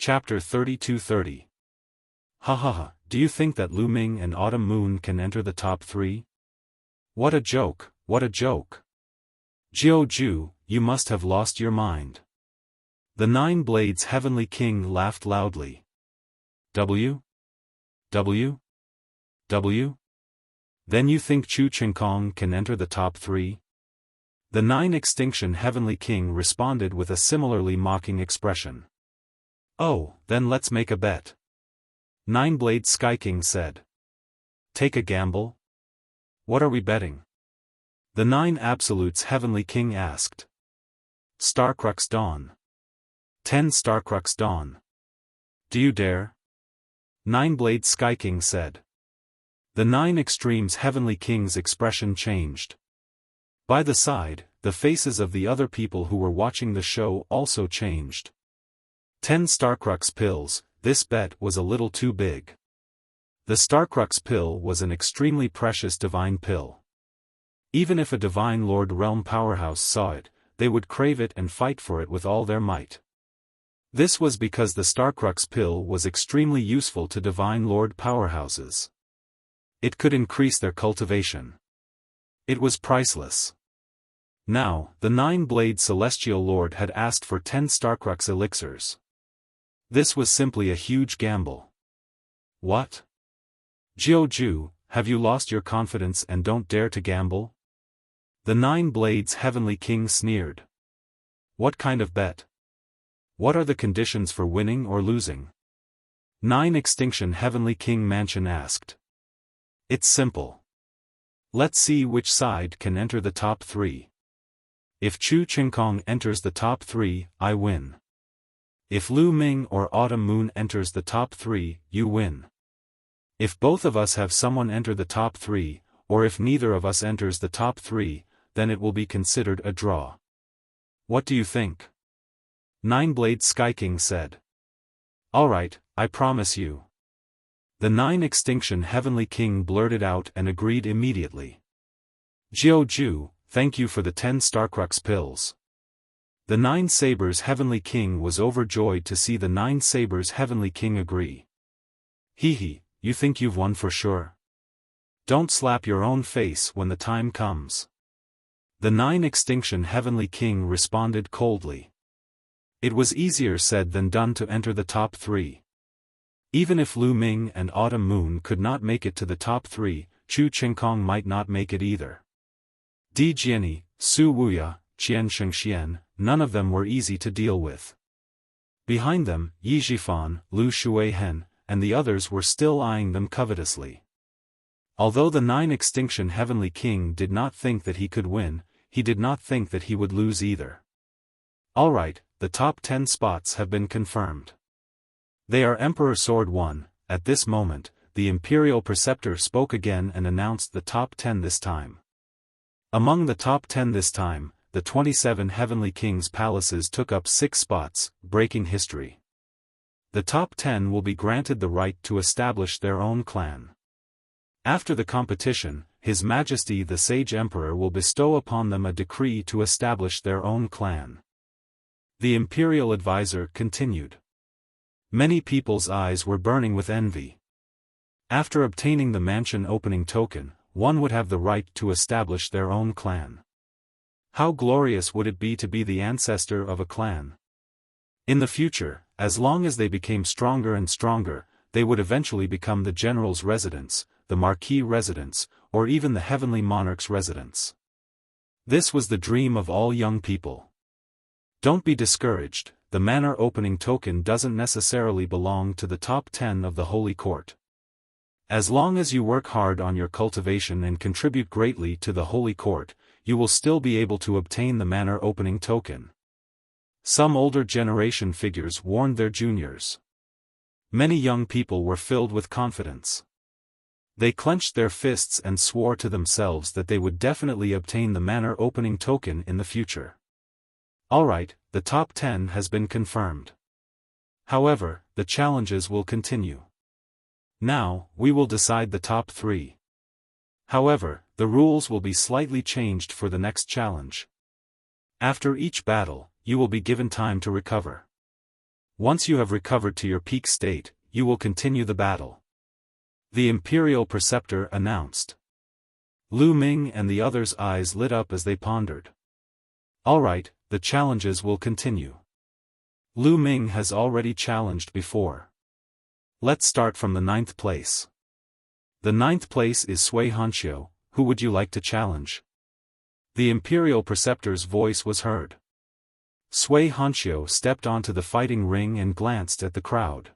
Chapter 32-30. Ha ha ha, do you think that Lu Ming and Autumn Moon can enter the top 3? What a joke, what a joke. Jiu Ju, you must have lost your mind. The Nine Blades Heavenly King laughed loudly. W? W? W? Then you think Chu Qingkong can enter the top 3? The Nine Extinction Heavenly King responded with a similarly mocking expression. Oh, then let's make a bet. Nine-Blade Sky King said. Take a gamble? What are we betting? The Nine Absolutes Heavenly King asked. Starcrux Dawn. 10 Starcrux Dawn. Do you dare? Nine-Blade Sky King said. The Nine Extremes Heavenly King's expression changed. By the side, the faces of the other people who were watching the show also changed. 10 Starcrux pills, this bet was a little too big. The Starcrux pill was an extremely precious divine pill. Even if a Divine Lord Realm powerhouse saw it, they would crave it and fight for it with all their might. This was because the Starcrux pill was extremely useful to Divine Lord powerhouses. It could increase their cultivation. It was priceless. Now, the Nine-Blade Celestial Lord had asked for 10 Starcrux elixirs. This was simply a huge gamble. What? Jiu Ju, have you lost your confidence and don't dare to gamble? The Nine Blades Heavenly King sneered. What kind of bet? What are the conditions for winning or losing? Nine Extinction Heavenly King Mansion asked. It's simple. Let's see which side can enter the top 3. If Chu Qingkong enters the top 3, I win. If Lu Ming or Autumn Moon enters the top 3, you win. If both of us have someone enter the top 3, or if neither of us enters the top 3, then it will be considered a draw. What do you think? Nine-Blade Sky King said. Alright, I promise you. The Nine Extinction Heavenly King blurted out and agreed immediately. Jiu Ju, thank you for the 10 Starcrux pills. The Nine Sabers Heavenly King was overjoyed to see the Nine Sabers Heavenly King agree. Hee hee, you think you've won for sure? Don't slap your own face when the time comes. The Nine Extinction Heavenly King responded coldly. It was easier said than done to enter the top 3. Even if Lu Ming and Autumn Moon could not make it to the top 3, Chu Qingkong might not make it either. Di Jiani, Su Wuya, Qian Shengxian, none of them were easy to deal with. Behind them, Yi Xiaofan, Lu Shuihen, and the others were still eyeing them covetously. Although the Nine Extinction Heavenly King did not think that he could win, he did not think that he would lose either. Alright, the top 10 spots have been confirmed. They are Emperor Sword 1. At this moment, the Imperial Preceptor spoke again and announced the top 10 this time. Among the top 10 this time, the 27 Heavenly Kings' palaces took up 6 spots, breaking history. The top 10 will be granted the right to establish their own clan. After the competition, His Majesty the Sage Emperor will bestow upon them a decree to establish their own clan. The Imperial Advisor continued. Many people's eyes were burning with envy. After obtaining the mansion opening token, one would have the right to establish their own clan. How glorious would it be to be the ancestor of a clan? In the future, as long as they became stronger and stronger, they would eventually become the general's residence, the marquis residence, or even the heavenly monarch's residence. This was the dream of all young people. Don't be discouraged, the manor opening token doesn't necessarily belong to the top 10 of the Holy Court. As long as you work hard on your cultivation and contribute greatly to the Holy Court, you will still be able to obtain the manor opening token. Some older generation figures warned their juniors. Many young people were filled with confidence. They clenched their fists and swore to themselves that they would definitely obtain the manor opening token in the future. Alright, the top 10 has been confirmed. However, the challenges will continue. Now, we will decide the top 3. However, the rules will be slightly changed for the next challenge. After each battle, you will be given time to recover. Once you have recovered to your peak state, you will continue the battle. The Imperial Preceptor announced. Lu Ming and the others' eyes lit up as they pondered. All right, the challenges will continue. Lu Ming has already challenged before. Let's start from the 9th place. The 9th place is Sui Hanxiu. Who would you like to challenge? The Imperial Preceptor's voice was heard. Sui Hanxiu stepped onto the fighting ring and glanced at the crowd.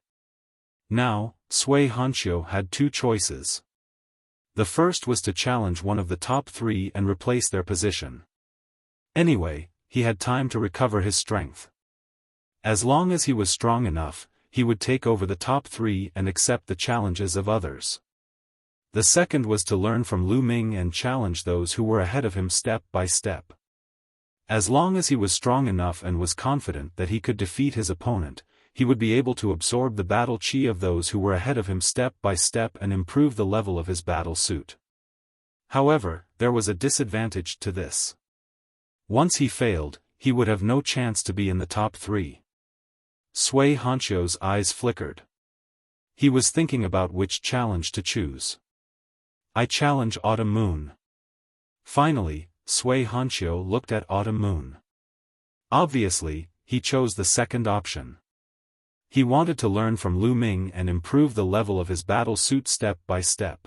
Now, Sui Hanxiu had two choices. The first was to challenge one of the top 3 and replace their position. Anyway, he had time to recover his strength. As long as he was strong enough, he would take over the top 3 and accept the challenges of others. The second was to learn from Lu Ming and challenge those who were ahead of him step by step. As long as he was strong enough and was confident that he could defeat his opponent, he would be able to absorb the battle chi of those who were ahead of him step by step and improve the level of his battle suit. However, there was a disadvantage to this. Once he failed, he would have no chance to be in the top 3. Sui Hanxiu's eyes flickered. He was thinking about which challenge to choose. I challenge Autumn Moon. Finally, Sui Hanxiu looked at Autumn Moon. Obviously, he chose the second option. He wanted to learn from Lu Ming and improve the level of his battle suit step by step.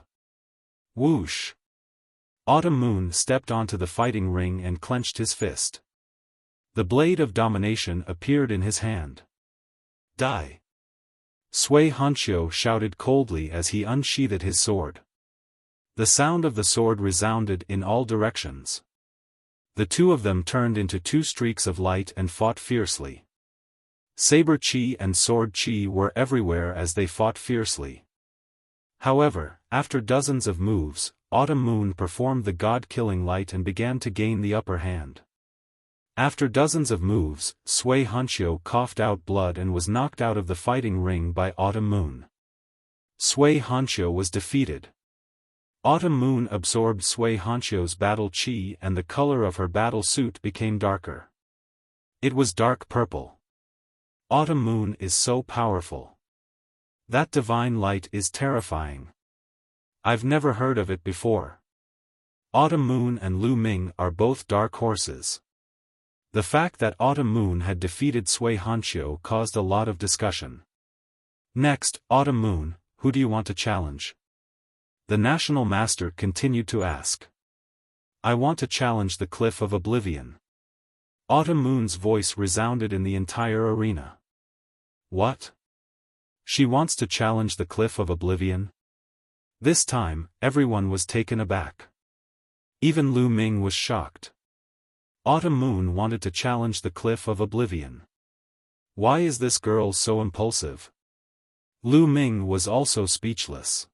Whoosh! Autumn Moon stepped onto the fighting ring and clenched his fist. The blade of domination appeared in his hand. Die! Sui Hanxiu shouted coldly as he unsheathed his sword. The sound of the sword resounded in all directions. The two of them turned into two streaks of light and fought fiercely. Saber chi and sword chi were everywhere as they fought fiercely. However, after dozens of moves, Autumn Moon performed the god-killing light and began to gain the upper hand. After dozens of moves, Sui Hanxiu coughed out blood and was knocked out of the fighting ring by Autumn Moon. Sui Hanxiu was defeated. Autumn Moon absorbed Sui Hanxiu's battle chi and the color of her battle suit became darker. It was dark purple. Autumn Moon is so powerful. That divine light is terrifying. I've never heard of it before. Autumn Moon and Lu Ming are both dark horses. The fact that Autumn Moon had defeated Sui Hanxiu caused a lot of discussion. Next, Autumn Moon, who do you want to challenge? The National Master continued to ask. I want to challenge the Cliff of Oblivion. Autumn Moon's voice resounded in the entire arena. What? She wants to challenge the Cliff of Oblivion? This time, everyone was taken aback. Even Lu Ming was shocked. Autumn Moon wanted to challenge the Cliff of Oblivion. Why is this girl so impulsive? Lu Ming was also speechless.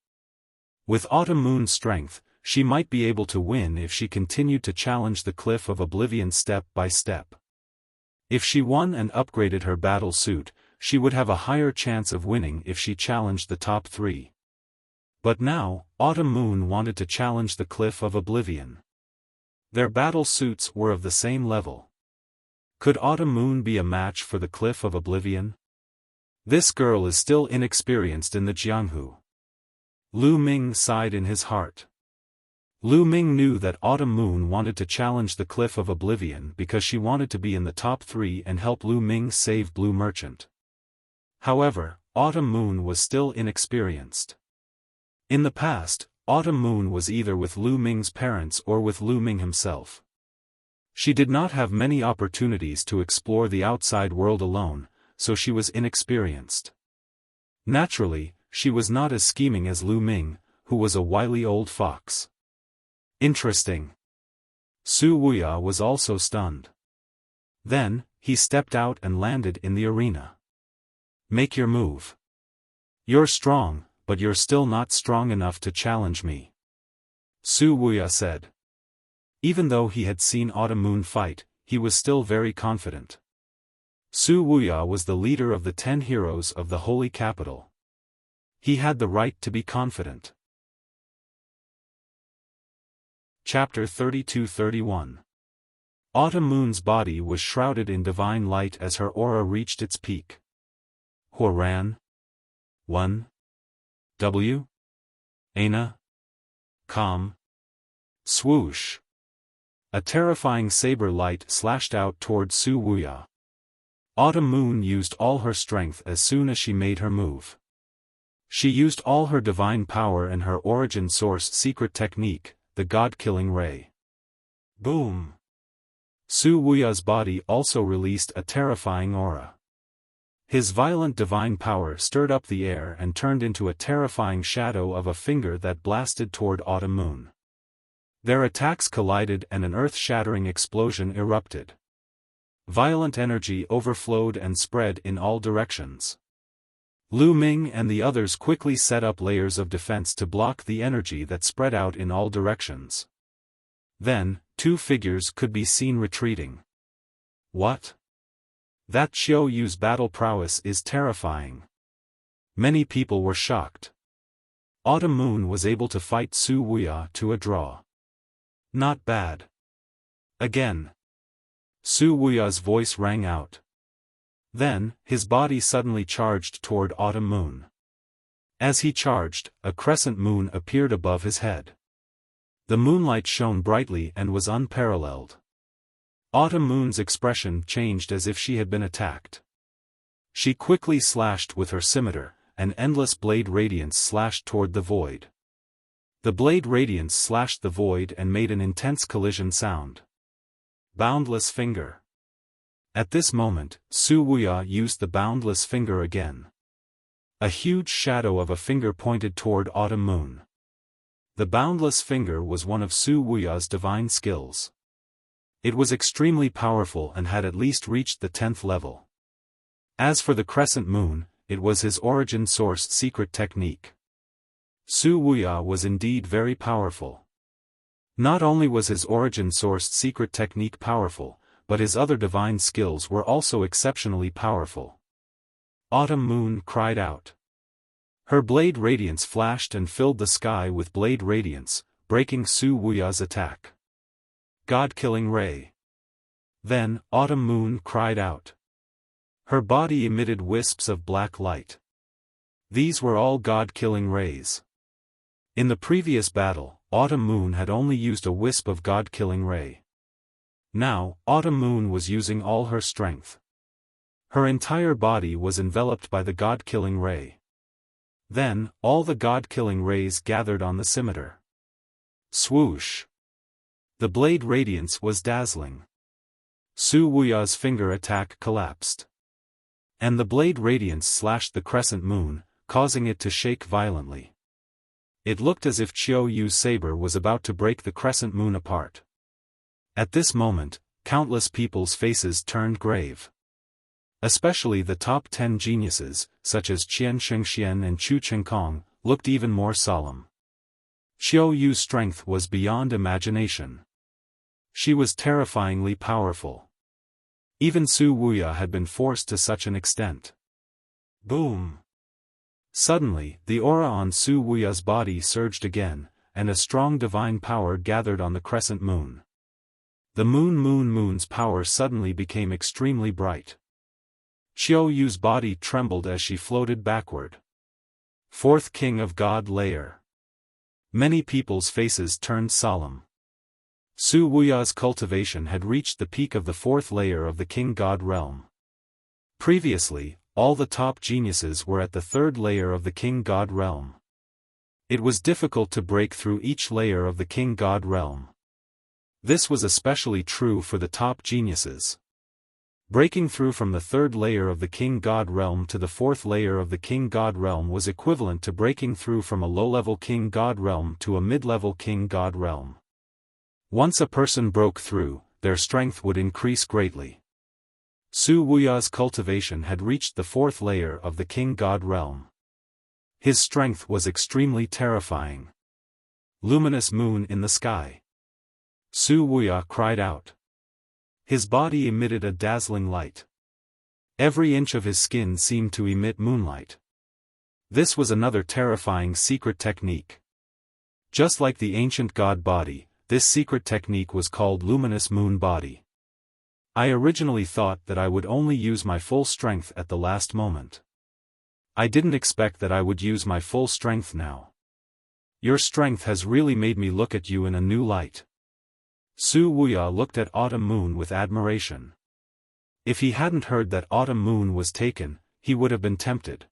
With Autumn Moon's strength, she might be able to win if she continued to challenge the Cliff of Oblivion step by step. If she won and upgraded her battle suit, she would have a higher chance of winning if she challenged the top 3. But now, Autumn Moon wanted to challenge the Cliff of Oblivion. Their battle suits were of the same level. Could Autumn Moon be a match for the Cliff of Oblivion? This girl is still inexperienced in the Jianghu. Lu Ming sighed in his heart. Lu Ming knew that Autumn Moon wanted to challenge the Cliff of Oblivion because she wanted to be in the top 3 and help Lu Ming save Blue Merchant. However, Autumn Moon was still inexperienced. In the past, Autumn Moon was either with Lu Ming's parents or with Lu Ming himself. She did not have many opportunities to explore the outside world alone, so she was inexperienced. Naturally, she was not as scheming as Lu Ming, who was a wily old fox. Interesting. Su Wuya was also stunned. Then, he stepped out and landed in the arena. Make your move. You're strong, but you're still not strong enough to challenge me. Su Wuya said. Even though he had seen Autumn Moon fight, he was still very confident. Su Wuya was the leader of the 10 heroes of the Holy Capital. He had the right to be confident. Chapter 32-31. Autumn Moon's body was shrouded in divine light as her aura reached its peak. Huaran. 1. W. Ana. Com. Swoosh. A terrifying saber light slashed out toward Su Wuya. Autumn Moon used all her strength as soon as she made her move. She used all her divine power and her origin source secret technique, the God-killing ray. Boom! Su Wuya's body also released a terrifying aura. His violent divine power stirred up the air and turned into a terrifying shadow of a finger that blasted toward Autumn Moon. Their attacks collided and an earth-shattering explosion erupted. Violent energy overflowed and spread in all directions. Lu Ming and the others quickly set up layers of defense to block the energy that spread out in all directions. Then, two figures could be seen retreating. What? That Xiao Yu's battle prowess is terrifying. Many people were shocked. Autumn Moon was able to fight Su Wuya to a draw. Not bad. Again. Su Wuya's voice rang out. Then, his body suddenly charged toward Autumn Moon. As he charged, a crescent moon appeared above his head. The moonlight shone brightly and was unparalleled. Autumn Moon's expression changed as if she had been attacked. She quickly slashed with her scimitar, an endless blade radiance slashed toward the void. The blade radiance slashed the void and made an intense collision sound. Boundless finger. At this moment, Su Wuya used the boundless finger again. A huge shadow of a finger pointed toward Autumn Moon. The boundless finger was one of Su Wuya's divine skills. It was extremely powerful and had at least reached the 10th level. As for the crescent moon, it was his origin source secret technique. Su Wuya was indeed very powerful. Not only was his origin source secret technique powerful, but his other divine skills were also exceptionally powerful. Autumn Moon cried out. Her blade radiance flashed and filled the sky with blade radiance, breaking Su Wuya's attack. God-killing ray. Then, Autumn Moon cried out. Her body emitted wisps of black light. These were all God-killing rays. In the previous battle, Autumn Moon had only used a wisp of God-killing ray. Now, Autumn Moon was using all her strength. Her entire body was enveloped by the God-killing ray. Then, all the God-killing rays gathered on the scimitar. Swoosh! The blade radiance was dazzling. Su Wuya's finger attack collapsed. And the blade radiance slashed the crescent moon, causing it to shake violently. It looked as if Xiao Yu's saber was about to break the crescent moon apart. At this moment, countless people's faces turned grave. Especially the top 10 geniuses, such as Qian Shengxian and Chu Chengkong, looked even more solemn. Xiao Yu's strength was beyond imagination. She was terrifyingly powerful. Even Su Wuya had been forced to such an extent. Boom! Suddenly, the aura on Su Wuya's body surged again, and a strong divine power gathered on the crescent moon. The moon's power suddenly became extremely bright. Xiao Yu's body trembled as she floated backward. Fourth King of God layer. Many people's faces turned solemn. Su Wuya's cultivation had reached the peak of the 4th layer of the King God realm. Previously, all the top geniuses were at the 3rd layer of the King God realm. It was difficult to break through each layer of the King God realm. This was especially true for the top geniuses. Breaking through from the 3rd layer of the King God realm to the 4th layer of the King God realm was equivalent to breaking through from a low-level King God realm to a mid-level King God realm. Once a person broke through, their strength would increase greatly. Su Wuya's cultivation had reached the 4th layer of the King God realm. His strength was extremely terrifying. Luminous moon in the sky. Su Wuya cried out. His body emitted a dazzling light. Every inch of his skin seemed to emit moonlight. This was another terrifying secret technique. Just like the ancient god body, this secret technique was called luminous moon body. I originally thought that I would only use my full strength at the last moment. I didn't expect that I would use my full strength now. Your strength has really made me look at you in a new light. Su Wuya looked at Autumn Moon with admiration. If he hadn't heard that Autumn Moon was taken, he would have been tempted.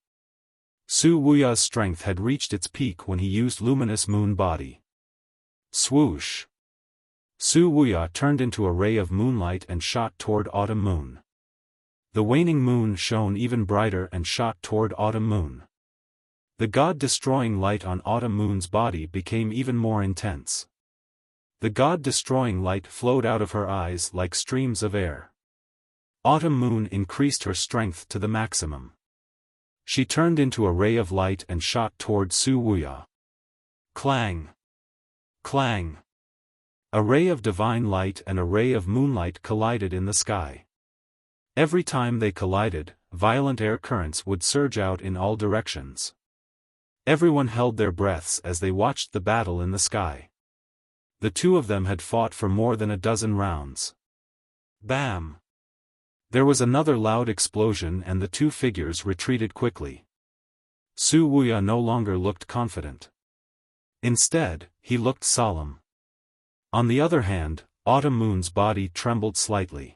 Su Wuya's strength had reached its peak when he used Luminous Moon Body. Swoosh! Su Wuya turned into a ray of moonlight and shot toward Autumn Moon. The waning moon shone even brighter and shot toward Autumn Moon. The god-destroying light on Autumn Moon's body became even more intense. The god-destroying light flowed out of her eyes like streams of air. Autumn Moon increased her strength to the maximum. She turned into a ray of light and shot toward Su Wuya. Clang! Clang! A ray of divine light and a ray of moonlight collided in the sky. Every time they collided, violent air currents would surge out in all directions. Everyone held their breaths as they watched the battle in the sky. The two of them had fought for more than a dozen rounds. Bam! There was another loud explosion and the two figures retreated quickly. Su Wuya no longer looked confident. Instead, he looked solemn. On the other hand, Autumn Moon's body trembled slightly.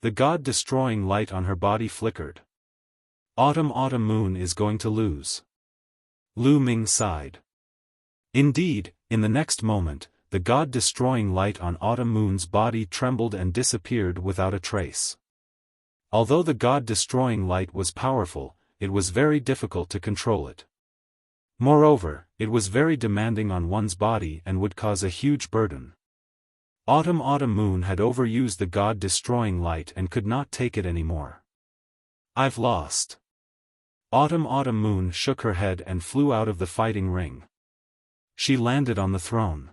The god-destroying light on her body flickered. Autumn Moon is going to lose. Lu Ming sighed. Indeed, in the next moment, the god-destroying light on Autumn Moon's body trembled and disappeared without a trace. Although the god-destroying light was powerful, it was very difficult to control it. Moreover, it was very demanding on one's body and would cause a huge burden. Autumn Moon had overused the god-destroying light and could not take it anymore. I've lost. Autumn Moon shook her head and flew out of the fighting ring. She landed on the throne.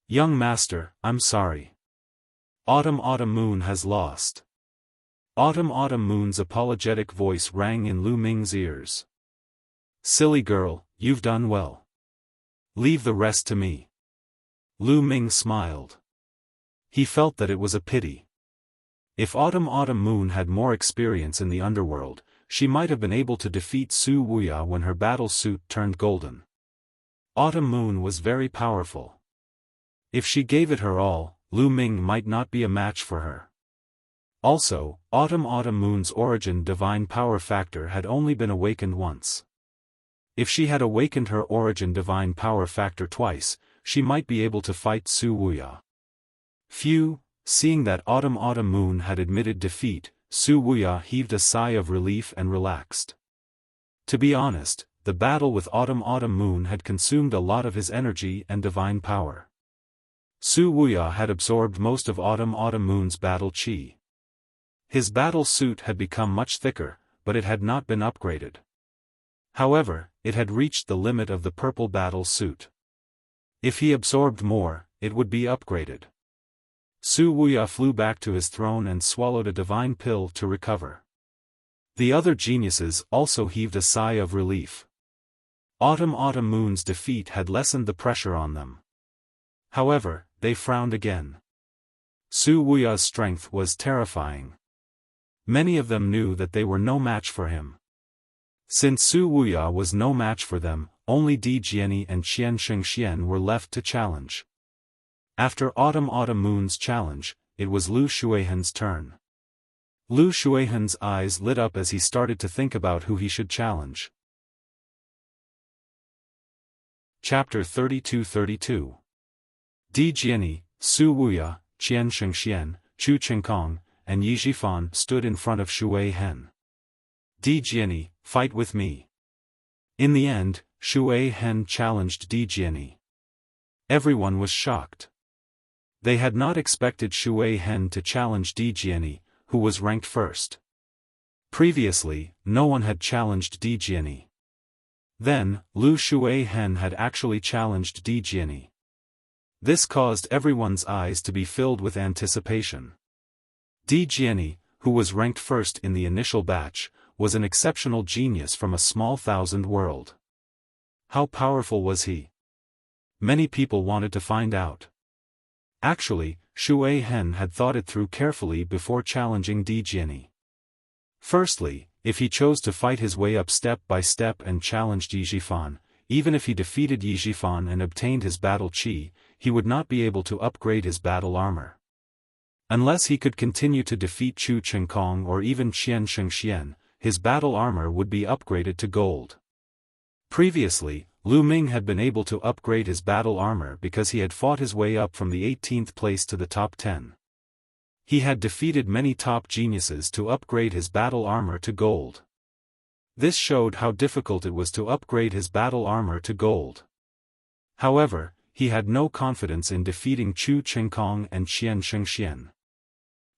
Young master, I'm sorry. Autumn Moon has lost. Autumn Moon's apologetic voice rang in Lu Ming's ears. Silly girl, you've done well. Leave the rest to me. Lu Ming smiled. He felt that it was a pity. If Autumn Moon had more experience in the underworld, she might have been able to defeat Su Wuya when her battle suit turned golden. Autumn Moon was very powerful. If she gave it her all, Lu Ming might not be a match for her. Also, Autumn Moon's origin divine power factor had only been awakened once. If she had awakened her origin divine power factor twice, she might be able to fight Su Wuya. Phew, seeing that Autumn Moon had admitted defeat, Su Wuya heaved a sigh of relief and relaxed. To be honest, the battle with Autumn Moon had consumed a lot of his energy and divine power. Su Wuya had absorbed most of Autumn Moon's battle chi. His battle suit had become much thicker, but it had not been upgraded. However, it had reached the limit of the purple battle suit. If he absorbed more, it would be upgraded. Su Wuya flew back to his throne and swallowed a divine pill to recover. The other geniuses also heaved a sigh of relief. Autumn Moon's defeat had lessened the pressure on them. However, they frowned again. Su Wuya's strength was terrifying. Many of them knew that they were no match for him. Since Su Wuya was no match for them, only Di Jiani and Qian Shengxian were left to challenge. After Autumn Moon's challenge, it was Lu Shuihan's turn. Lu Shuihan's eyes lit up as he started to think about who he should challenge. Chapter 32-32. Di Jiani, Su Wuya, Qian Shengxian, Chu Qingkong, and Yi Zhifan stood in front of Shuihan. Di Jiani, fight with me. In the end, Shuihan challenged Di Jiani. Everyone was shocked. They had not expected Shuihan to challenge Di Jiani, who was ranked first. Previously, no one had challenged Di Jiani. Then, Lu Shuihan had actually challenged Di Jiani. This caused everyone's eyes to be filled with anticipation. Di Jiani, who was ranked first in the initial batch, was an exceptional genius from a small thousand world. How powerful was he? Many people wanted to find out. Actually, Shuihan had thought it through carefully before challenging Di Jiani. Firstly, if he chose to fight his way up step by step and challenged Xiaofan, even if he defeated Xiaofan and obtained his battle chi, he would not be able to upgrade his battle armor. Unless he could continue to defeat Chu Chengkong or even Qian Shengxian, his battle armor would be upgraded to gold. Previously, Lu Ming had been able to upgrade his battle armor because he had fought his way up from the 18th place to the top 10. He had defeated many top geniuses to upgrade his battle armor to gold. This showed how difficult it was to upgrade his battle armor to gold. However, he had no confidence in defeating Chu Chengkong and Qian Shengxian.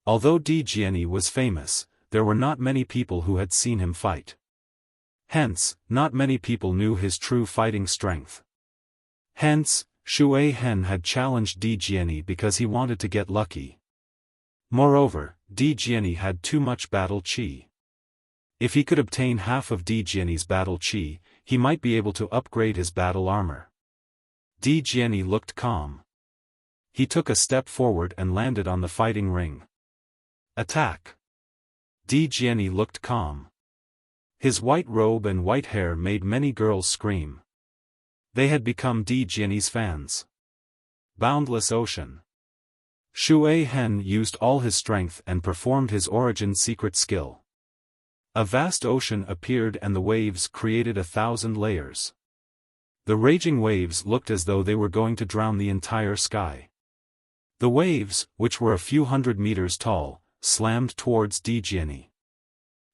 Although Di Jiani was famous, there were not many people who had seen him fight. Hence, not many people knew his true fighting strength. Hence, Shui Hen had challenged Di Jiani because he wanted to get lucky. Moreover, Di Jiani had too much battle chi. If he could obtain half of Di Jiani's battle chi, he might be able to upgrade his battle armor. Di Jiani looked calm. He took a step forward and landed on the fighting ring. Attack! Di Jiani looked calm. His white robe and white hair made many girls scream. They had become Di Jiani's fans. Boundless ocean. Shui Hen used all his strength and performed his origin secret skill. A vast ocean appeared and the waves created 1,000 layers. The raging waves looked as though they were going to drown the entire sky. The waves, which were a few hundred meters tall, slammed towards Di Jiani.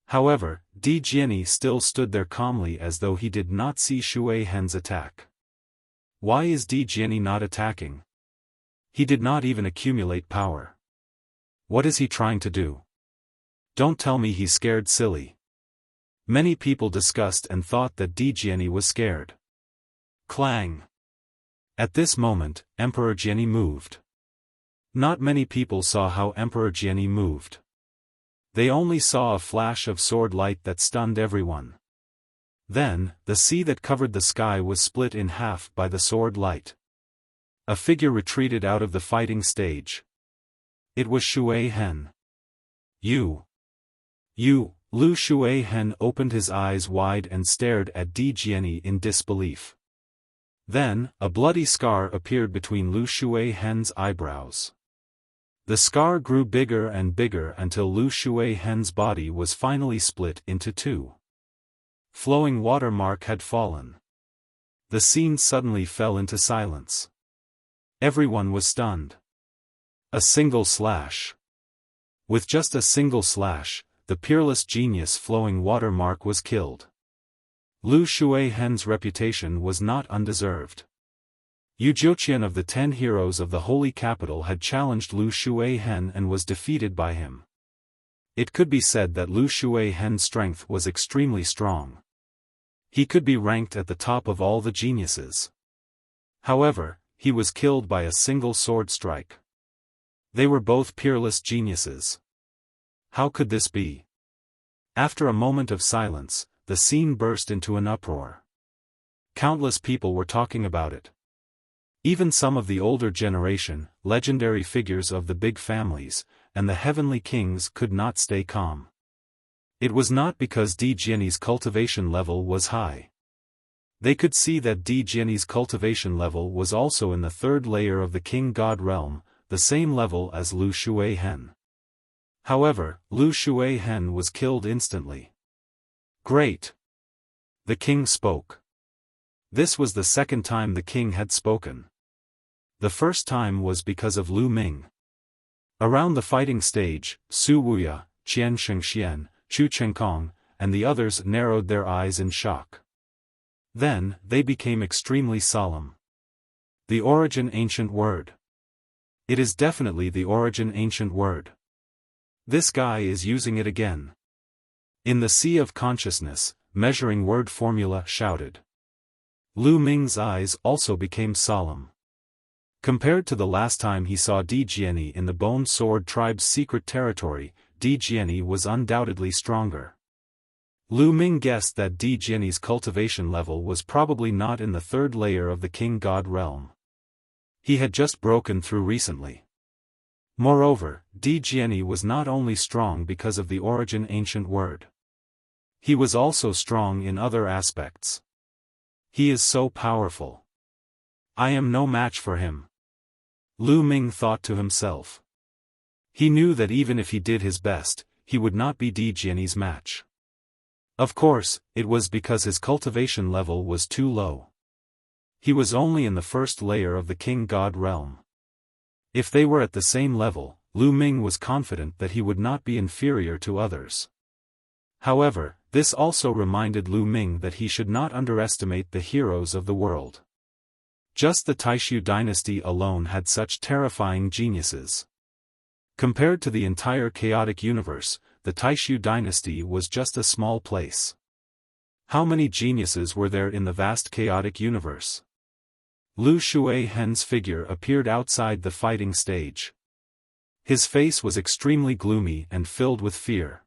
However, Di Jiani still stood there calmly as though he did not see Shui Hen's attack. Why is Di Jiani not attacking? He did not even accumulate power. What is he trying to do? Don't tell me he's scared silly. Many people discussed and thought that Di Jiani was scared. Clang! At this moment, Emperor Jiani moved. Not many people saw how Emperor Jiani moved. They only saw a flash of sword light that stunned everyone. Then, the sea that covered the sky was split in half by the sword light. A figure retreated out of the fighting stage. It was Shui Hen. You, Lu Shui Hen opened his eyes wide and stared at Di Jiani in disbelief. Then, a bloody scar appeared between Lu Shui Hen's eyebrows. The scar grew bigger and bigger until Lu Shui Hen's body was finally split into two. Flowing watermark had fallen. The scene suddenly fell into silence. Everyone was stunned. A single slash. With just a single slash, the peerless genius Flowing Watermark was killed. Lu Shui Hen's reputation was not undeserved. Yu Jiuqian of the 10 heroes of the Holy Capital had challenged Lu Shui Hen and was defeated by him. It could be said that Lu Shui Hen's strength was extremely strong. He could be ranked at the top of all the geniuses. However, he was killed by a single sword strike. They were both peerless geniuses. How could this be? After a moment of silence, the scene burst into an uproar. Countless people were talking about it. Even some of the older generation, legendary figures of the big families, and the heavenly kings could not stay calm. It was not because Di Jiani's cultivation level was high. They could see that Di Jiani's cultivation level was also in the 3rd layer of the king god realm, the same level as Lu Shui Hen. However, Lu Shui Hen was killed instantly. Great! The king spoke. This was the second time the king had spoken. The first time was because of Lu Ming. Around the fighting stage, Su Wuya, Qian Shengxian, Chu Chengkong, and the others narrowed their eyes in shock. Then, they became extremely solemn. The origin ancient word. It is definitely the origin ancient word. This guy is using it again. In the sea of consciousness, measuring word formula shouted. Lu Ming's eyes also became solemn. Compared to the last time he saw Di Jiani in the Bone Sword tribe's secret territory, Di Jiani was undoubtedly stronger. Lu Ming guessed that Di Jiani's cultivation level was probably not in the 3rd layer of the king god realm. He had just broken through recently. Moreover, Di Jiani was not only strong because of the origin ancient word. He was also strong in other aspects. He is so powerful. I am no match for him. Lu Ming thought to himself. He knew that even if he did his best, he would not be Di Jianyi's match. Of course, it was because his cultivation level was too low. He was only in the first layer of the King God realm. If they were at the same level, Lu Ming was confident that he would not be inferior to others. However, this also reminded Lu Ming that he should not underestimate the heroes of the world. Just the Taishu dynasty alone had such terrifying geniuses. Compared to the entire chaotic universe, the Taishu dynasty was just a small place. How many geniuses were there in the vast chaotic universe? Lu Shuihen's figure appeared outside the fighting stage. His face was extremely gloomy and filled with fear.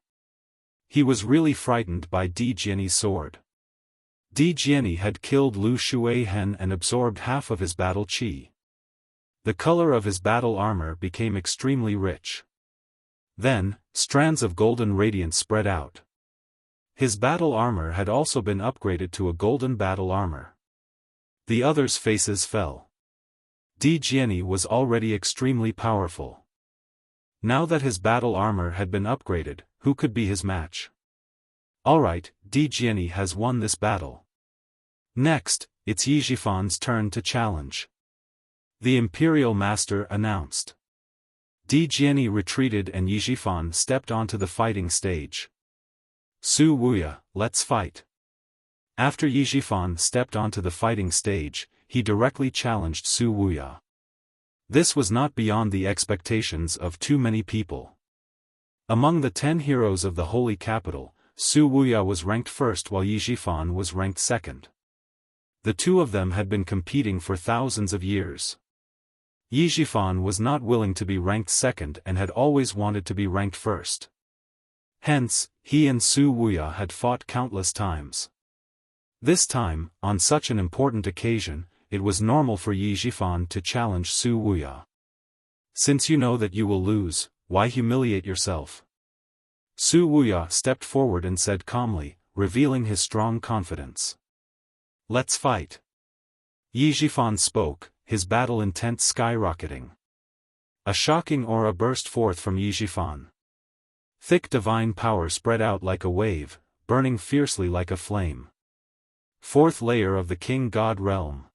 He was really frightened by Di Jianyi's sword. Di Jianyi had killed Lu Shuihen and absorbed half of his battle qi. The color of his battle armor became extremely rich. Then, strands of golden radiance spread out. His battle armor had also been upgraded to a golden battle armor. The others' faces fell. Di Jianyi was already extremely powerful. Now that his battle armor had been upgraded, who could be his match? Alright, Di Jianyi has won this battle. Next, it's Yixifan's turn to challenge. The Imperial Master announced. Di Jianyi retreated and Yixifan stepped onto the fighting stage. Su Wuya, let's fight. After Yixifan stepped onto the fighting stage, he directly challenged Su Wuya. This was not beyond the expectations of too many people. Among the 10 heroes of the Holy Capital, Su Wuya was ranked first while Yixifan was ranked second. The two of them had been competing for thousands of years. Yixifan was not willing to be ranked second and had always wanted to be ranked first. Hence, he and Su Wuya had fought countless times. This time, on such an important occasion, it was normal for Yixifan to challenge Su Wuya. Since you know that you will lose, why humiliate yourself? Su Wuya stepped forward and said calmly, revealing his strong confidence. Let's fight. Yixifan spoke, his battle intent skyrocketing. A shocking aura burst forth from Yixifan. Thick divine power spread out like a wave, burning fiercely like a flame. Fourth layer of the King God realm.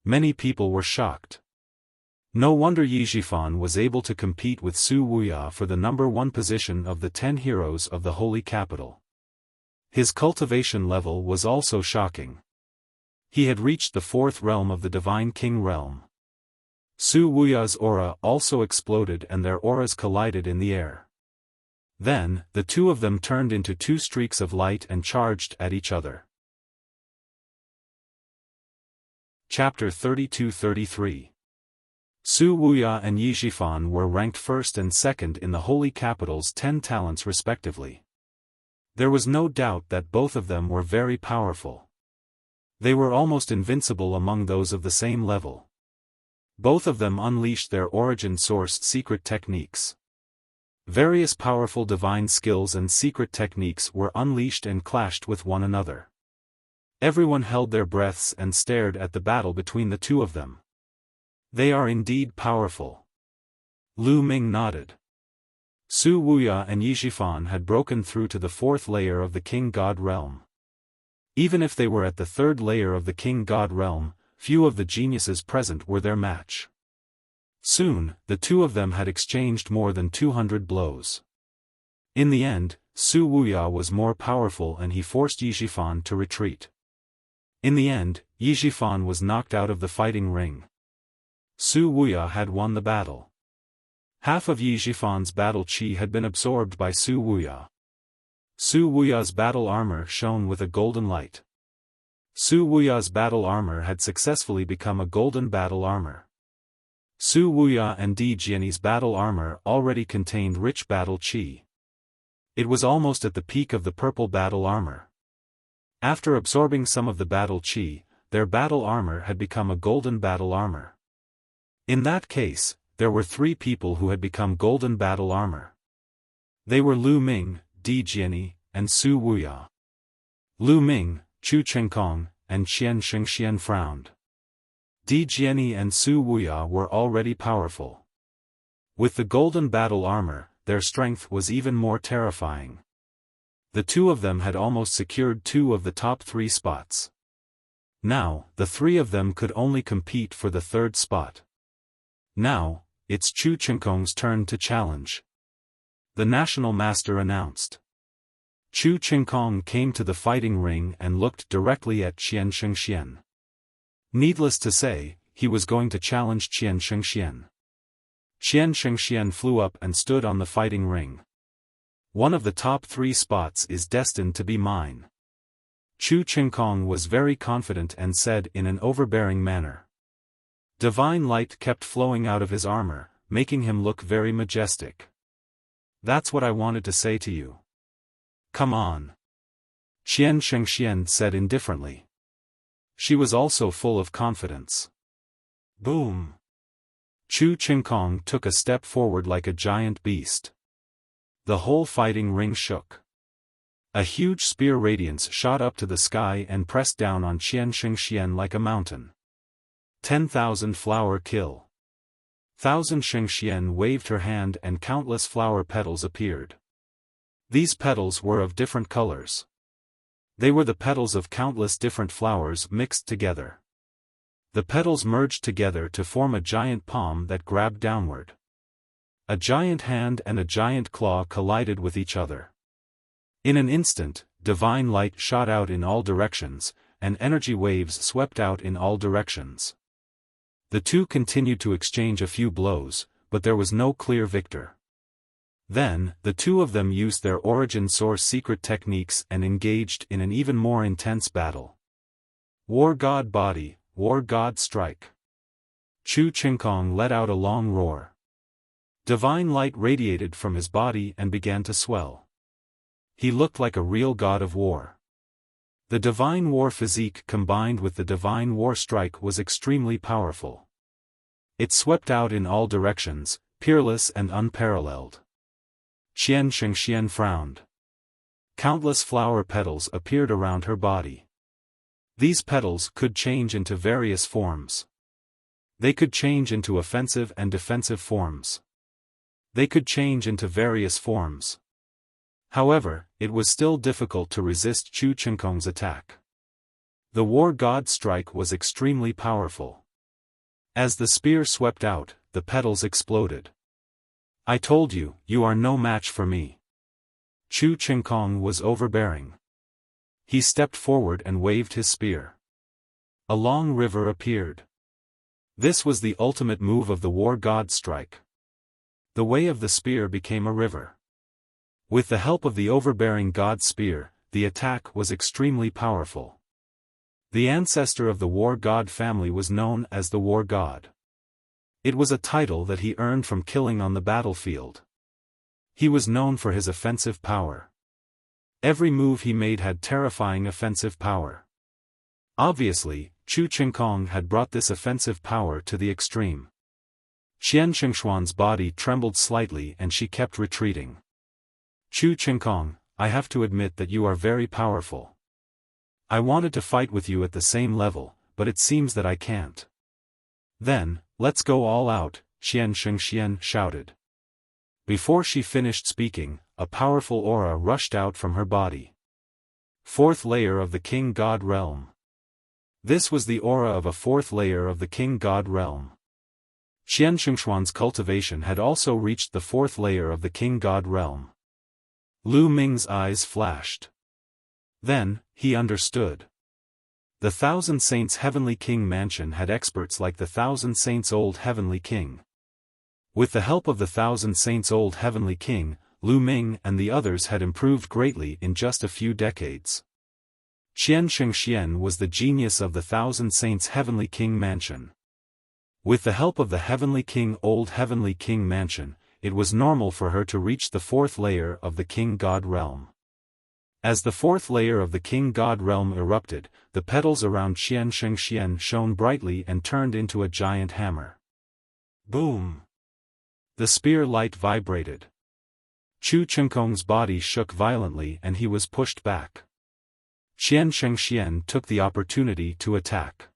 Many people were shocked. No wonder Yixifan was able to compete with Su Wuya for the number 1 position of the 10 heroes of the Holy Capital. His cultivation level was also shocking. He had reached the 4th realm of the Divine King realm. Su Wuya's aura also exploded and their auras collided in the air. Then, the two of them turned into 2 streaks of light and charged at each other. Chapter 32-33. Su Wuya and Yixifan were ranked first and second in the Holy Capital's 10 talents respectively. There was no doubt that both of them were very powerful. They were almost invincible among those of the same level. Both of them unleashed their origin-sourced secret techniques. Various powerful divine skills and secret techniques were unleashed and clashed with one another. Everyone held their breaths and stared at the battle between the two of them. They are indeed powerful. Lu Ming nodded. Su Wuya and Yixifan had broken through to the 4th layer of the King God realm. Even if they were at the 3rd layer of the King God realm, few of the geniuses present were their match. Soon, the two of them had exchanged more than 200 blows. In the end, Su Wuya was more powerful and he forced Yixifan to retreat. In the end, Yixifan was knocked out of the fighting ring. Su Wuya had won the battle. Half of Yixifan's battle qi had been absorbed by Su Wuya. Su Wuya's battle armor shone with a golden light. Su Wuya's battle armor had successfully become a golden battle armor. Su Wuya and Di Jianyi's battle armor already contained rich battle qi. It was almost at the peak of the purple battle armor. After absorbing some of the battle qi, their battle armor had become a golden battle armor. In that case, there were 3 people who had become golden battle armor. They were Lu Ming, Di Jianyi, and Su Wuya. Lu Ming, Chu Qingkong, and Qian Shengxian frowned. Di Jiani and Su Wuya were already powerful. With the golden battle armor, their strength was even more terrifying. The two of them had almost secured 2 of the top 3 spots. Now, the 3 of them could only compete for the 3rd spot. Now, it's Chu Qingkong's turn to challenge. The national master announced. Chu Qingkong came to the fighting ring and looked directly at Qian Shengxian. Needless to say, he was going to challenge Qian Shengxian. Qian Shengxian flew up and stood on the fighting ring. One of the top 3 spots is destined to be mine. Chu Qingkong was very confident and said in an overbearing manner. Divine light kept flowing out of his armor, making him look very majestic. That's what I wanted to say to you. Come on. Qian Shengxian said indifferently. She was also full of confidence. Boom. Chu Qingkong took a step forward like a giant beast. The whole fighting ring shook. A huge spear radiance shot up to the sky and pressed down on Qian Shengxian like a mountain. 10,000 flower kill. 1,000 Shengxian waved her hand and countless flower petals appeared. These petals were of different colors. They were the petals of countless different flowers mixed together. The petals merged together to form a giant palm that grabbed downward. A giant hand and a giant claw collided with each other. In an instant, divine light shot out in all directions, and energy waves swept out in all directions. The two continued to exchange a few blows, but there was no clear victor. Then, the two of them used their origin source secret techniques and engaged in an even more intense battle. War God Body, War God Strike. Chu Qingkong let out a long roar. Divine light radiated from his body and began to swell. He looked like a real god of war. The divine war physique combined with the divine war strike was extremely powerful. It swept out in all directions, peerless and unparalleled. Qian Shengxian frowned. Countless flower petals appeared around her body. These petals could change into various forms. They could change into offensive and defensive forms. They could change into various forms. However, it was still difficult to resist Chu Qingkong's attack. The War God strike was extremely powerful. As the spear swept out, the petals exploded. I told you, you are no match for me. Chu Qingkong was overbearing. He stepped forward and waved his spear. A long river appeared. This was the ultimate move of the War God strike. The way of the spear became a river. With the help of the overbearing god spear, the attack was extremely powerful. The ancestor of the war god family was known as the war god. It was a title that he earned from killing on the battlefield. He was known for his offensive power. Every move he made had terrifying offensive power. Obviously, Chu Qingkong had brought this offensive power to the extreme. Qian Shengxuan's body trembled slightly and she kept retreating. Chu Qingkong, I have to admit that you are very powerful. I wanted to fight with you at the same level, but it seems that I can't. Then, let's go all out, Qian Shengxian shouted. Before she finished speaking, a powerful aura rushed out from her body. 4th layer of the King God Realm. This was the aura of a 4th layer of the King God Realm. Qian Shengxuan's cultivation had also reached the 4th layer of the King God Realm. Lu Ming's eyes flashed. Then, he understood. The Thousand Saints Heavenly King mansion had experts like the Thousand Saints Old Heavenly King. With the help of the Thousand Saints Old Heavenly King, Lu Ming and the others had improved greatly in just a few decades. Qian Shengxian was the genius of the Thousand Saints Heavenly King mansion. With the help of the Heavenly King Old Heavenly King mansion, it was normal for her to reach the 4th layer of the King God Realm. As the 4th layer of the King God Realm erupted, the petals around Qian Shengxian shone brightly and turned into a giant hammer. Boom! The spear light vibrated. Chu Qingkong's body shook violently and he was pushed back. Qian Shengxian took the opportunity to attack.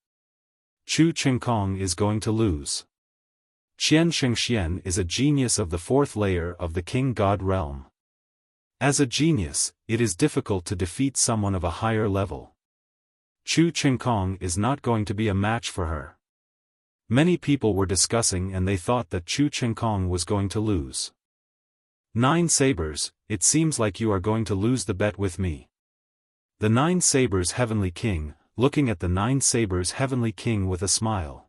Chu Qingkong is going to lose. Qian Shengxian is a genius of the fourth layer of the King God realm. As a genius, it is difficult to defeat someone of a higher level. Chu Qingkong is not going to be a match for her. Many people were discussing and they thought that Chu Qingkong was going to lose. 9 sabers, it seems like you are going to lose the bet with me. The 9 sabers Heavenly King, looking at the 9 sabers Heavenly King with a smile.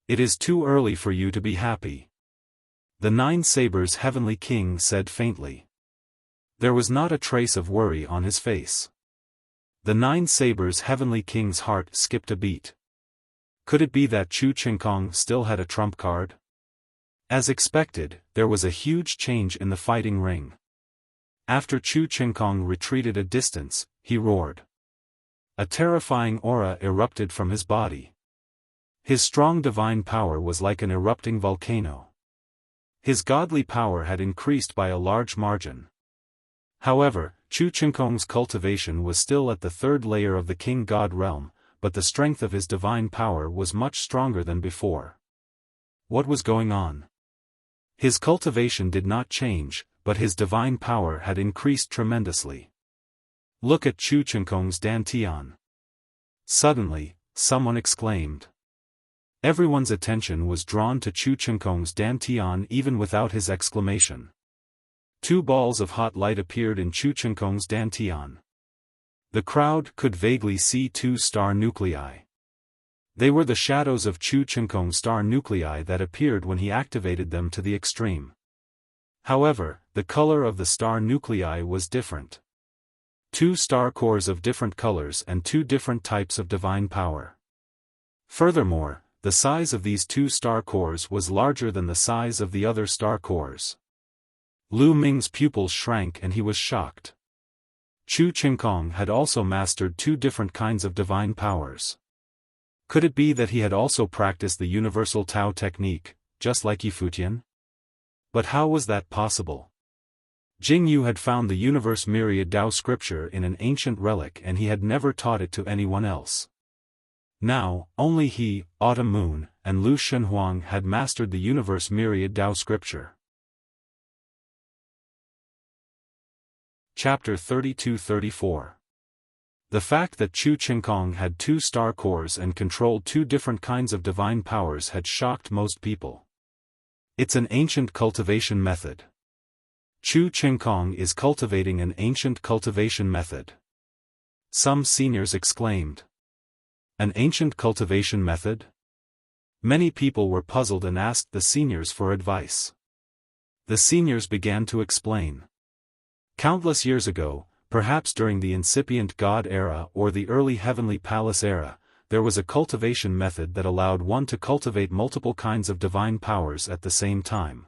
It is too early for you to be happy. The 9 sabers Heavenly King said faintly. There was not a trace of worry on his face. The 9 sabers Heavenly King's heart skipped a beat. Could it be that Chu Qingkong still had a trump card? As expected, there was a huge change in the fighting ring. After Chu Qingkong retreated a distance, he roared. A terrifying aura erupted from his body. His strong divine power was like an erupting volcano. His godly power had increased by a large margin. However, Chu Qingkong's cultivation was still at the 3rd layer of the King God realm, but the strength of his divine power was much stronger than before. What was going on? His cultivation did not change, but his divine power had increased tremendously. Look at Chu Qingkong's dantian. Suddenly, someone exclaimed. Everyone's attention was drawn to Chu Qingkong's dantian even without his exclamation. 2 balls of hot light appeared in Chu Qingkong's dantian. The crowd could vaguely see 2 star nuclei. They were the shadows of Chu Qingkong's star nuclei that appeared when he activated them to the extreme. However, the color of the star nuclei was different. 2 star cores of different colors and 2 different types of divine power. Furthermore, the size of these 2 star cores was larger than the size of the other star cores. Lu Ming's pupils shrank and he was shocked. Chu Qingkong had also mastered 2 different kinds of divine powers. Could it be that he had also practiced the universal Tao technique, just like Yifutian? But how was that possible? Jing Yu had found the universe myriad Tao scripture in an ancient relic and he had never taught it to anyone else. Now, only he, Autumn Moon, and Lu Shenhuang had mastered the universe myriad Tao scripture. Chapter 32-34. The fact that Chu Qingkong had 2 star cores and controlled 2 different kinds of divine powers had shocked most people. It's an ancient cultivation method. Chu Qingkong is cultivating an ancient cultivation method. Some seniors exclaimed. An ancient cultivation method? Many people were puzzled and asked the seniors for advice. The seniors began to explain. Countless years ago, perhaps during the incipient God era or the early Heavenly Palace era, there was a cultivation method that allowed one to cultivate multiple kinds of divine powers at the same time.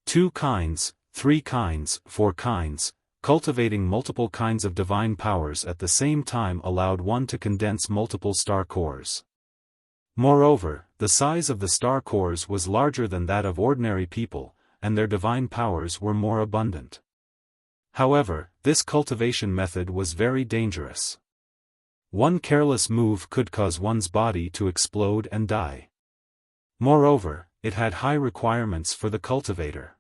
2 kinds, 3 kinds, 4 kinds, cultivating multiple kinds of divine powers at the same time allowed one to condense multiple star cores. Moreover, the size of the star cores was larger than that of ordinary people, and their divine powers were more abundant. However, this cultivation method was very dangerous. One careless move could cause one's body to explode and die. Moreover, it had high requirements for the cultivator.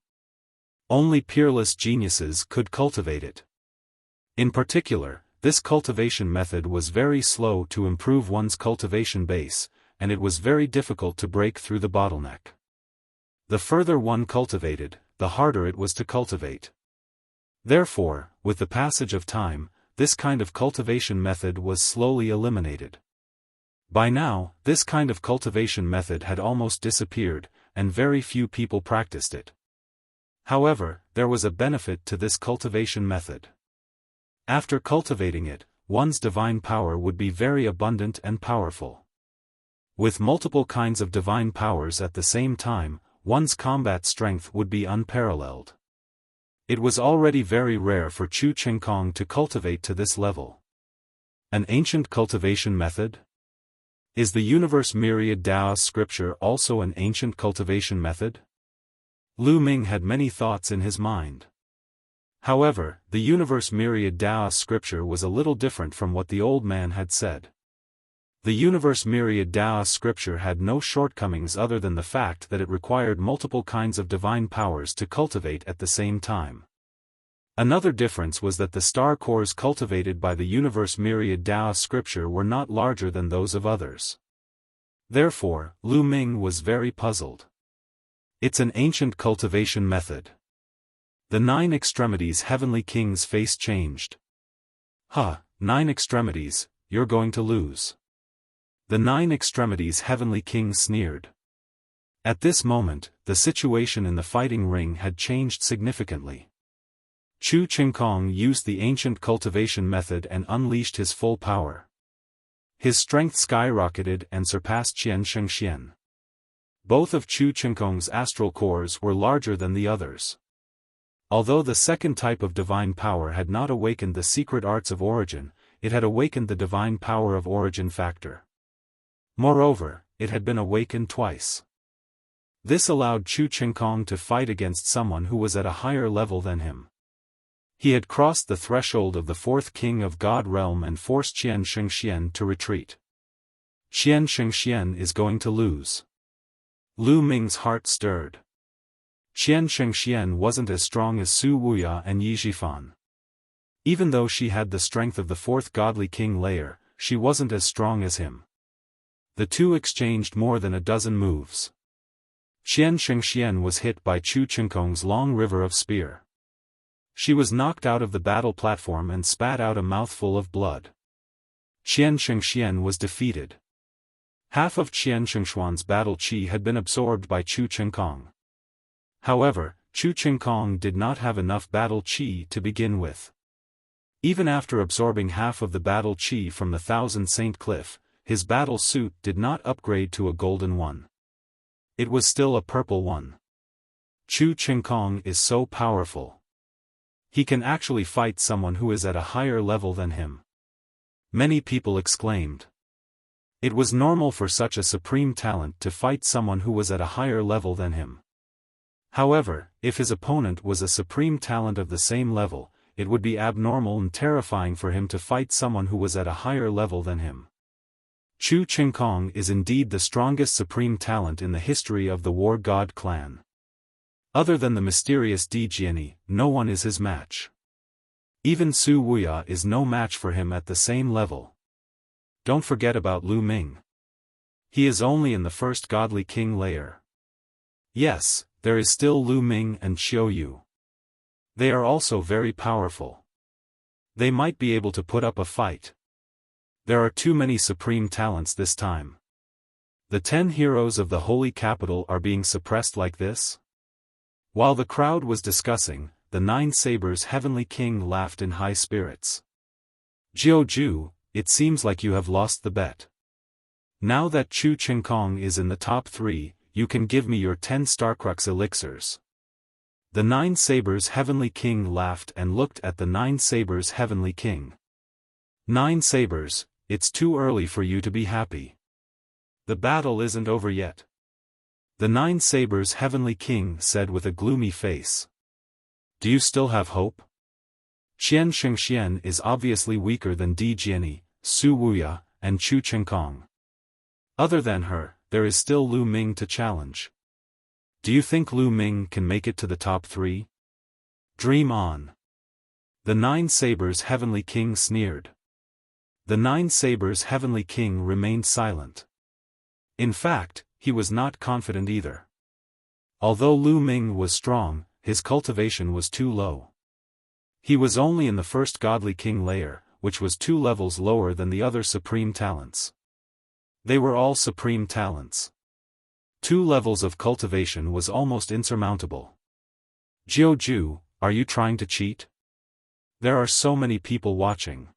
Only peerless geniuses could cultivate it. In particular, this cultivation method was very slow to improve one's cultivation base, and it was very difficult to break through the bottleneck. The further one cultivated, the harder it was to cultivate. Therefore, with the passage of time, this kind of cultivation method was slowly eliminated. By now, this kind of cultivation method had almost disappeared, and very few people practiced it. However, there was a benefit to this cultivation method. After cultivating it, one's divine power would be very abundant and powerful. With multiple kinds of divine powers at the same time, one's combat strength would be unparalleled. It was already very rare for Chu Qingkong to cultivate to this level. An ancient cultivation method? Is the universe myriad Tao scripture also an ancient cultivation method? Lu Ming had many thoughts in his mind. However, the universe myriad Taoist scripture was a little different from what the old man had said. The universe myriad Taoist scripture had no shortcomings other than the fact that it required multiple kinds of divine powers to cultivate at the same time. Another difference was that the star cores cultivated by the universe myriad Taoist scripture were not larger than those of others. Therefore, Lu Ming was very puzzled. It's an ancient cultivation method. The 9 extremities heavenly king's face changed. 9 extremities, you're going to lose. The 9 extremities heavenly king sneered. At this moment, the situation in the fighting ring had changed significantly. Chu Qingkong used the ancient cultivation method and unleashed his full power. His strength skyrocketed and surpassed Qian Shengxian. Both of Chu Qingkong's astral cores were larger than the others. Although the second type of divine power had not awakened the secret arts of origin, it had awakened the divine power of origin factor. Moreover, it had been awakened twice. This allowed Chu Qingkong to fight against someone who was at a higher level than him. He had crossed the threshold of the 4th king of God realm and forced Qian Shengxian to retreat. Qian Shengxian is going to lose. Lu Ming's heart stirred. Qian Shengxian wasn't as strong as Su Wuya and Yi Xiaofan. Even though she had the strength of the 4th godly king layer, she wasn't as strong as him. The two exchanged more than a dozen moves. Qian Shengxian was hit by Chu Qingkong's long river of spear. She was knocked out of the battle platform and spat out a mouthful of blood. Qian Shengxian was defeated. Half of Qian Shengxuan's battle chi had been absorbed by Chu Qingkong. However, Chu Qingkong did not have enough battle chi to begin with. Even after absorbing half of the battle chi from the Thousand Saint Cliff, his battle suit did not upgrade to a golden one. It was still a purple one. Chu Qingkong is so powerful. He can actually fight someone who is at a higher level than him. Many people exclaimed. It was normal for such a supreme talent to fight someone who was at a higher level than him. However, if his opponent was a supreme talent of the same level, it would be abnormal and terrifying for him to fight someone who was at a higher level than him. Chu Qingkong is indeed the strongest supreme talent in the history of the War God clan. Other than the mysterious Di Jiani, no one is his match. Even Su Wuya is no match for him at the same level. Don't forget about Lu Ming. He is only in the 1st godly king layer. Yes, there is still Lu Ming and Xiao Yu. They are also very powerful. They might be able to put up a fight. There are too many supreme talents this time. The 10 heroes of the holy capital are being suppressed like this? While the crowd was discussing, the 9 sabers heavenly king laughed in high spirits. Jiu, it seems like you have lost the bet. Now that Chu Qingkong is in the top 3, you can give me your 10 Starcrux elixirs. The 9 sabers heavenly king laughed and looked at the 9 sabers heavenly king. 9 sabers, it's too early for you to be happy. The battle isn't over yet. The 9 sabers heavenly king said with a gloomy face. Do you still have hope? Qian Shengxian is obviously weaker than Di Jiani, Su Wuya, and Chu Qingkong. Other than her, there is still Lu Ming to challenge. Do you think Lu Ming can make it to the top 3? Dream on. The 9 sabers heavenly king sneered. The 9 sabers heavenly king remained silent. In fact, he was not confident either. Although Lu Ming was strong, his cultivation was too low. He was only in the 1st godly king layer, which was 2 levels lower than the other supreme talents. They were all supreme talents. 2 levels of cultivation was almost insurmountable. Jiu, are you trying to cheat? There are so many people watching.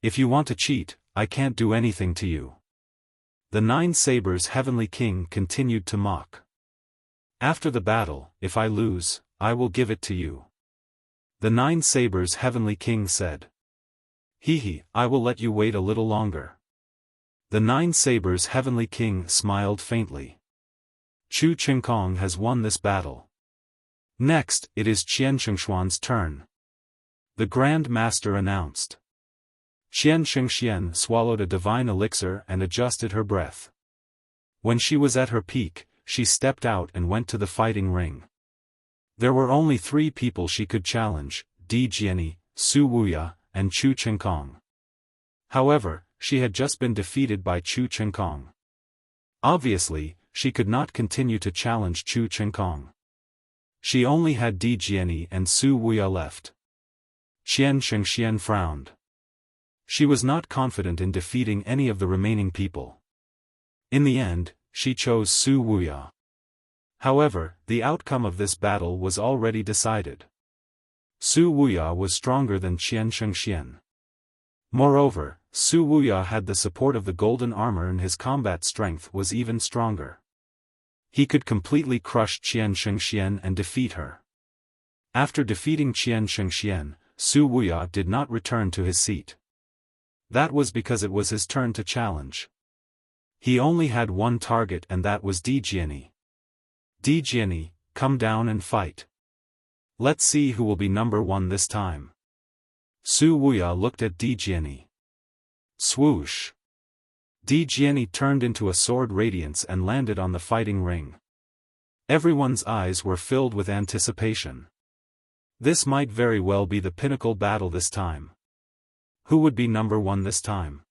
If you want to cheat, I can't do anything to you. The 9 sabers heavenly king continued to mock. After the battle, if I lose, I will give it to you. The 9 sabers heavenly king said. I will let you wait a little longer. The 9 sabers heavenly king smiled faintly. Chu Qingkong has won this battle. Next, it is Qian Shengxuan's turn. the Grand Master announced. Qian Shengxian swallowed a divine elixir and adjusted her breath. When she was at her peak, she stepped out and went to the fighting ring. There were only 3 people she could challenge, Di Jiani, Su Wuya, and Chu Chenkong. However, she had just been defeated by Chu Chenkong. Obviously, she could not continue to challenge Chu Chenkong. She only had Di Jiani and Su Wuya left. Qian Shengxian frowned. She was not confident in defeating any of the remaining people. In the end, she chose Su Wuya. However, the outcome of this battle was already decided. Su Wuya was stronger than Qian Shengxian. Moreover, Su Wuya had the support of the golden armor and his combat strength was even stronger. He could completely crush Qian Shengxian and defeat her. After defeating Qian Shengxian, Su Wuya did not return to his seat. That was because it was his turn to challenge. He only had one target and that was Di Jiani. Di Jiani, come down and fight. Let's see who will be number 1 this time. Su Wuya looked at Di Jiani. Swoosh! Di Jiani turned into a sword radiance and landed on the fighting ring. Everyone's eyes were filled with anticipation. This might very well be the pinnacle battle this time. Who would be number 1 this time?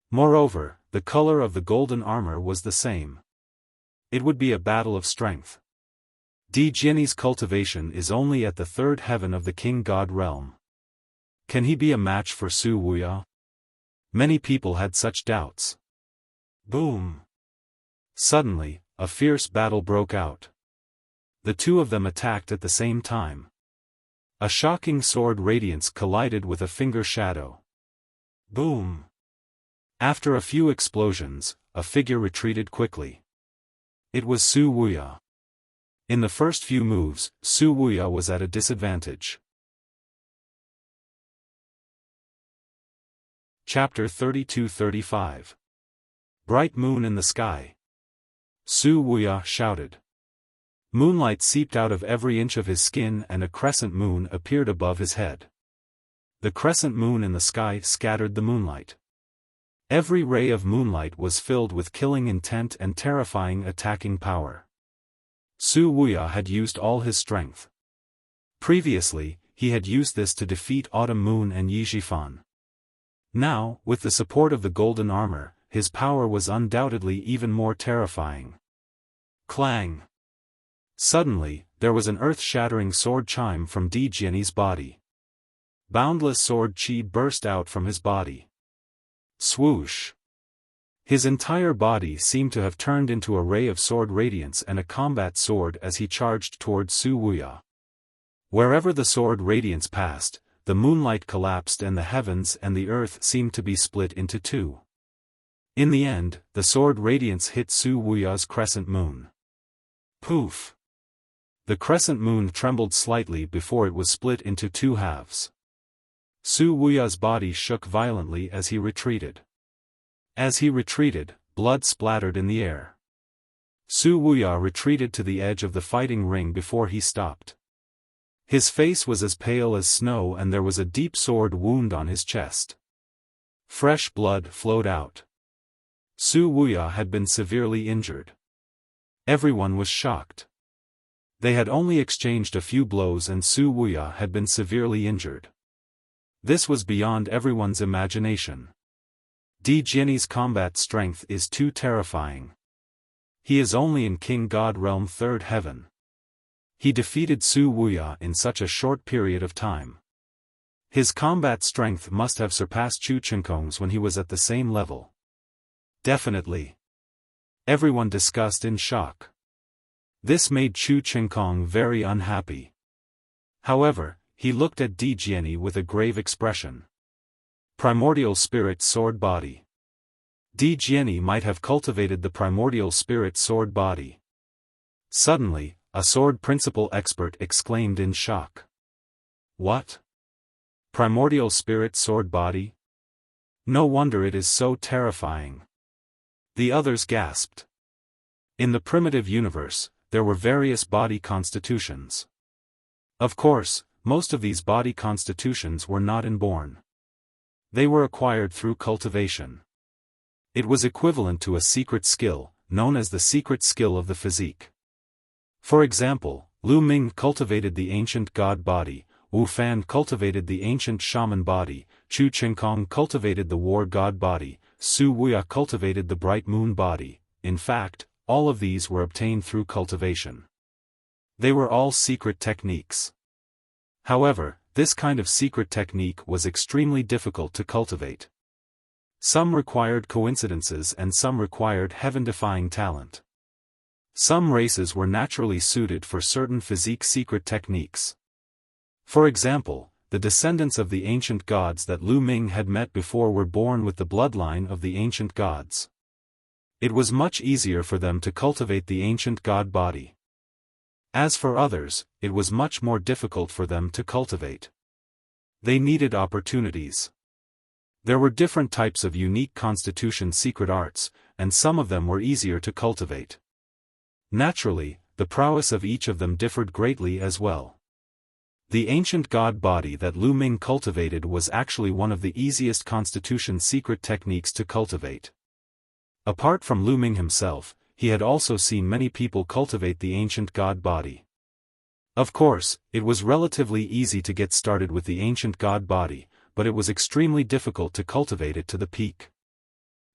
Moreover, the color of the golden armor was the same. It would be a battle of strength. Di Jiani's cultivation is only at the 3rd heaven of the King God realm. Can he be a match for Su Wuya? Many people had such doubts. Boom! Suddenly, a fierce battle broke out. The 2 of them attacked at the same time. A shocking sword radiance collided with a finger shadow. Boom! After a few explosions, a figure retreated quickly. It was Su Wuya. In the first few moves, Su Wuya was at a disadvantage. Chapter 32-35. Bright moon in the sky. Su Wuya shouted. Moonlight seeped out of every inch of his skin and a crescent moon appeared above his head. The crescent moon in the sky scattered the moonlight. Every ray of moonlight was filled with killing intent and terrifying attacking power. Su Wuya had used all his strength. Previously, he had used this to defeat Autumn Moon and Xiaofan. Now, with the support of the golden armor, his power was undoubtedly even more terrifying. Clang! Suddenly, there was an earth-shattering sword chime from Di Jiani's body. Boundless sword chi burst out from his body. Swoosh! His entire body seemed to have turned into a ray of sword radiance and a combat sword as he charged toward Su Wuya. Wherever the sword radiance passed, the moonlight collapsed and the heavens and the earth seemed to be split into 2. In the end, the sword radiance hit Su Wuya's crescent moon. Poof! The crescent moon trembled slightly before it was split into 2 halves. Su Wuya's body shook violently as he retreated. As he retreated, blood splattered in the air. Su Wuya retreated to the edge of the fighting ring before he stopped. His face was as pale as snow and there was a deep sword wound on his chest. Fresh blood flowed out. Su Wuya had been severely injured. Everyone was shocked. They had only exchanged a few blows and Su Wuya had been severely injured. This was beyond everyone's imagination. Di Jiani's combat strength is too terrifying. He is only in King God Realm 3rd heaven. He defeated Su Wuya in such a short period of time. His combat strength must have surpassed Chu Chenkong's when he was at the same level. Definitely. Everyone discussed in shock. This made Chu Chenkong very unhappy. However, he looked at Di Jiani with a grave expression. Primordial Spirit Sword Body. Di Jiani might have cultivated the Primordial Spirit Sword Body. Suddenly, a sword principle expert exclaimed in shock. What? Primordial Spirit Sword Body? No wonder it is so terrifying. The others gasped. In the primitive universe, there were various body constitutions. Of course, most of these body constitutions were not inborn. They were acquired through cultivation. It was equivalent to a secret skill, known as the secret skill of the physique. For example, Lu Ming cultivated the ancient god body, Wu Fan cultivated the ancient shaman body, Chu Qingkong cultivated the war god body, Su Wuya cultivated the bright moon body. In fact, all of these were obtained through cultivation. They were all secret techniques. However, this kind of secret technique was extremely difficult to cultivate. Some required coincidences and some required heaven-defying talent. Some races were naturally suited for certain physique secret techniques. For example, the descendants of the ancient gods that Lu Ming had met before were born with the bloodline of the ancient gods. It was much easier for them to cultivate the ancient god body. As for others, it was much more difficult for them to cultivate. They needed opportunities. There were different types of unique constitution secret arts, and some of them were easier to cultivate. Naturally, the prowess of each of them differed greatly as well. The ancient god body that Lu Ming cultivated was actually one of the easiest constitution secret techniques to cultivate. Apart from Lu Ming himself, he had also seen many people cultivate the ancient god body. Of course, it was relatively easy to get started with the ancient god body, but it was extremely difficult to cultivate it to the peak.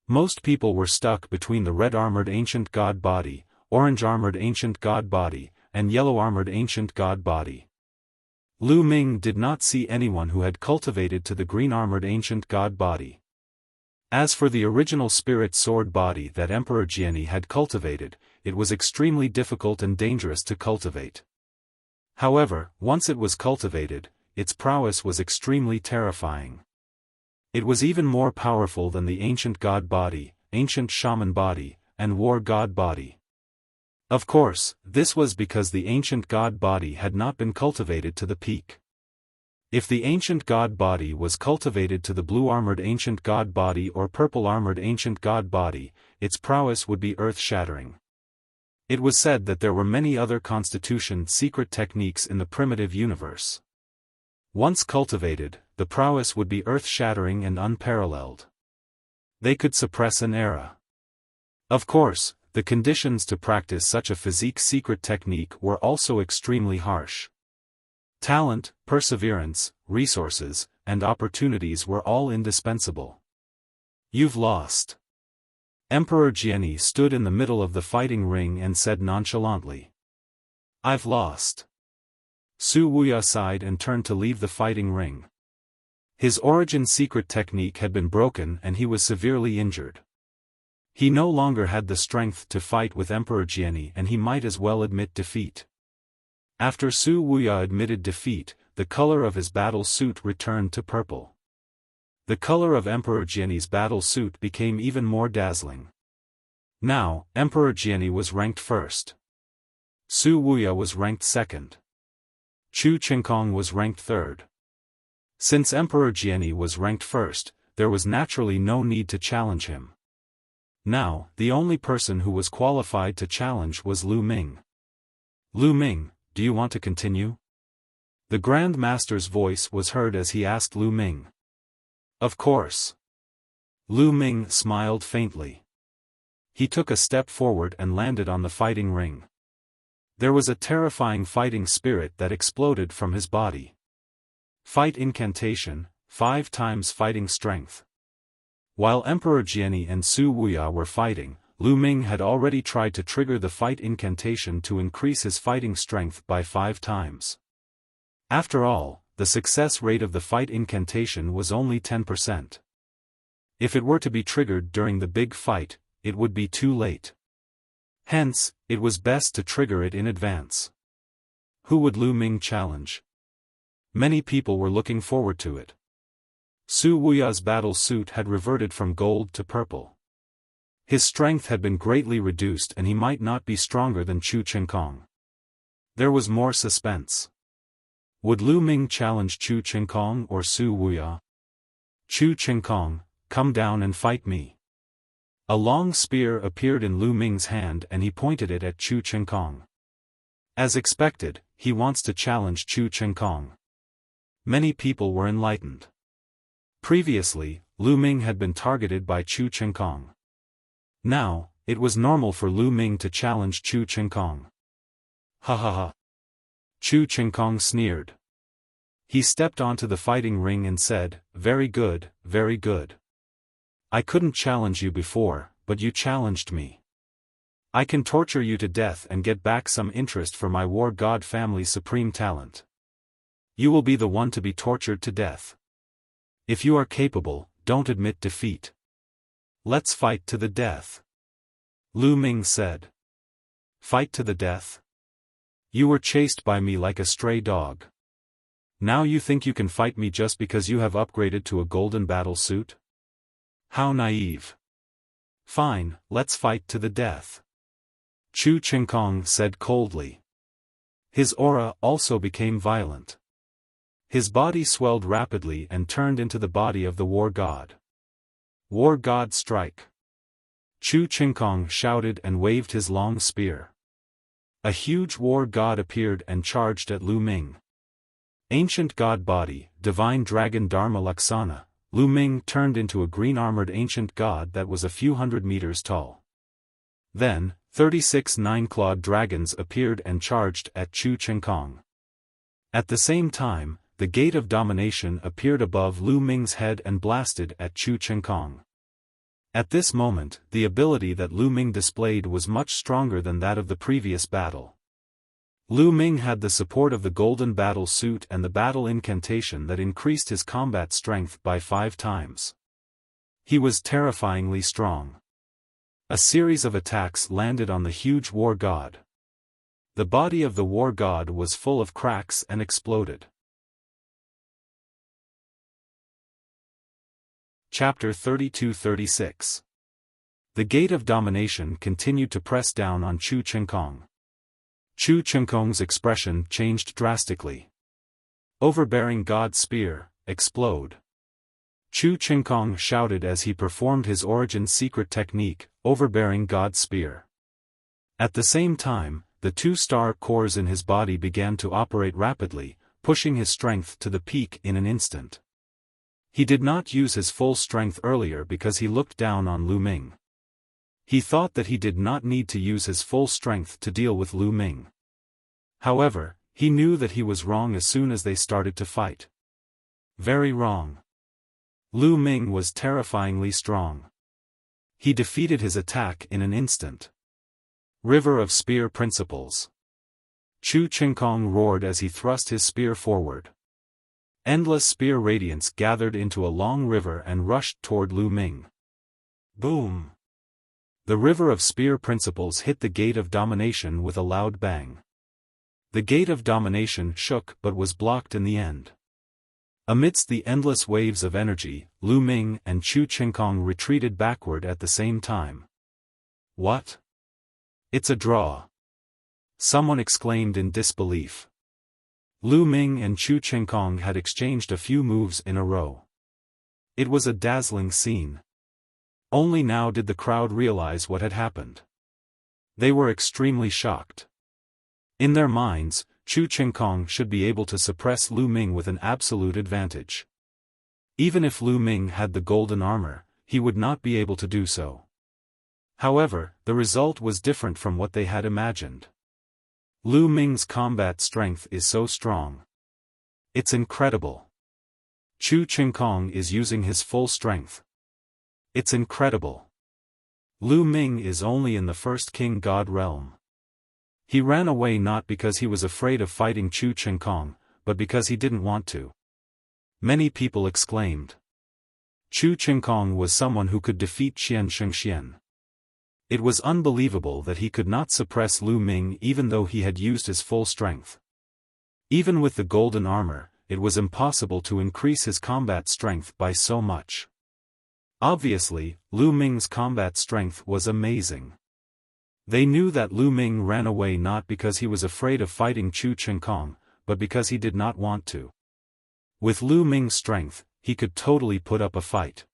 Most people were stuck between the red-armored ancient god body, orange-armored ancient god body, and yellow-armored ancient god body. Lu Ming did not see anyone who had cultivated to the green-armored ancient god body. As for the original spirit sword body that Emperor Jiani had cultivated, it was extremely difficult and dangerous to cultivate. However, once it was cultivated, its prowess was extremely terrifying. It was even more powerful than the ancient god body, ancient shaman body, and war god body. Of course, this was because the ancient god body had not been cultivated to the peak. If the ancient god body was cultivated to the blue-armored ancient god body or purple-armored ancient god body, its prowess would be earth-shattering. It was said that there were many other constitution secret techniques in the primitive universe. Once cultivated, the prowess would be earth-shattering and unparalleled. They could suppress an era. Of course, the conditions to practice such a physique secret technique were also extremely harsh. Talent, perseverance, resources, and opportunities were all indispensable. You've lost. Emperor Jiani stood in the middle of the fighting ring and said nonchalantly. I've lost. Su Wuya sighed and turned to leave the fighting ring. His origin secret technique had been broken and he was severely injured. He no longer had the strength to fight with Emperor Jiani and he might as well admit defeat. After Su Wuya admitted defeat, the color of his battle suit returned to purple. The color of Emperor Jiani's battle suit became even more dazzling. Now, Emperor Jiani was ranked first. Su Wuya was ranked second. Chu Qingkong was ranked third. Since Emperor Jiani was ranked first, there was naturally no need to challenge him. Now, the only person who was qualified to challenge was Lu Ming. Lu Ming, do you want to continue? The Grand Master's voice was heard as he asked Lu Ming. Of course. Lu Ming smiled faintly. He took a step forward and landed on the fighting ring. There was a terrifying fighting spirit that exploded from his body. Fight incantation, 5 times fighting strength. While Emperor Jiani and Su Wuya were fighting, Lu Ming had already tried to trigger the fight incantation to increase his fighting strength by 5 times. After all, the success rate of the fight incantation was only 10%. If it were to be triggered during the big fight, it would be too late. Hence, it was best to trigger it in advance. Who would Lu Ming challenge? Many people were looking forward to it. Su Wuya's battle suit had reverted from gold to purple. His strength had been greatly reduced and he might not be stronger than Chu Qingkong. There was more suspense. Would Lu Ming challenge Chu Qingkong or Su Wuya? Chu Qingkong, come down and fight me. A long spear appeared in Lu Ming's hand and he pointed it at Chu Qingkong. As expected, he wants to challenge Chu Qingkong. Many people were enlightened. Previously, Lu Ming had been targeted by Chu Chenkong. Now, it was normal for Lu Ming to challenge Chu Chenkong. Ha ha ha. Chu Chenkong sneered. He stepped onto the fighting ring and said, "Very good, very good. I couldn't challenge you before, but you challenged me. I can torture you to death and get back some interest for my war god family's supreme talent. You will be the one to be tortured to death. If you are capable, don't admit defeat. Let's fight to the death." Lu Ming said. "Fight to the death? You were chased by me like a stray dog. Now you think you can fight me just because you have upgraded to a golden battle suit? How naive. Fine, let's fight to the death." Chu Chenkong said coldly. His aura also became violent. His body swelled rapidly and turned into the body of the war god. "War god strike!" Chu Chenkong shouted and waved his long spear. A huge war god appeared and charged at Lu Ming. Ancient god body, divine dragon Dharma Laksana, Lu Ming turned into a green-armored ancient god that was a few hundred meters tall. Then, 36 nine-clawed dragons appeared and charged at Chu Chenkong. At the same time, the Gate of Domination appeared above Lu Ming's head and blasted at Chu Chenkong. At this moment, the ability that Lu Ming displayed was much stronger than that of the previous battle. Lu Ming had the support of the golden battle suit and the battle incantation that increased his combat strength by 5 times. He was terrifyingly strong. A series of attacks landed on the huge war god. The body of the war god was full of cracks and exploded. Chapter 32-36. The Gate of Domination continued to press down on Chu Chenkong. Chu Chenkong's expression changed drastically. Overbearing God Spear, explode. Chu Chenkong shouted as he performed his origin secret technique, Overbearing God Spear. At the same time, the 2 star cores in his body began to operate rapidly, pushing his strength to the peak in an instant. He did not use his full strength earlier because he looked down on Lu Ming. He thought that he did not need to use his full strength to deal with Lu Ming. However, he knew that he was wrong as soon as they started to fight. Very wrong. Lu Ming was terrifyingly strong. He defeated his attack in an instant. River of Spear Principles. Chu Chenkong roared as he thrust his spear forward. Endless spear radiance gathered into a long river and rushed toward Lu Ming. Boom! The River of Spear Principles hit the Gate of Domination with a loud bang. The Gate of Domination shook but was blocked in the end. Amidst the endless waves of energy, Lu Ming and Chu Chenkong retreated backward at the same time. What? It's a draw. Someone exclaimed in disbelief. Lu Ming and Chu Chenkong had exchanged a few moves in a row. It was a dazzling scene. Only now did the crowd realize what had happened. They were extremely shocked. In their minds, Chu Chenkong should be able to suppress Lu Ming with an absolute advantage. Even if Lu Ming had the golden armor, he would not be able to do so. However, the result was different from what they had imagined. Lu Ming's combat strength is so strong. It's incredible. Chu Chenkong is using his full strength. It's incredible. Lu Ming is only in the first king god realm. He ran away not because he was afraid of fighting Chu Chenkong, but because he didn't want to. Many people exclaimed. Chu Chenkong was someone who could defeat Qian Shengxian. It was unbelievable that he could not suppress Lu Ming even though he had used his full strength. Even with the golden armor, it was impossible to increase his combat strength by so much. Obviously, Lu Ming's combat strength was amazing. They knew that Lu Ming ran away not because he was afraid of fighting Chu Chenkong, but because he did not want to. With Lu Ming's strength, he could totally put up a fight.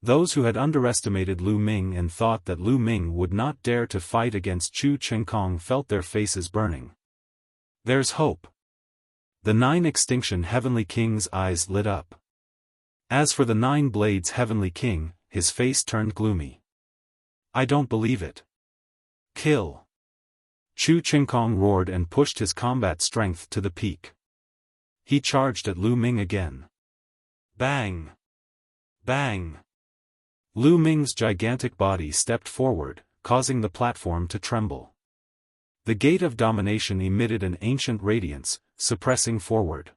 Those who had underestimated Lu Ming and thought that Lu Ming would not dare to fight against Chu Chenkong felt their faces burning. There's hope. The 9 Extinction Heavenly King's eyes lit up. As for the 9 Blades Heavenly King, his face turned gloomy. I don't believe it. Kill! Chu Qingkong roared and pushed his combat strength to the peak. He charged at Lu Ming again. Bang! Bang! Lu Ming's gigantic body stepped forward, causing the platform to tremble. The Gate of Domination emitted an ancient radiance, suppressing forward.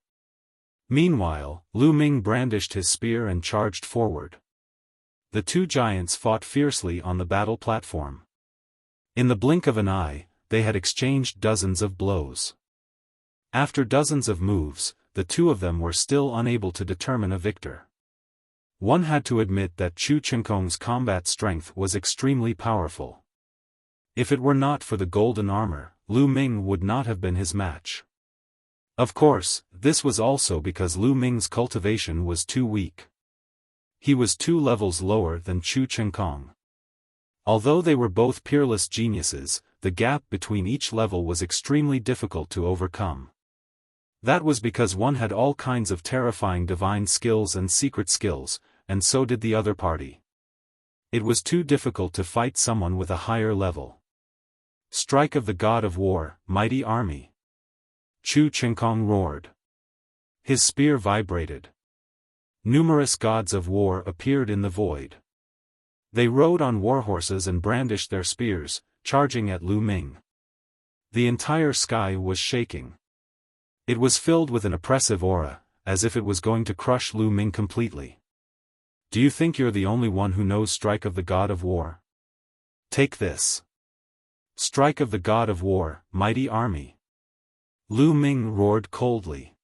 Meanwhile, Lu Ming brandished his spear and charged forward. The 2 giants fought fiercely on the battle platform. In the blink of an eye, they had exchanged dozens of blows. After dozens of moves, the 2 of them were still unable to determine a victor. One had to admit that Chu Qingkong's combat strength was extremely powerful. If it were not for the golden armor, Lu Ming would not have been his match. Of course, this was also because Lu Ming's cultivation was too weak. He was 2 levels lower than Chu Qingkong. Although they were both peerless geniuses, the gap between each level was extremely difficult to overcome. That was because one had all kinds of terrifying divine skills and secret skills, and so did the other party. It was too difficult to fight someone with a higher level. Strike of the God of War, mighty army! Chu Qingkong roared. His spear vibrated. Numerous gods of war appeared in the void. They rode on warhorses and brandished their spears, charging at Lu Ming. The entire sky was shaking. It was filled with an oppressive aura, as if it was going to crush Lu Ming completely. Do you think you're the only one who knows Strike of the God of War? Take this. Strike of the God of War, mighty army! Lu Ming roared coldly.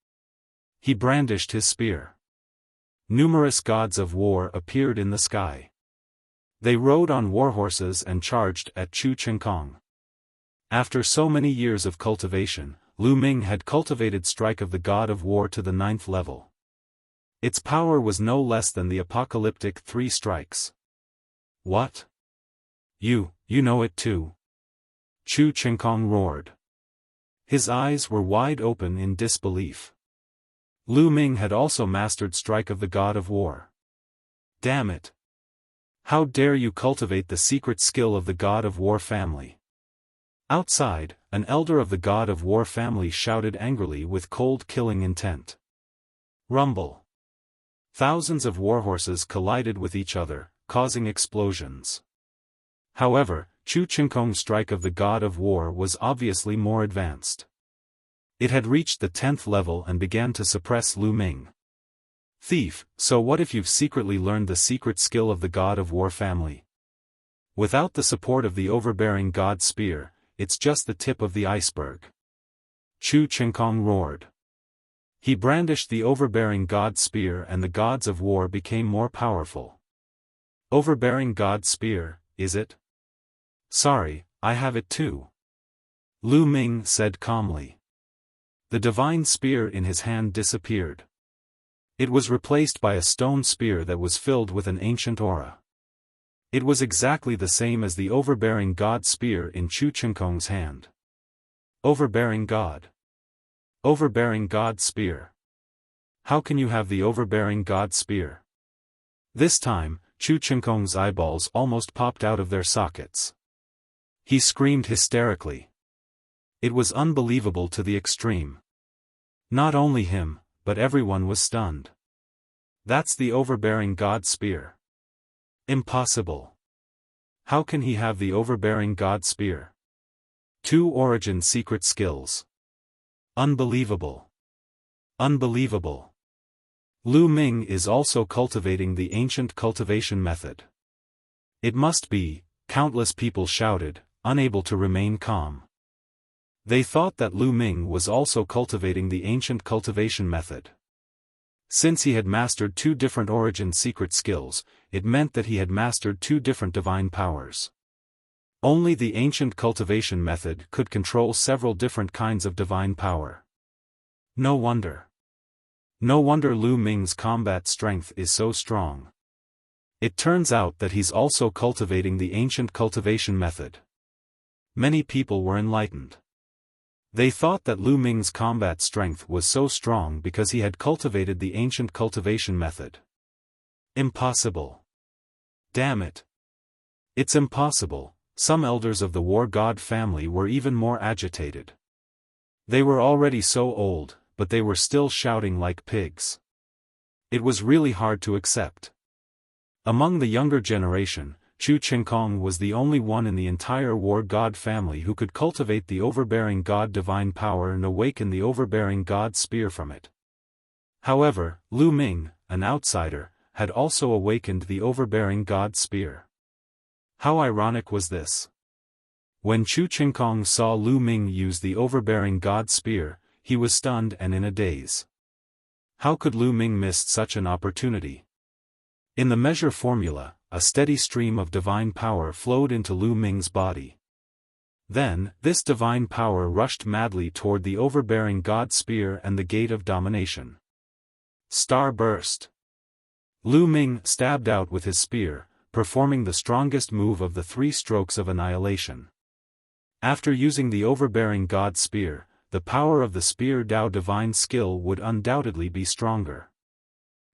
He brandished his spear. Numerous gods of war appeared in the sky. They rode on warhorses and charged at Chu Qingkong. After so many years of cultivation, Lu Ming had cultivated Strike of the God of War to the 9th level. Its power was no less than the apocalyptic 3 strikes. What? You know it too? Chu Qingkong roared. His eyes were wide open in disbelief. Lu Ming had also mastered Strike of the God of War. Damn it! How dare you cultivate the secret skill of the God of War family? Outside, an elder of the God of War family shouted angrily with cold killing intent. Rumble! Thousands of warhorses collided with each other, causing explosions. However, Chu Qingkong's Strike of the God of War was obviously more advanced. It had reached the 10th level and began to suppress Lu Ming. Thief, so what if you've secretly learned the secret skill of the God of War family? Without the support of the overbearing God Spear, it's just the tip of the iceberg. Chu Qingkong roared. He brandished the overbearing God Spear and the gods of war became more powerful. Overbearing God Spear, is it? Sorry, I have it too. Lu Ming said calmly. The divine spear in his hand disappeared. It was replaced by a stone spear that was filled with an ancient aura. It was exactly the same as the overbearing God Spear in Chu Qingkong's hand. Overbearing God. Overbearing God Spear. How can you have the overbearing God Spear? This time, Chu Qingkong's eyeballs almost popped out of their sockets. He screamed hysterically. It was unbelievable to the extreme. Not only him, but everyone was stunned. That's the overbearing God Spear. Impossible. How can he have the overbearing God Spear? 2 origin secret skills. Unbelievable. Unbelievable. Lu Ming is also cultivating the ancient cultivation method. It must be, countless people shouted, unable to remain calm. They thought that Lu Ming was also cultivating the ancient cultivation method. Since he had mastered 2 different origin secret skills, it meant that he had mastered 2 different divine powers. Only the ancient cultivation method could control several different kinds of divine power. No wonder. No wonder Lu Ming's combat strength is so strong. It turns out that he's also cultivating the ancient cultivation method. Many people were enlightened. They thought that Lu Ming's combat strength was so strong because he had cultivated the ancient cultivation method. Impossible. Damn it. It's impossible. Some elders of the war god family were even more agitated. They were already so old, but they were still shouting like pigs. It was really hard to accept. Among the younger generation, Chu Qingkong was the only one in the entire war god family who could cultivate the overbearing god divine power and awaken the overbearing god spear from it. However, Lu Ming, an outsider, had also awakened the overbearing god spear. How ironic was this? When Chu Qingkong saw Lu Ming use the overbearing god spear, he was stunned and in a daze. How could Lu Ming miss such an opportunity? In the measure formula, a steady stream of divine power flowed into Lu Ming's body. Then, this divine power rushed madly toward the overbearing god spear and the gate of domination. Star burst. Lu Ming stabbed out with his spear, performing the strongest move of the 3 strokes of annihilation. After using the overbearing god spear, the power of the spear Dao divine skill would undoubtedly be stronger.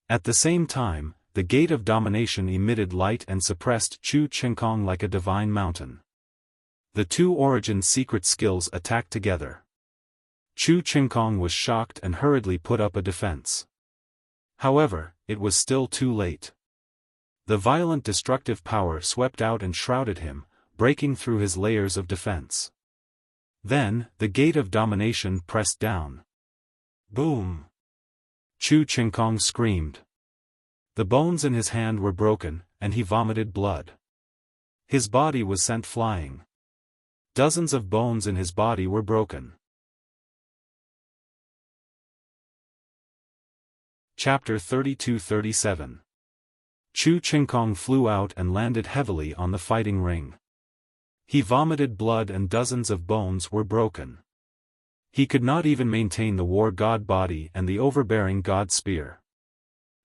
At the same time, the gate of domination emitted light and suppressed Chu Qingkong like a divine mountain. The 2 origin secret skills attacked together. Chu Qingkong was shocked and hurriedly put up a defense. However, it was still too late. The violent destructive power swept out and shrouded him, breaking through his layers of defense. Then, the gate of domination pressed down. Boom! Chu Qingkong screamed. The bones in his hand were broken, and he vomited blood. His body was sent flying. Dozens of bones in his body were broken. Chapter 32-37. Chu Qingkong flew out and landed heavily on the fighting ring. He vomited blood and dozens of bones were broken. He could not even maintain the war god body and the overbearing god spear.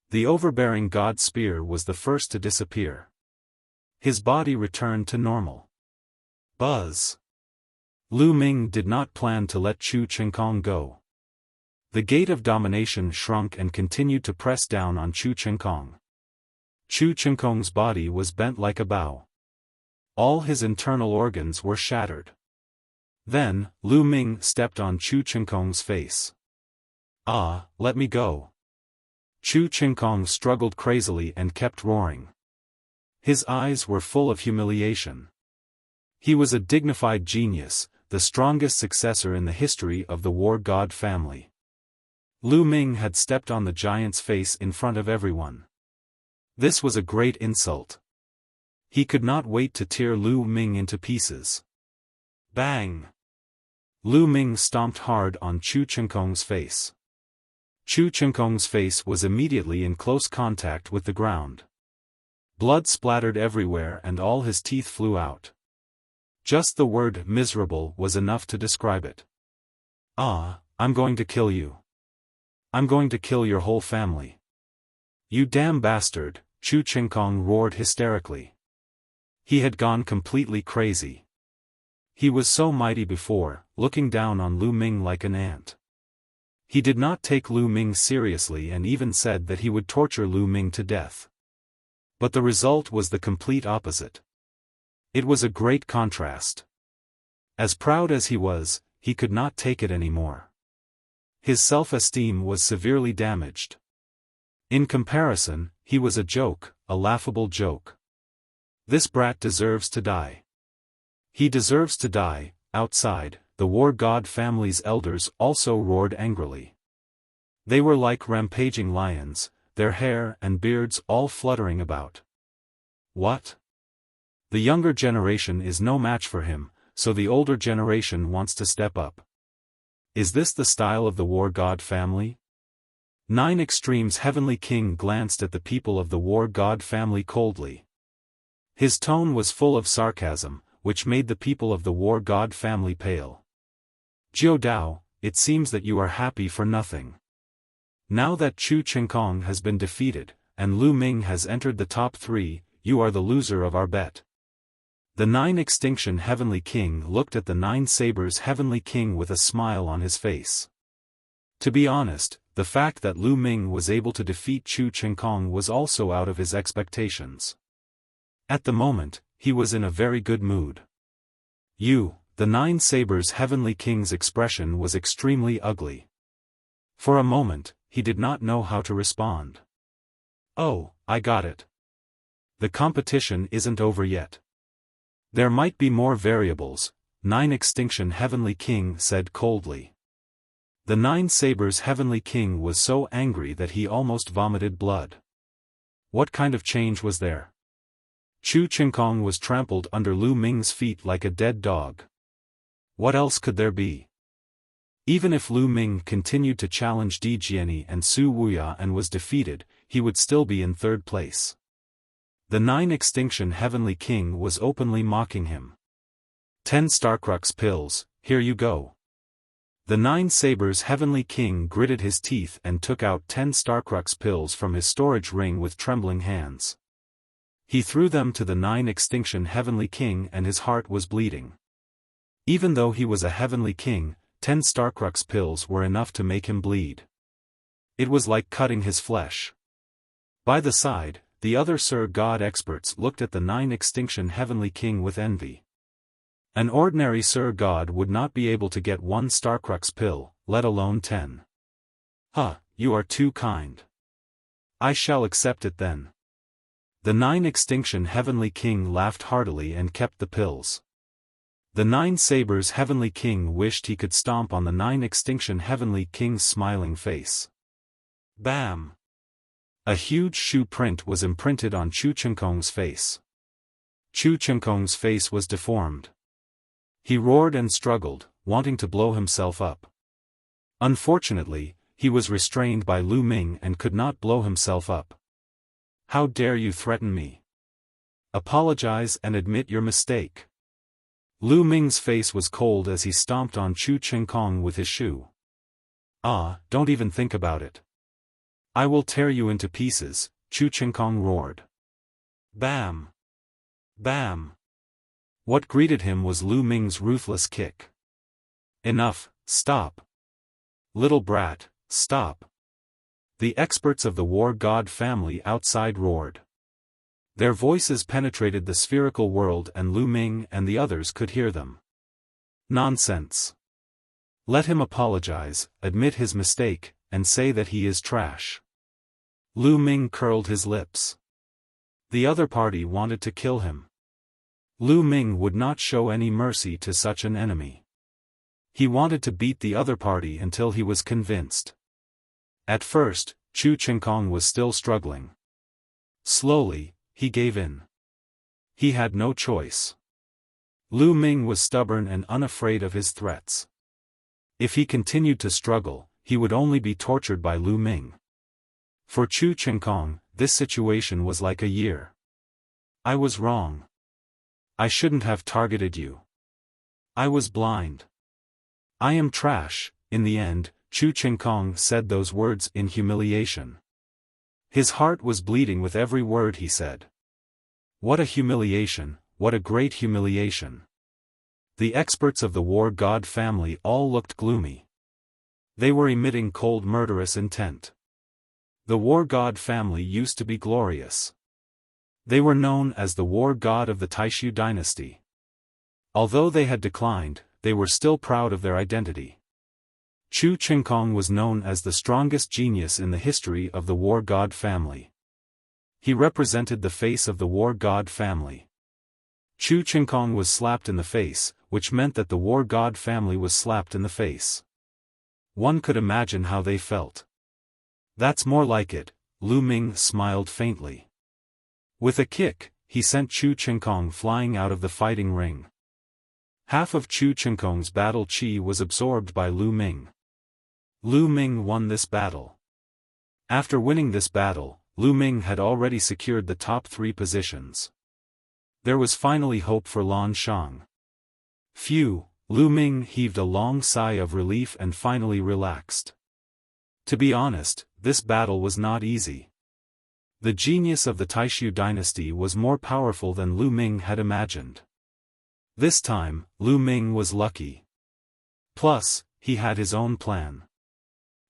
The overbearing god spear was the first to disappear. His body returned to normal. Buzz. Lu Ming did not plan to let Chu Qingkong go. The gate of domination shrunk and continued to press down on Chu Qingkong. Chu Qingkong's body was bent like a bow. All his internal organs were shattered. Then, Lu Ming stepped on Chu Qingkong's face. Ah, let me go. Chu Qingkong struggled crazily and kept roaring. His eyes were full of humiliation. He was a dignified genius, the strongest successor in the history of the war god family. Lu Ming had stepped on the giant's face in front of everyone. This was a great insult. He could not wait to tear Lu Ming into pieces. Bang! Lu Ming stomped hard on Chu Qingkong's face. Chu Qingkong's face was immediately in close contact with the ground. Blood splattered everywhere and all his teeth flew out. Just the word miserable was enough to describe it. Ah, I'm going to kill you. I'm going to kill your whole family. You damn bastard, Chu Qingkong roared hysterically. He had gone completely crazy. He was so mighty before, looking down on Lu Ming like an ant. He did not take Lu Ming seriously and even said that he would torture Lu Ming to death. But the result was the complete opposite. It was a great contrast. As proud as he was, he could not take it anymore. His self-esteem was severely damaged. In comparison, he was a joke, a laughable joke. This brat deserves to die. He deserves to die. Outside, the war god family's elders also roared angrily. They were like rampaging lions, their hair and beards all fluttering about. What? The younger generation is no match for him, so the older generation wants to step up. Is this the style of the war god family? 9 Extremes Heavenly King glanced at the people of the war god family coldly. His tone was full of sarcasm, which made the people of the war god family pale. Jiu Dao, it seems that you are happy for nothing. Now that Chu Qingkong has been defeated, and Lu Ming has entered the top 3, you are the loser of our bet. The Nine Extinction Heavenly King looked at the Nine Sabers Heavenly King with a smile on his face. To be honest, the fact that Lu Ming was able to defeat Chu Chenkong was also out of his expectations. At the moment, he was in a very good mood. The Nine Sabers Heavenly King's expression was extremely ugly. For a moment, he did not know how to respond. Oh, I got it. The competition isn't over yet. There might be more variables, Nine Extinction Heavenly King said coldly. The Nine Sabers Heavenly King was so angry that he almost vomited blood. What kind of change was there? Chu Chenkong was trampled under Lu Ming's feet like a dead dog. What else could there be? Even if Lu Ming continued to challenge Di Jiani and Su Wuya and was defeated, he would still be in third place. The Nine Extinction Heavenly King was openly mocking him. 10 Starcrux pills, here you go. The Nine Sabers Heavenly King gritted his teeth and took out 10 Starcrux pills from his storage ring with trembling hands. He threw them to the Nine Extinction Heavenly King and his heart was bleeding. Even though he was a Heavenly King, 10 Starcrux pills were enough to make him bleed. It was like cutting his flesh. By the side, the other Sir God experts looked at the Nine Extinction Heavenly King with envy. An ordinary Sir God would not be able to get 1 Starcrux pill, let alone 10. You are too kind. I shall accept it then. The Nine Extinction Heavenly King laughed heartily and kept the pills. The Nine Sabers Heavenly King wished he could stomp on the Nine Extinction Heavenly King's smiling face. Bam! A huge shoe print was imprinted on Chu Chenkong's face. Chu Chenkong's face was deformed. He roared and struggled, wanting to blow himself up. Unfortunately, he was restrained by Lu Ming and could not blow himself up. How dare you threaten me? Apologize and admit your mistake. Lu Ming's face was cold as he stomped on Chu Chenkong with his shoe. Don't even think about it. I will tear you into pieces, Chu Chenkong roared. Bam! Bam! What greeted him was Lu Ming's ruthless kick. Enough, stop. Little brat, stop. The experts of the War God family outside roared. Their voices penetrated the spherical world and Lu Ming and the others could hear them. Nonsense. Let him apologize, admit his mistake, and say that he is trash. Lu Ming curled his lips. The other party wanted to kill him. Lu Ming would not show any mercy to such an enemy. He wanted to beat the other party until he was convinced. At first, Chu Chenkong was still struggling. Slowly, he gave in. He had no choice. Lu Ming was stubborn and unafraid of his threats. If he continued to struggle, he would only be tortured by Lu Ming. For Chu Chenkong, this situation was like a year. I was wrong. I shouldn't have targeted you. I was blind. I am trash. In the end, Chu Chenkong said those words in humiliation. His heart was bleeding with every word he said. What a humiliation, what a great humiliation. The experts of the War God family all looked gloomy. They were emitting cold murderous intent. The War God family used to be glorious. They were known as the War God of the Taishu dynasty. Although they had declined, they were still proud of their identity. Chu Chenkong was known as the strongest genius in the history of the War God family. He represented the face of the War God family. Chu Chenkong was slapped in the face, which meant that the War God family was slapped in the face. One could imagine how they felt. That's more like it, Lu Ming smiled faintly. With a kick, he sent Chu Chenkong flying out of the fighting ring. Half of Chu Chenkong's battle chi was absorbed by Lu Ming. Lu Ming won this battle. After winning this battle, Lu Ming had already secured the top 3 positions. There was finally hope for Lan Shang. Phew, Lu Ming heaved a long sigh of relief and finally relaxed. To be honest, this battle was not easy. The genius of the Taishu dynasty was more powerful than Lu Ming had imagined. This time, Lu Ming was lucky. Plus, he had his own plan.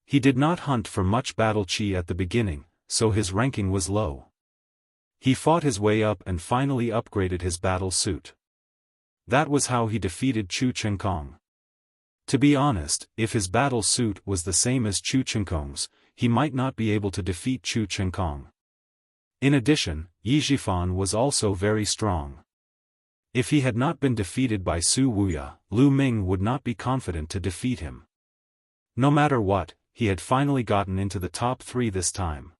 He did not hunt for much battle chi at the beginning, so his ranking was low. He fought his way up and finally upgraded his battle suit. That was how he defeated Chu Chenkong. To be honest, if his battle suit was the same as Chu Chenkong's, he might not be able to defeat Chu Chenkong. In addition, Xiaofan was also very strong. If he had not been defeated by Su Wuya, Lu Ming would not be confident to defeat him. No matter what, he had finally gotten into the top 3 this time.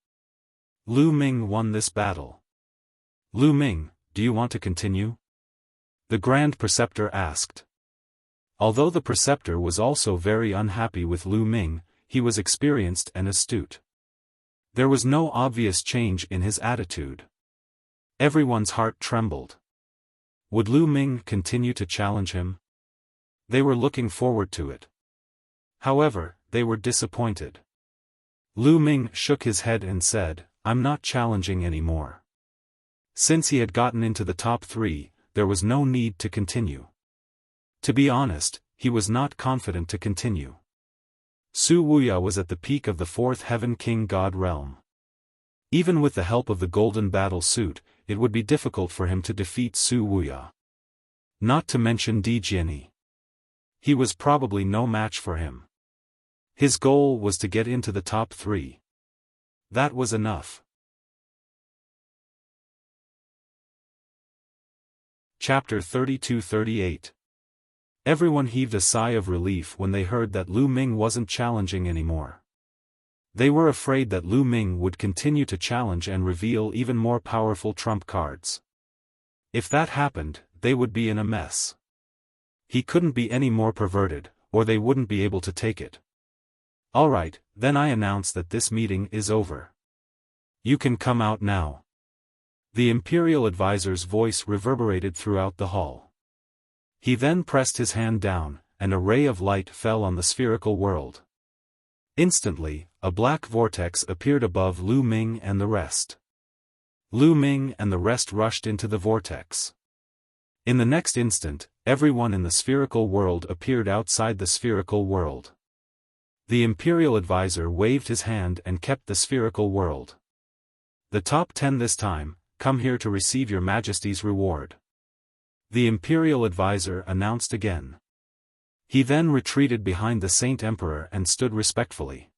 Lu Ming won this battle. Lu Ming, do you want to continue? The Grand Preceptor asked. Although the Preceptor was also very unhappy with Lu Ming, he was experienced and astute. There was no obvious change in his attitude. Everyone's heart trembled. Would Lu Ming continue to challenge him? They were looking forward to it. However, they were disappointed. Lu Ming shook his head and said, "I'm not challenging anymore." Since he had gotten into the top 3, there was no need to continue. To be honest, he was not confident to continue. Su Wuya was at the peak of the 4th Heaven King God realm. Even with the help of the golden battle suit, it would be difficult for him to defeat Su Wuya. Not to mention Di Jiani. He was probably no match for him. His goal was to get into the top 3. That was enough. Chapter 32-38. Everyone heaved a sigh of relief when they heard that Lu Ming wasn't challenging anymore. They were afraid that Lu Ming would continue to challenge and reveal even more powerful trump cards. If that happened, they would be in a mess. He couldn't be any more perverted, or they wouldn't be able to take it. Alright, then I announce that this meeting is over. You can come out now. The Imperial Advisor's voice reverberated throughout the hall. He then pressed his hand down, and a ray of light fell on the spherical world. Instantly, a black vortex appeared above Lu Ming and the rest. Lu Ming and the rest rushed into the vortex. In the next instant, everyone in the spherical world appeared outside the spherical world. The Imperial Advisor waved his hand and kept the spherical world. The top 10 this time, come here to receive your Majesty's reward. The Imperial Advisor announced again. He then retreated behind the Saint Emperor and stood respectfully.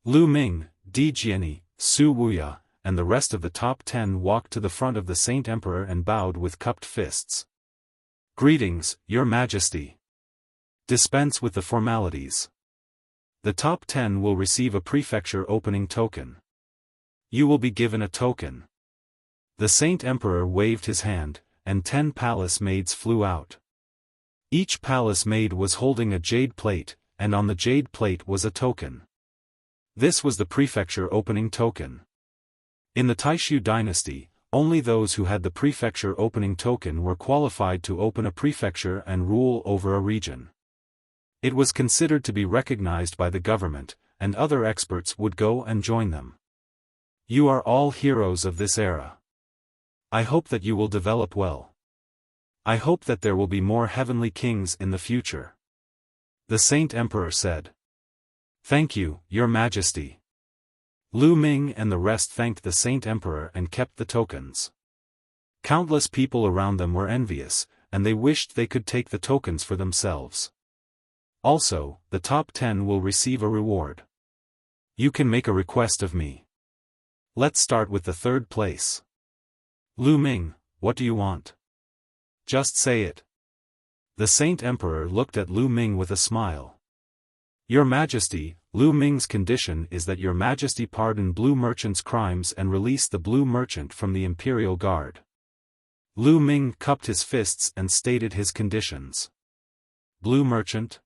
Lu Ming, Di Jiani, Su Wuya, and the rest of the top 10 walked to the front of the Saint Emperor and bowed with cupped fists. Greetings, Your Majesty. Dispense with the formalities. The top 10 will receive a prefecture opening token. You will be given a token. The Saint Emperor waved his hand, and 10 palace maids flew out. Each palace maid was holding a jade plate, and on the jade plate was a token. This was the prefecture opening token. In the Taishu dynasty, only those who had the prefecture opening token were qualified to open a prefecture and rule over a region. It was considered to be recognized by the government, and other experts would go and join them. You are all heroes of this era. I hope that you will develop well. I hope that there will be more heavenly kings in the future. The Saint Emperor said. Thank you, Your Majesty. Lu Ming and the rest thanked the Saint Emperor and kept the tokens. Countless people around them were envious, and they wished they could take the tokens for themselves. Also, the top 10 will receive a reward. You can make a request of me. Let's start with the 3rd place. Lu Ming, what do you want? Just say it. The Saint Emperor looked at Lu Ming with a smile. Your Majesty, Lu Ming's condition is that Your Majesty pardon Blue Merchant's crimes and release the Blue Merchant from the Imperial Guard. Lu Ming cupped his fists and stated his conditions. Blue Merchant?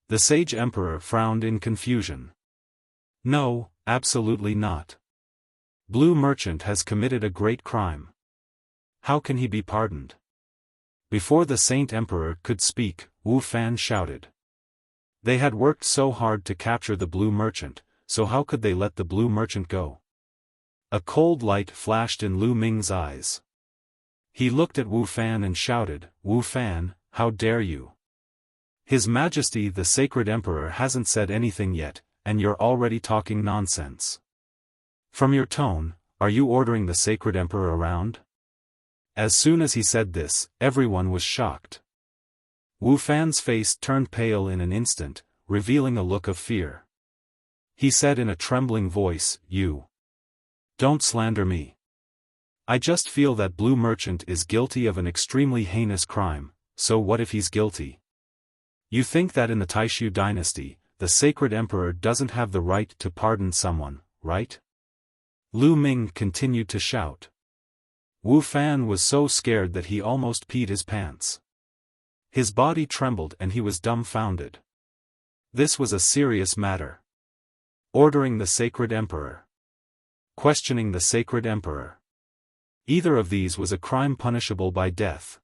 The Sage Emperor frowned in confusion. No, absolutely not. Blue Merchant has committed a great crime. How can he be pardoned? Before the Saint Emperor could speak, Wu Fan shouted. They had worked so hard to capture the Blue Merchant, so how could they let the Blue Merchant go? A cold light flashed in Lu Ming's eyes. He looked at Wu Fan and shouted, "Wu Fan, how dare you? His Majesty the Sacred Emperor hasn't said anything yet, and you're already talking nonsense. From your tone, are you ordering the Sacred Emperor around?" As soon as he said this, everyone was shocked. Wu Fan's face turned pale in an instant, revealing a look of fear. He said in a trembling voice, "You don't slander me. I just feel that Blue Merchant is guilty of an extremely heinous crime, so what if he's guilty? You think that in the Taishu dynasty, the Sacred Emperor doesn't have the right to pardon someone, right?" Lu Ming continued to shout. Wu Fan was so scared that he almost peed his pants. His body trembled and he was dumbfounded. This was a serious matter. Ordering the Sacred Emperor. Questioning the Sacred Emperor. Either of these was a crime punishable by death.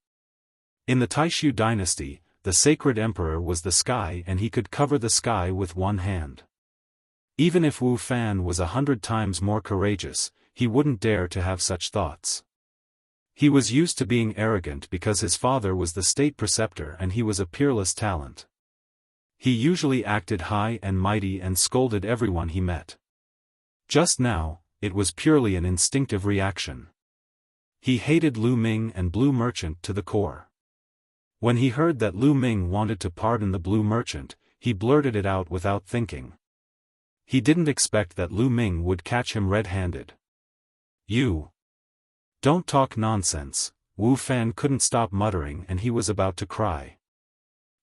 In the Taishu dynasty, the Sacred Emperor was the sky and he could cover the sky with one hand. Even if Wu Fan was 100 times more courageous, he wouldn't dare to have such thoughts. He was used to being arrogant because his father was the state preceptor and he was a peerless talent. He usually acted high and mighty and scolded everyone he met. Just now, it was purely an instinctive reaction. He hated Lu Ming and Blue Merchant to the core. When he heard that Lu Ming wanted to pardon the Blue Merchant, he blurted it out without thinking. He didn't expect that Lu Ming would catch him red-handed. "You don't talk nonsense," Wu Fan couldn't stop muttering and he was about to cry.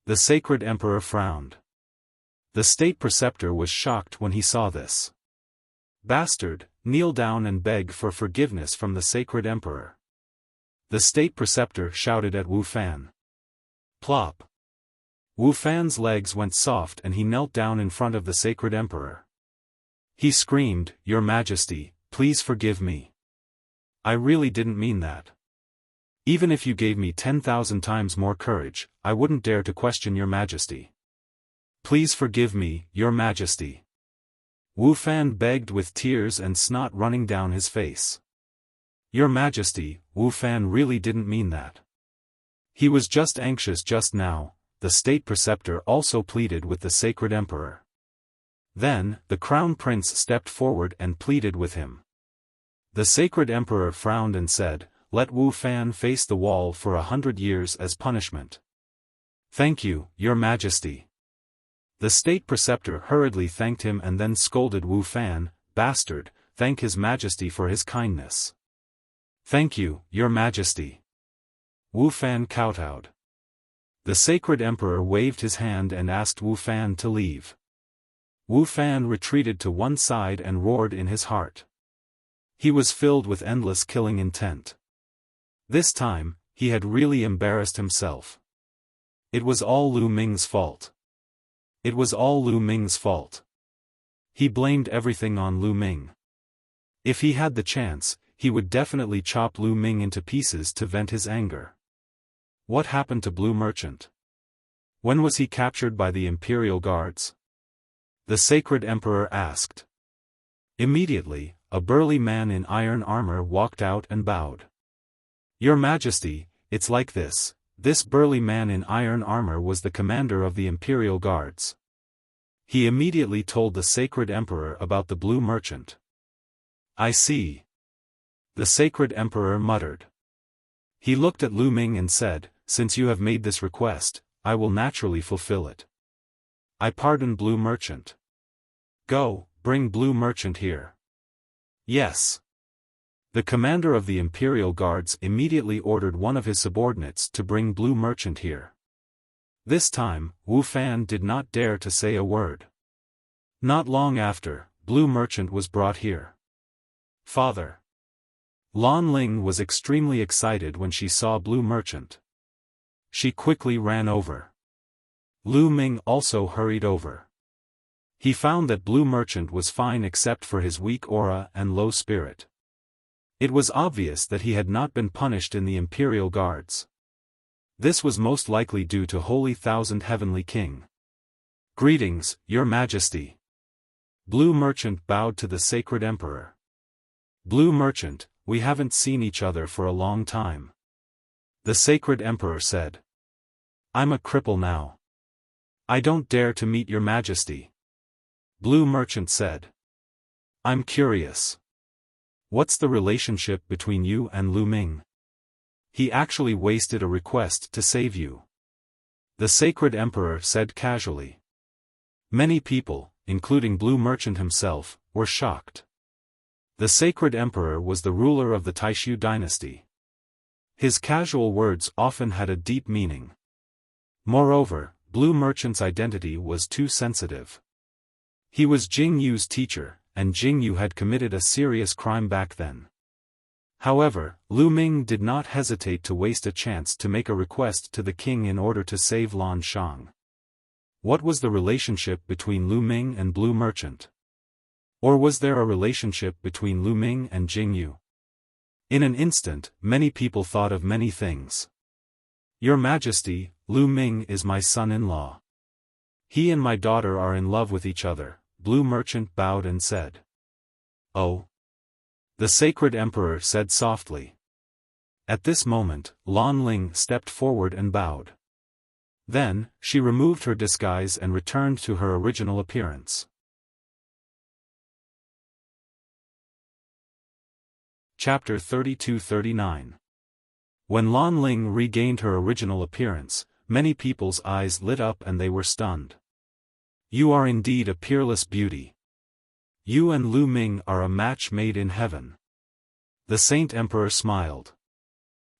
The Sacred Emperor frowned. The state preceptor was shocked when he saw this. "Bastard, kneel down and beg for forgiveness from the Sacred Emperor." The state preceptor shouted at Wu Fan. Plop. Wu Fan's legs went soft and he knelt down in front of the Sacred Emperor. He screamed, "Your Majesty, please forgive me. I really didn't mean that. Even if you gave me 10,000 times more courage, I wouldn't dare to question your Majesty. Please forgive me, Your Majesty." Wu Fan begged with tears and snot running down his face. "Your Majesty, Wu Fan really didn't mean that. He was just anxious just now," the state preceptor also pleaded with the Sacred Emperor. Then, the Crown Prince stepped forward and pleaded with him. The Sacred Emperor frowned and said, "Let Wu Fan face the wall for 100 years as punishment." "Thank you, Your Majesty." The state preceptor hurriedly thanked him and then scolded Wu Fan, "Bastard, thank His Majesty for his kindness." "Thank you, Your Majesty." Wu Fan kowtowed. The Sacred Emperor waved his hand and asked Wu Fan to leave. Wu Fan retreated to one side and roared in his heart. He was filled with endless killing intent. This time, he had really embarrassed himself. It was all Lu Ming's fault. It was all Lu Ming's fault. He blamed everything on Lu Ming. If he had the chance, he would definitely chop Lu Ming into pieces to vent his anger. What happened to Blue Merchant? When was he captured by the Imperial Guards? The Sacred Emperor asked. Immediately, a burly man in iron armor walked out and bowed. "Your Majesty, it's like this. This burly man in iron armor was the commander of the Imperial Guards." He immediately told the Sacred Emperor about the Blue Merchant. "I see." The Sacred Emperor muttered. He looked at Lu Ming and said, "Since you have made this request, I will naturally fulfill it. I pardon Blue Merchant. Go, bring Blue Merchant here." "Yes." The commander of the Imperial Guards immediately ordered one of his subordinates to bring Blue Merchant here. This time, Wu Fan did not dare to say a word. Not long after, Blue Merchant was brought here. "Father." Lan Ling was extremely excited when she saw Blue Merchant. She quickly ran over. Lu Ming also hurried over. He found that Blue Merchant was fine except for his weak aura and low spirit. It was obvious that he had not been punished in the Imperial Guards. This was most likely due to Holy Thousand Heavenly King. "Greetings, Your Majesty." Blue Merchant bowed to the Sacred Emperor. "Blue Merchant, we haven't seen each other for a long time. The sacred emperor said. I'm a cripple now. I don't dare to meet your majesty. Blue merchant said. I'm curious. What's the relationship between you and Lu Ming? He actually wasted a request to save you. The sacred emperor said casually. Many people, including Blue merchant himself, were shocked. The sacred emperor was the ruler of the Taishu dynasty. His casual words often had a deep meaning. Moreover, Blue merchant's identity was too sensitive. He was Jing Yu's teacher, and Jing Yu had committed a serious crime back then. However, Lu Ming did not hesitate to waste a chance to make a request to the king in order to save Lan Shang. What was the relationship between Lu Ming and Blue merchant? Or was there a relationship between Lu Ming and Jing Yu? In an instant, many people thought of many things. Your Majesty, Lu Ming is my son-in-law. He and my daughter are in love with each other. Blue merchant bowed and said. Oh. The sacred emperor said softly. At this moment, Lan Ling stepped forward and bowed. Then, she removed her disguise and returned to her original appearance. Chapter 32-39. When Lan Ling regained her original appearance, many people's eyes lit up and they were stunned. You are indeed a peerless beauty. You and Lu Ming are a match made in heaven. The Saint Emperor smiled.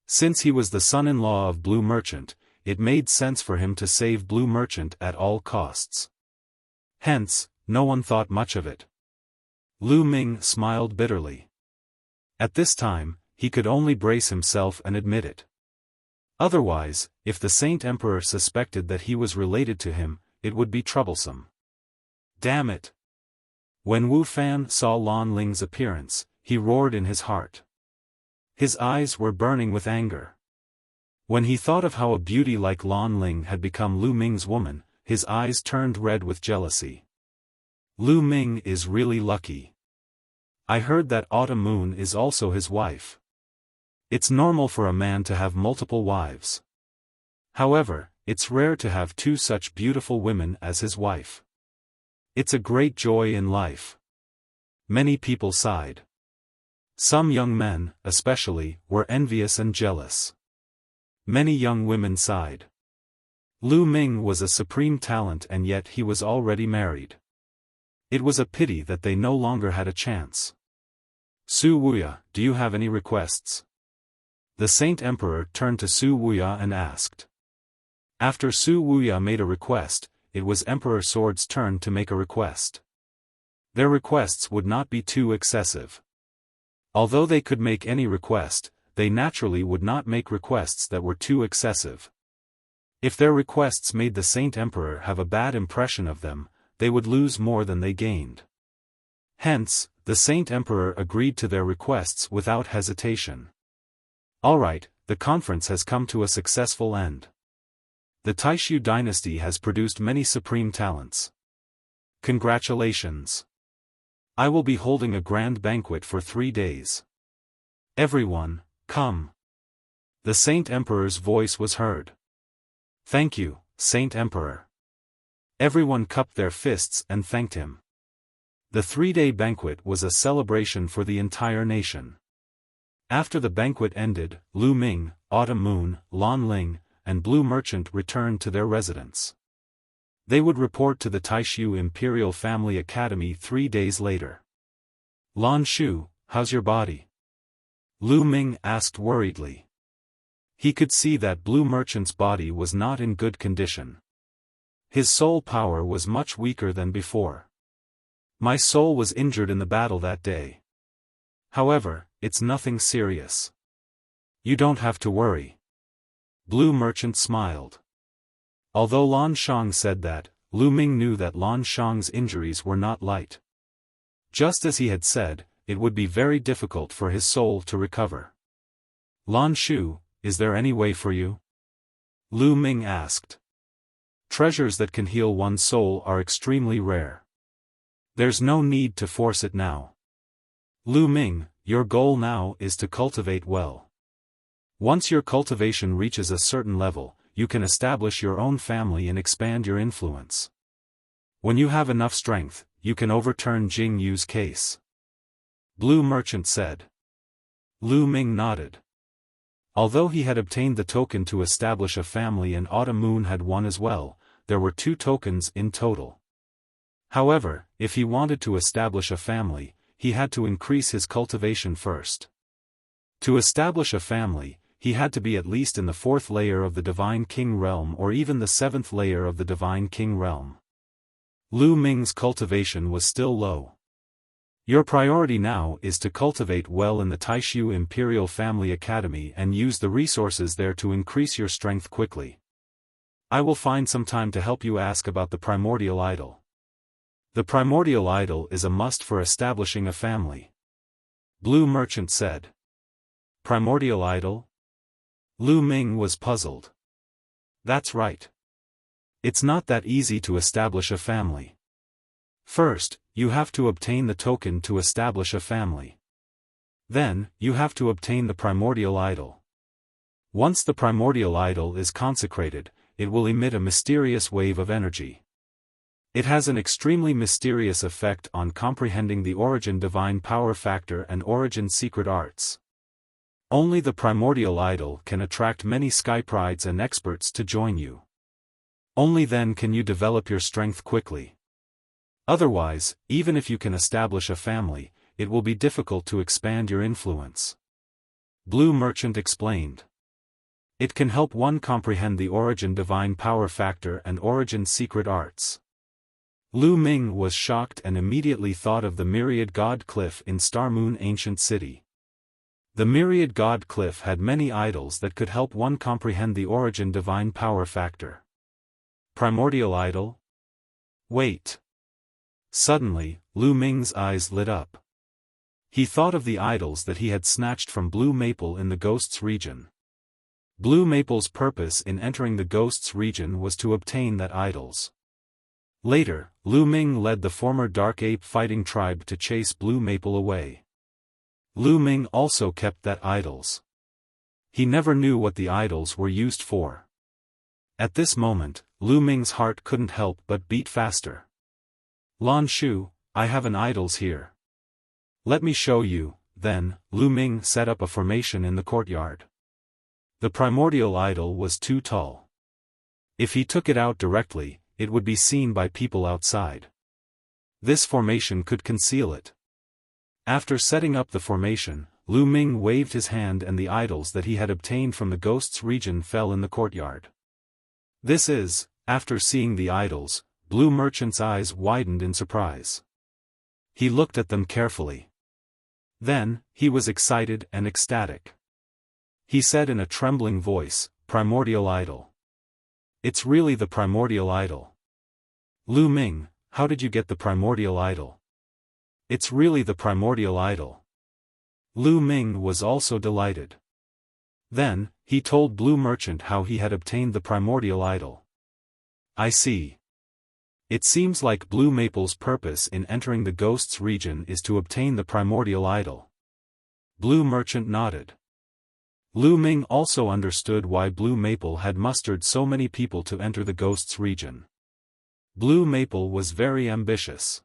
Since he was the son-in-law of Blue merchant, it made sense for him to save Blue merchant at all costs. Hence, no one thought much of it. Lu Ming smiled bitterly. At this time, he could only brace himself and admit it. Otherwise, if the Saint Emperor suspected that he was related to him, it would be troublesome. Damn it! When Wu Fan saw Lan Ling's appearance, he roared in his heart. His eyes were burning with anger. When he thought of how a beauty like Lan Ling had become Lu Ming's woman, his eyes turned red with jealousy. Lu Ming is really lucky. I heard that Autumn Moon is also his wife. It's normal for a man to have multiple wives. However, it's rare to have two such beautiful women as his wife. It's a great joy in life. Many people sighed. Some young men, especially, were envious and jealous. Many young women sighed. Lu Ming was a supreme talent and yet he was already married. It was a pity that they no longer had a chance. Su Wuya, do you have any requests? The Saint Emperor turned to Su Wuya and asked. After Su Wuya made a request, it was Emperor Sword's turn to make a request. Their requests would not be too excessive. Although they could make any request, they naturally would not make requests that were too excessive. If their requests made the Saint Emperor have a bad impression of them, they would lose more than they gained. Hence, the Saint Emperor agreed to their requests without hesitation. Alright, the conference has come to a successful end. The Taishu dynasty has produced many supreme talents. Congratulations. I will be holding a grand banquet for 3 days. Everyone, come. The Saint Emperor's voice was heard. Thank you, Saint Emperor. Everyone cupped their fists and thanked him. The 3-day banquet was a celebration for the entire nation. After the banquet ended, Lu Ming, Autumn Moon, Lan Ling, and Blue merchant returned to their residence. They would report to the Taishu Imperial Family Academy 3 days later. Lan Shu, how's your body? Lu Ming asked worriedly. He could see that Blue merchant's body was not in good condition. His soul power was much weaker than before. My soul was injured in the battle that day. However, it's nothing serious. You don't have to worry. Blue merchant smiled. Although Lan Shang said that, Lu Ming knew that Lan Shang's injuries were not light. Just as he had said, it would be very difficult for his soul to recover. Lan Shu, is there any way for you? Lu Ming asked. Treasures that can heal one's soul are extremely rare. There's no need to force it now. Lu Ming, your goal now is to cultivate well. Once your cultivation reaches a certain level, you can establish your own family and expand your influence. When you have enough strength, you can overturn Jing Yu's case. Blue Merchant said. Lu Ming nodded. Although he had obtained the token to establish a family and Autumn Moon had one as well, there were 2 tokens in total. However, if he wanted to establish a family, he had to increase his cultivation first. To establish a family, he had to be at least in the 4th layer of the Divine King realm or even the 7th layer of the Divine King realm. Lu Ming's cultivation was still low. Your priority now is to cultivate well in the Taishu Imperial Family Academy and use the resources there to increase your strength quickly. I will find some time to help you ask about the primordial idol. The primordial idol is a must for establishing a family. Blue Merchant said. Primordial idol? Lu Ming was puzzled. That's right. It's not that easy to establish a family. First, you have to obtain the token to establish a family. Then, you have to obtain the primordial idol. Once the primordial idol is consecrated, it will emit a mysterious wave of energy. It has an extremely mysterious effect on comprehending the origin divine power factor and origin secret arts. Only the primordial idol can attract many sky prides and experts to join you. Only then can you develop your strength quickly. Otherwise, even if you can establish a family, it will be difficult to expand your influence. Blue Merchant explained. It can help one comprehend the origin divine power factor and origin secret arts. Lu Ming was shocked and immediately thought of the Myriad God Cliff in Star Moon Ancient City. The Myriad God Cliff had many idols that could help one comprehend the origin divine power factor. Primordial idol? Wait. Suddenly, Lu Ming's eyes lit up. He thought of the idols that he had snatched from Blue Maple in the Ghosts region. Blue Maple's purpose in entering the Ghosts region was to obtain that idols. Later, Lu Ming led the former Dark Ape fighting tribe to chase Blue Maple away. Lu Ming also kept that idols. He never knew what the idols were used for. At this moment, Lu Ming's heart couldn't help but beat faster. Lan Shu, I have an idols here. Let me show you. Then, Lu Ming set up a formation in the courtyard. The primordial idol was too tall. If he took it out directly, it would be seen by people outside. This formation could conceal it. After setting up the formation, Lu Ming waved his hand and the idols that he had obtained from the Ghosts region fell in the courtyard. This is, after seeing the idols, Blue Merchant's eyes widened in surprise. He looked at them carefully. Then, he was excited and ecstatic. He said in a trembling voice, Primordial idol. It's really the primordial idol. Lu Ming, how did you get the primordial idol? It's really the primordial idol. Lu Ming was also delighted. Then, he told Blue Merchant how he had obtained the primordial idol. I see. It seems like Blue Maple's purpose in entering the Ghosts region is to obtain the primordial idol. Blue Merchant nodded. Lu Ming also understood why Blue Maple had mustered so many people to enter the Ghosts region. Blue Maple was very ambitious.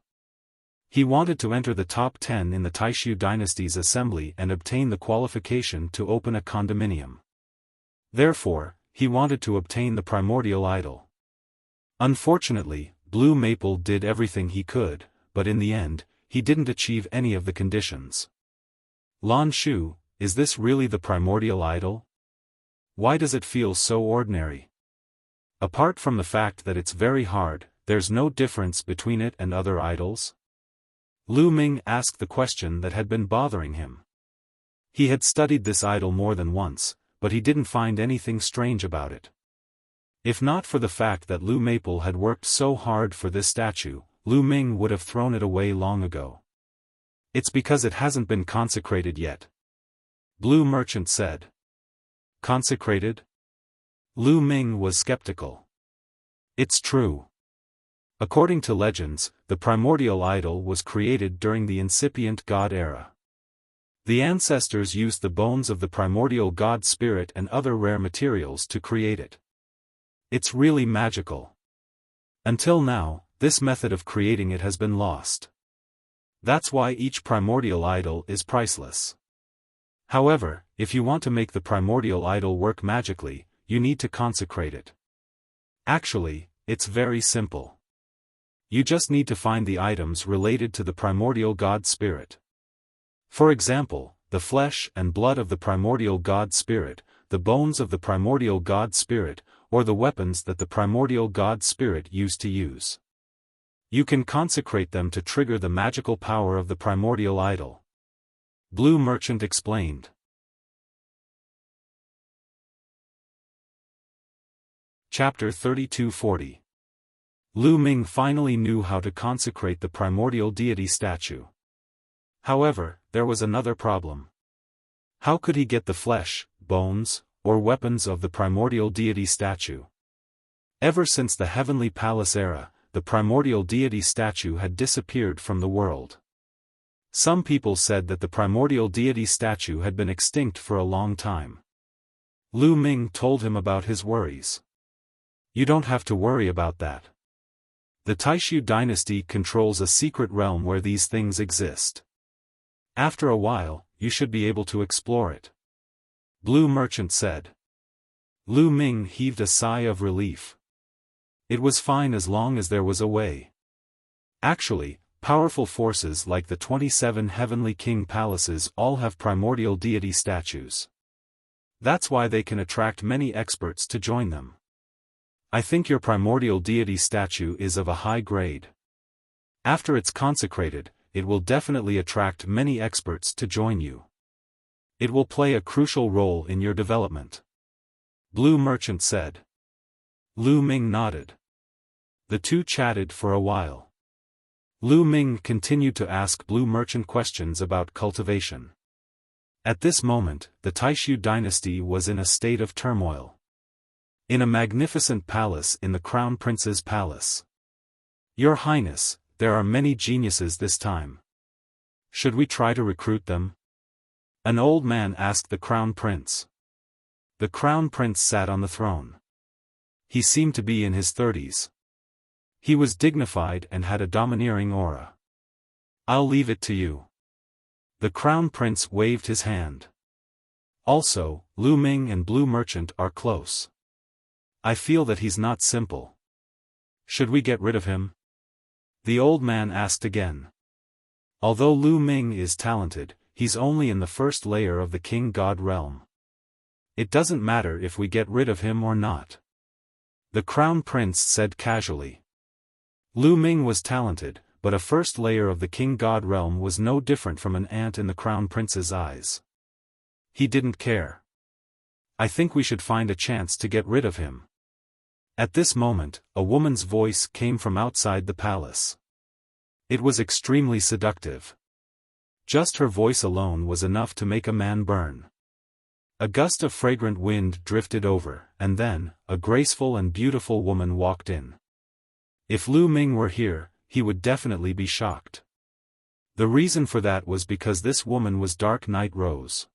He wanted to enter the top 10 in the Taishu dynasty's assembly and obtain the qualification to open a condominium. Therefore, he wanted to obtain the primordial idol. Unfortunately, Blue Maple did everything he could, but in the end, he didn't achieve any of the conditions. Lan Shu, is this really the primordial idol? Why does it feel so ordinary? Apart from the fact that it's very hard, there's no difference between it and other idols? Lu Ming asked the question that had been bothering him. He had studied this idol more than once, but he didn't find anything strange about it. If not for the fact that Lu Maple had worked so hard for this statue, Lu Ming would have thrown it away long ago. It's because it hasn't been consecrated yet. Blue Merchant said. Consecrated? Lu Ming was skeptical. It's true. According to legends, the primordial idol was created during the incipient God era. The ancestors used the bones of the primordial god spirit and other rare materials to create it. It's really magical. Until now, this method of creating it has been lost. That's why each primordial idol is priceless. However, if you want to make the primordial idol work magically, you need to consecrate it. Actually, it's very simple. You just need to find the items related to the primordial god spirit. For example, the flesh and blood of the primordial god spirit, the bones of the primordial god spirit, or the weapons that the primordial god spirit used to use. You can consecrate them to trigger the magical power of the primordial idol. Blue Merchant explained. Chapter 3240. Lu Ming finally knew how to consecrate the primordial deity statue. However, there was another problem. How could he get the flesh, bones, or weapons of the primordial deity statue? Ever since the Heavenly Palace era, the primordial deity statue had disappeared from the world. Some people said that the primordial deity statue had been extinct for a long time. Lu Ming told him about his worries. You don't have to worry about that. The Taishu dynasty controls a secret realm where these things exist. After a while, you should be able to explore it. Blue Merchant said. Lu Ming heaved a sigh of relief. It was fine as long as there was a way. Actually, powerful forces like the 27 Heavenly King palaces all have primordial deity statues. That's why they can attract many experts to join them. I think your primordial deity statue is of a high grade. After it's consecrated, it will definitely attract many experts to join you. It will play a crucial role in your development. Blue Merchant said. Lu Ming nodded. The two chatted for a while. Lu Ming continued to ask Blue Merchant questions about cultivation. At this moment, the Taishu dynasty was in a state of turmoil. In a magnificent palace in the Crown Prince's palace. Your Highness, there are many geniuses this time. Should we try to recruit them? An old man asked the Crown Prince. The Crown Prince sat on the throne. He seemed to be in his 30s. He was dignified and had a domineering aura. I'll leave it to you. The Crown Prince waved his hand. Also, Lu Ming and Blue Merchant are close. I feel that he's not simple. Should we get rid of him? The old man asked again. Although Lu Ming is talented, he's only in the first layer of the King God realm. It doesn't matter if we get rid of him or not. The Crown Prince said casually. Lu Ming was talented, but a first layer of the King God realm was no different from an ant in the Crown Prince's eyes. He didn't care. I think we should find a chance to get rid of him. At this moment, a woman's voice came from outside the palace. It was extremely seductive. Just her voice alone was enough to make a man burn. A gust of fragrant wind drifted over, and then, a graceful and beautiful woman walked in. If Lu Ming were here, he would definitely be shocked. The reason for that was because this woman was Dark Knight Rose.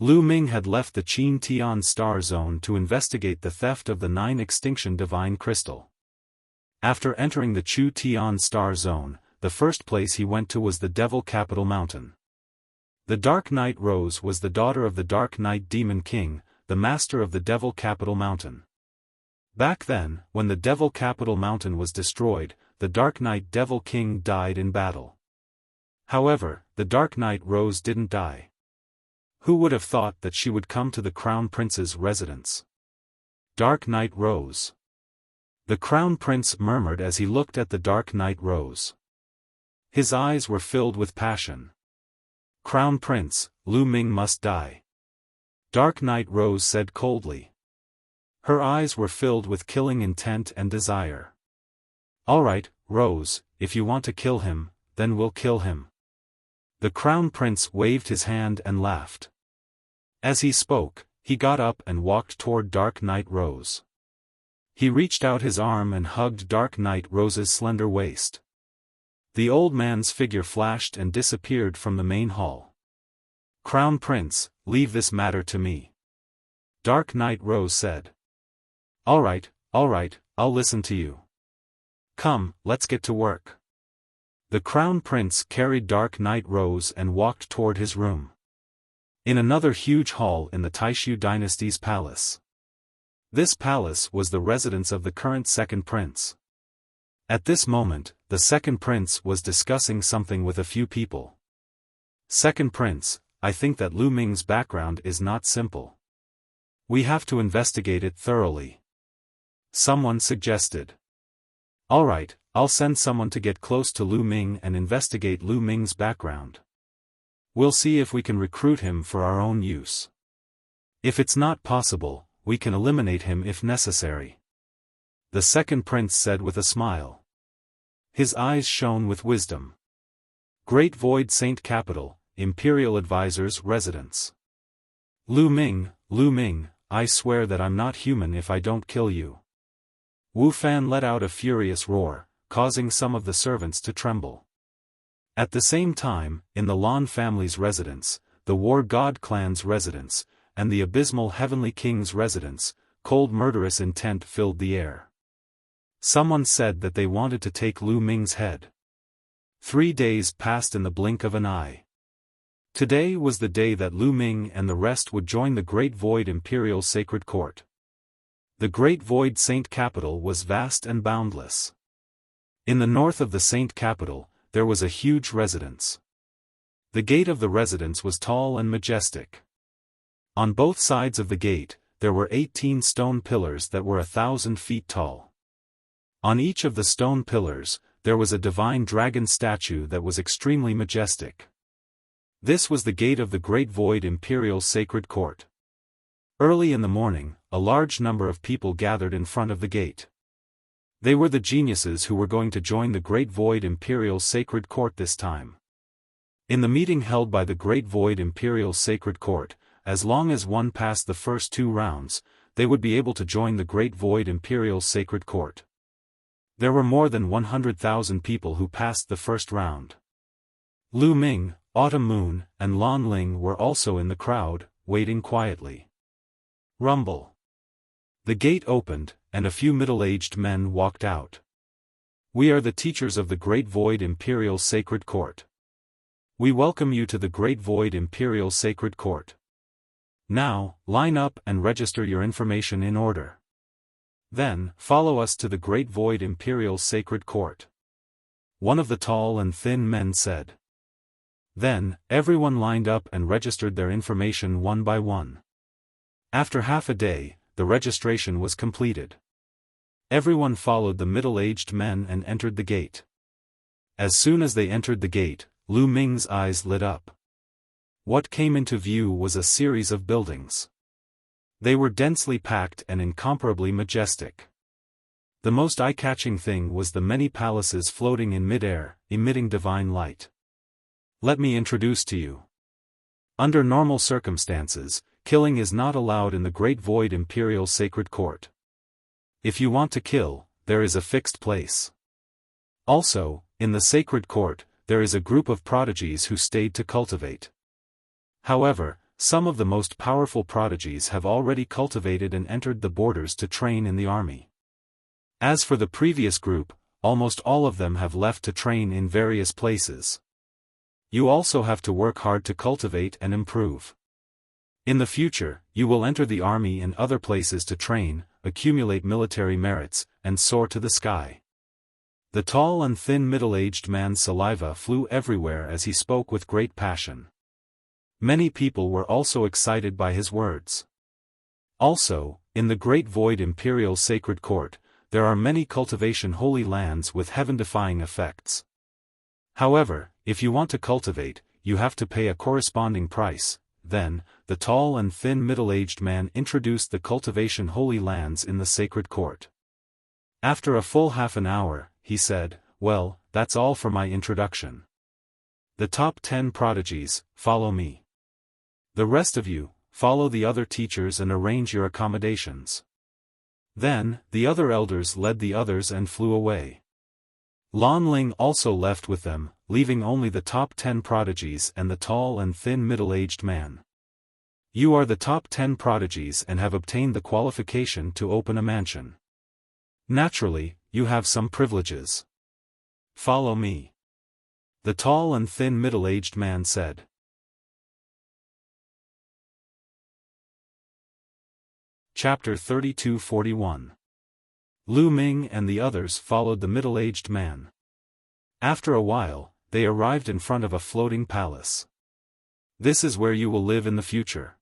Lu Ming had left the Qin Tian Star Zone to investigate the theft of the 9 Extinction Divine Crystal. After entering the Chu Tian Star Zone, the first place he went to was the Devil Capital Mountain. The Dark Knight Rose was the daughter of the Dark Knight Demon King, the master of the Devil Capital Mountain. Back then, when the Devil Capital Mountain was destroyed, the Dark Knight Devil King died in battle. However, the Dark Knight Rose didn't die. Who would have thought that she would come to the Crown Prince's residence? Dark Knight Rose. The Crown Prince murmured as he looked at the Dark Knight Rose. His eyes were filled with passion. Crown Prince, Lu Ming must die. Dark Knight Rose said coldly. Her eyes were filled with killing intent and desire. All right, Rose, if you want to kill him, then we'll kill him. The Crown Prince waved his hand and laughed. As he spoke, he got up and walked toward Dark Knight Rose. He reached out his arm and hugged Dark Knight Rose's slender waist. The old man's figure flashed and disappeared from the main hall. Crown Prince, leave this matter to me. Dark Knight Rose said. All right, I'll listen to you. Come, let's get to work. The Crown Prince carried Dark Knight Rose and walked toward his room. In another huge hall in the Taishu dynasty's palace. This palace was the residence of the current second prince. At this moment, the second prince was discussing something with a few people. Second prince, I think that Lu Ming's background is not simple. We have to investigate it thoroughly. Someone suggested. All right, I'll send someone to get close to Lu Ming and investigate Lu Ming's background. We'll see if we can recruit him for our own use. If it's not possible, we can eliminate him if necessary. The second prince said with a smile. His eyes shone with wisdom. Great Void Saint Capital, Imperial Advisor's residence. Lu Ming, I swear that I'm not human if I don't kill you. Wu Fan let out a furious roar, causing some of the servants to tremble. At the same time, in the Lan family's residence, the War God clan's residence, and the abysmal Heavenly King's residence, cold murderous intent filled the air. Someone said that they wanted to take Lu Ming's head. 3 days passed in the blink of an eye. Today was the day that Lu Ming and the rest would join the Great Void Imperial Sacred Court. The Great Void Saint Capital was vast and boundless. In the north of the Saint Capital, there was a huge residence. The gate of the residence was tall and majestic. On both sides of the gate, there were 18 stone pillars that were 1,000 feet tall. On each of the stone pillars, there was a divine dragon statue that was extremely majestic. This was the gate of the Great Void Imperial Sacred Court. Early in the morning, a large number of people gathered in front of the gate. They were the geniuses who were going to join the Great Void Imperial Sacred Court this time. In the meeting held by the Great Void Imperial Sacred Court, as long as one passed the first 2 rounds, they would be able to join the Great Void Imperial Sacred Court. There were more than 100,000 people who passed the first round. Lu Ming, Autumn Moon, and Lan Ling were also in the crowd, waiting quietly. Rumble. The gate opened, and a few middle-aged men walked out. We are the teachers of the Great Void Imperial Sacred Court. We welcome you to the Great Void Imperial Sacred Court. Now, line up and register your information in order. Then, follow us to the Great Void Imperial Sacred Court. One of the tall and thin men said. Then, everyone lined up and registered their information one by one. After half a day, the registration was completed. Everyone followed the middle-aged men and entered the gate. As soon as they entered the gate, Lu Ming's eyes lit up. What came into view was a series of buildings. They were densely packed and incomparably majestic. The most eye-catching thing was the many palaces floating in mid-air, emitting divine light. Let me introduce to you. Under normal circumstances, killing is not allowed in the Great Void Imperial Sacred Court. If you want to kill, there is a fixed place. Also, in the Sacred Court, there is a group of prodigies who stayed to cultivate. However, some of the most powerful prodigies have already cultivated and entered the borders to train in the army. As for the previous group, almost all of them have left to train in various places. You also have to work hard to cultivate and improve. In the future, you will enter the army and other places to train, accumulate military merits, and soar to the sky. The tall and thin middle-aged man's saliva flew everywhere as he spoke with great passion. Many people were also excited by his words. Also, in the Great Void Imperial Sacred Court, there are many cultivation holy lands with heaven-defying effects. However, if you want to cultivate, you have to pay a corresponding price. Then, the tall and thin middle-aged man introduced the cultivation holy lands in the Sacred Court. After a full half an hour, he said, "Well, that's all for my introduction. The top 10 prodigies, follow me. The rest of you, follow the other teachers and arrange your accommodations." Then, the other elders led the others and flew away. Lan Ling also left with them, leaving only the top 10 prodigies and the tall and thin middle-aged man. You are the top 10 prodigies and have obtained the qualification to open a mansion. Naturally, you have some privileges. Follow me. The tall and thin middle-aged man said. Chapter 32-41. Lu Ming and the others followed the middle-aged man. After a while, they arrived in front of a floating palace. This is where you will live in the future.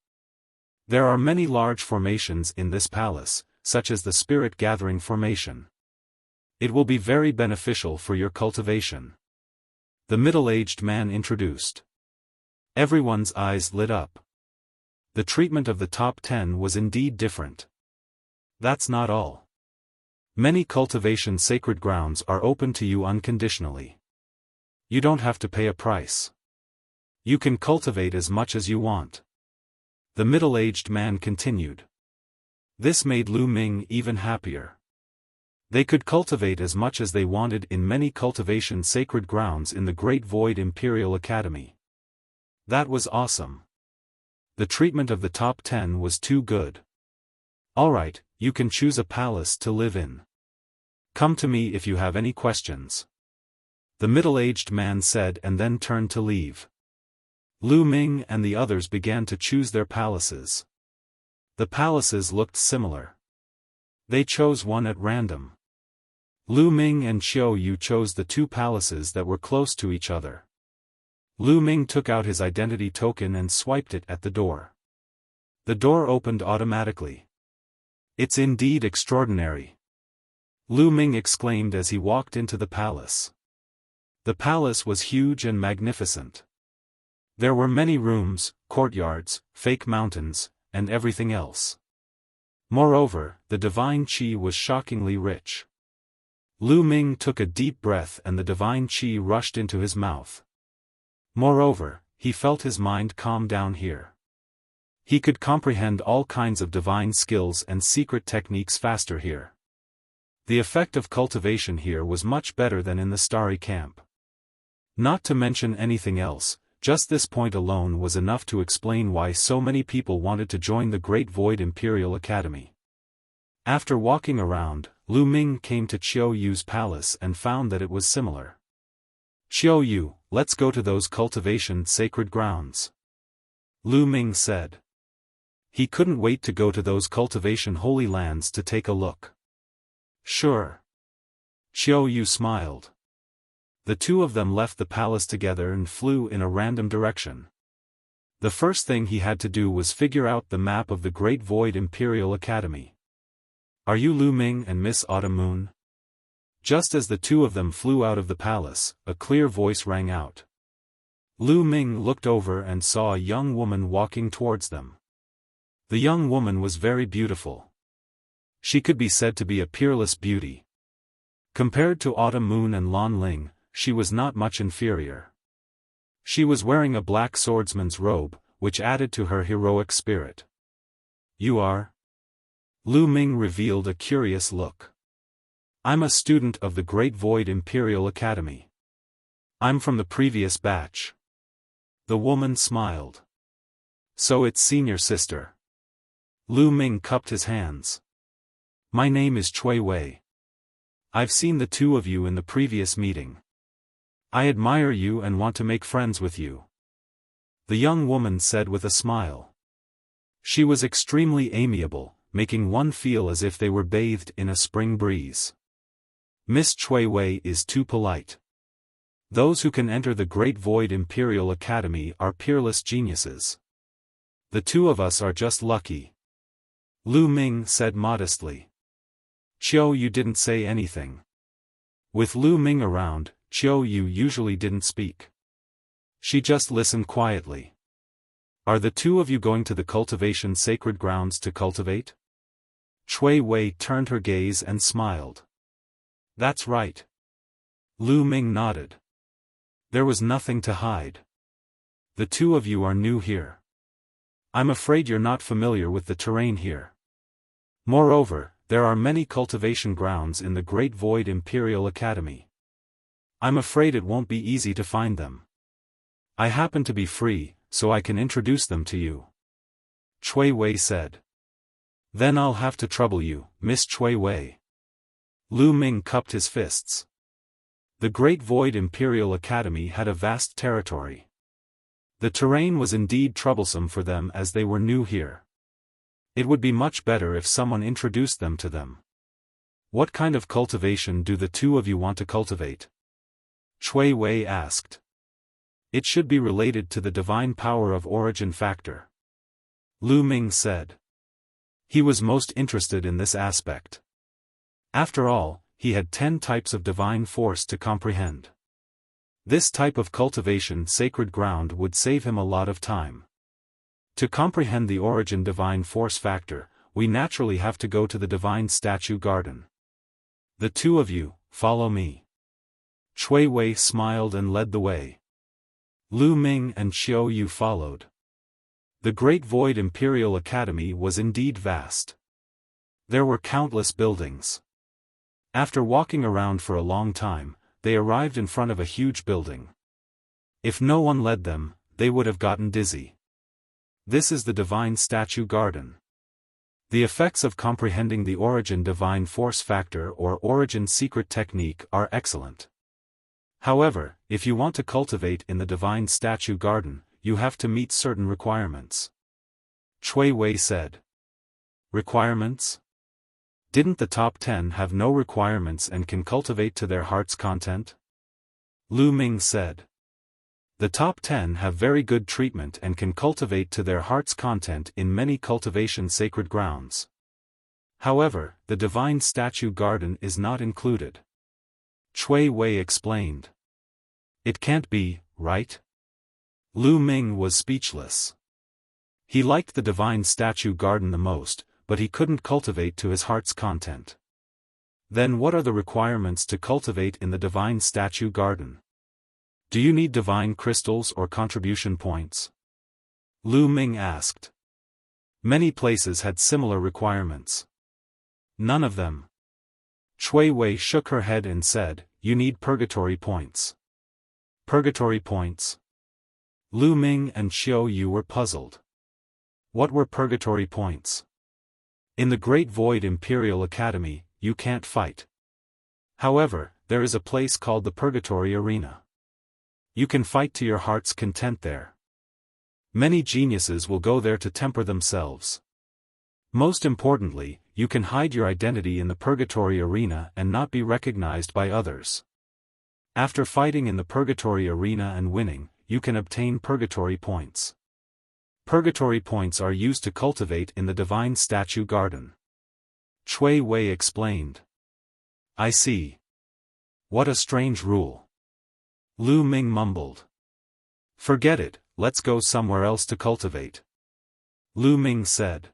There are many large formations in this palace, such as the Spirit Gathering Formation. It will be very beneficial for your cultivation. The middle-aged man introduced. Everyone's eyes lit up. The treatment of the top 10 was indeed different. That's not all. Many cultivation sacred grounds are open to you unconditionally. You don't have to pay a price. You can cultivate as much as you want. The middle-aged man continued. This made Lu Ming even happier. They could cultivate as much as they wanted in many cultivation sacred grounds in the Great Void Imperial Academy. That was awesome. The treatment of the top 10 was too good. Alright, you can choose a palace to live in. Come to me if you have any questions. The middle-aged man said and then turned to leave. Lu Ming and the others began to choose their palaces. The palaces looked similar. They chose one at random. Lu Ming and Xiao Yu chose the two palaces that were close to each other. Lu Ming took out his identity token and swiped it at the door. The door opened automatically. It's indeed extraordinary. Lu Ming exclaimed as he walked into the palace. The palace was huge and magnificent. There were many rooms, courtyards, fake mountains, and everything else. Moreover, the divine qi was shockingly rich. Lu Ming took a deep breath and the divine qi rushed into his mouth. Moreover, he felt his mind calm down here. He could comprehend all kinds of divine skills and secret techniques faster here. The effect of cultivation here was much better than in the starry camp. Not to mention anything else, just this point alone was enough to explain why so many people wanted to join the Great Void Imperial Academy. After walking around, Lu Ming came to Xiao Yu's palace and found that it was similar. Xiao Yu, let's go to those cultivation sacred grounds. Lu Ming said. He couldn't wait to go to those cultivation holy lands to take a look. Sure. Xiao Yu smiled. The two of them left the palace together and flew in a random direction. The first thing he had to do was figure out the map of the Great Void Imperial Academy. Are you Lu Ming and Miss Autumn Moon? Just as the two of them flew out of the palace, a clear voice rang out. Lu Ming looked over and saw a young woman walking towards them. The young woman was very beautiful. She could be said to be a peerless beauty. Compared to Autumn Moon and Lan Ling, she was not much inferior. She was wearing a black swordsman's robe, which added to her heroic spirit. You are? Lu Ming revealed a curious look. I'm a student of the Great Void Imperial Academy. I'm from the previous batch. The woman smiled. So it's senior sister. Lu Ming cupped his hands. My name is Chui Wei. I've seen the two of you in the previous meeting. I admire you and want to make friends with you. The young woman said with a smile. She was extremely amiable, making one feel as if they were bathed in a spring breeze. Miss Chui Wei is too polite. Those who can enter the Great Void Imperial Academy are peerless geniuses. The two of us are just lucky. Lu Ming said modestly. Xiao Yu didn't say anything. With Lu Ming around, Xiao Yu usually didn't speak. She just listened quietly. Are the two of you going to the cultivation sacred grounds to cultivate? Chui Wei turned her gaze and smiled. That's right. Lu Ming nodded. There was nothing to hide. The two of you are new here. I'm afraid you're not familiar with the terrain here. Moreover, there are many cultivation grounds in the Great Void Imperial Academy. I'm afraid it won't be easy to find them. I happen to be free, so I can introduce them to you. Cui Wei said. Then I'll have to trouble you, Miss Cui Wei. Lu Ming cupped his fists. The Great Void Imperial Academy had a vast territory. The terrain was indeed troublesome for them as they were new here. It would be much better if someone introduced them to them. What kind of cultivation do the two of you want to cultivate? Cui Wei asked. It should be related to the divine power of origin factor. Lu Ming said. He was most interested in this aspect. After all, he had 10 types of divine force to comprehend. This type of cultivation sacred ground would save him a lot of time. To comprehend the origin divine force factor, we naturally have to go to the divine statue garden. The two of you, follow me. Cui Wei smiled and led the way. Lu Ming and Xiao Yu followed. The Great Void Imperial Academy was indeed vast. There were countless buildings. After walking around for a long time, they arrived in front of a huge building. If no one led them, they would have gotten dizzy. This is the Divine Statue Garden. The effects of comprehending the origin divine force factor or origin secret technique are excellent. However, if you want to cultivate in the Divine Statue Garden, you have to meet certain requirements. Cui Wei said. Requirements? Didn't the top 10 have no requirements and can cultivate to their heart's content? Lu Ming said. The top 10 have very good treatment and can cultivate to their heart's content in many cultivation sacred grounds. However, the Divine Statue Garden is not included. Cui Wei explained. It can't be, right? Lu Ming was speechless. He liked the Divine Statue Garden the most, but he couldn't cultivate to his heart's content. Then what are the requirements to cultivate in the Divine Statue Garden? Do you need divine crystals or contribution points? Lu Ming asked. Many places had similar requirements. None of them. Cui Wei shook her head and said, you need purgatory points. Purgatory points? Lu Ming and Xiao Yu were puzzled. What were purgatory points? In the Great Void Imperial Academy, you can't fight. However, there is a place called the Purgatory Arena. You can fight to your heart's content there. Many geniuses will go there to temper themselves. Most importantly, you can hide your identity in the Purgatory Arena and not be recognized by others. After fighting in the Purgatory Arena and winning, you can obtain Purgatory points. Purgatory points are used to cultivate in the Divine Statue Garden. Cui Wei explained. I see. What a strange rule. Lu Ming mumbled. Forget it, let's go somewhere else to cultivate. Lu Ming said.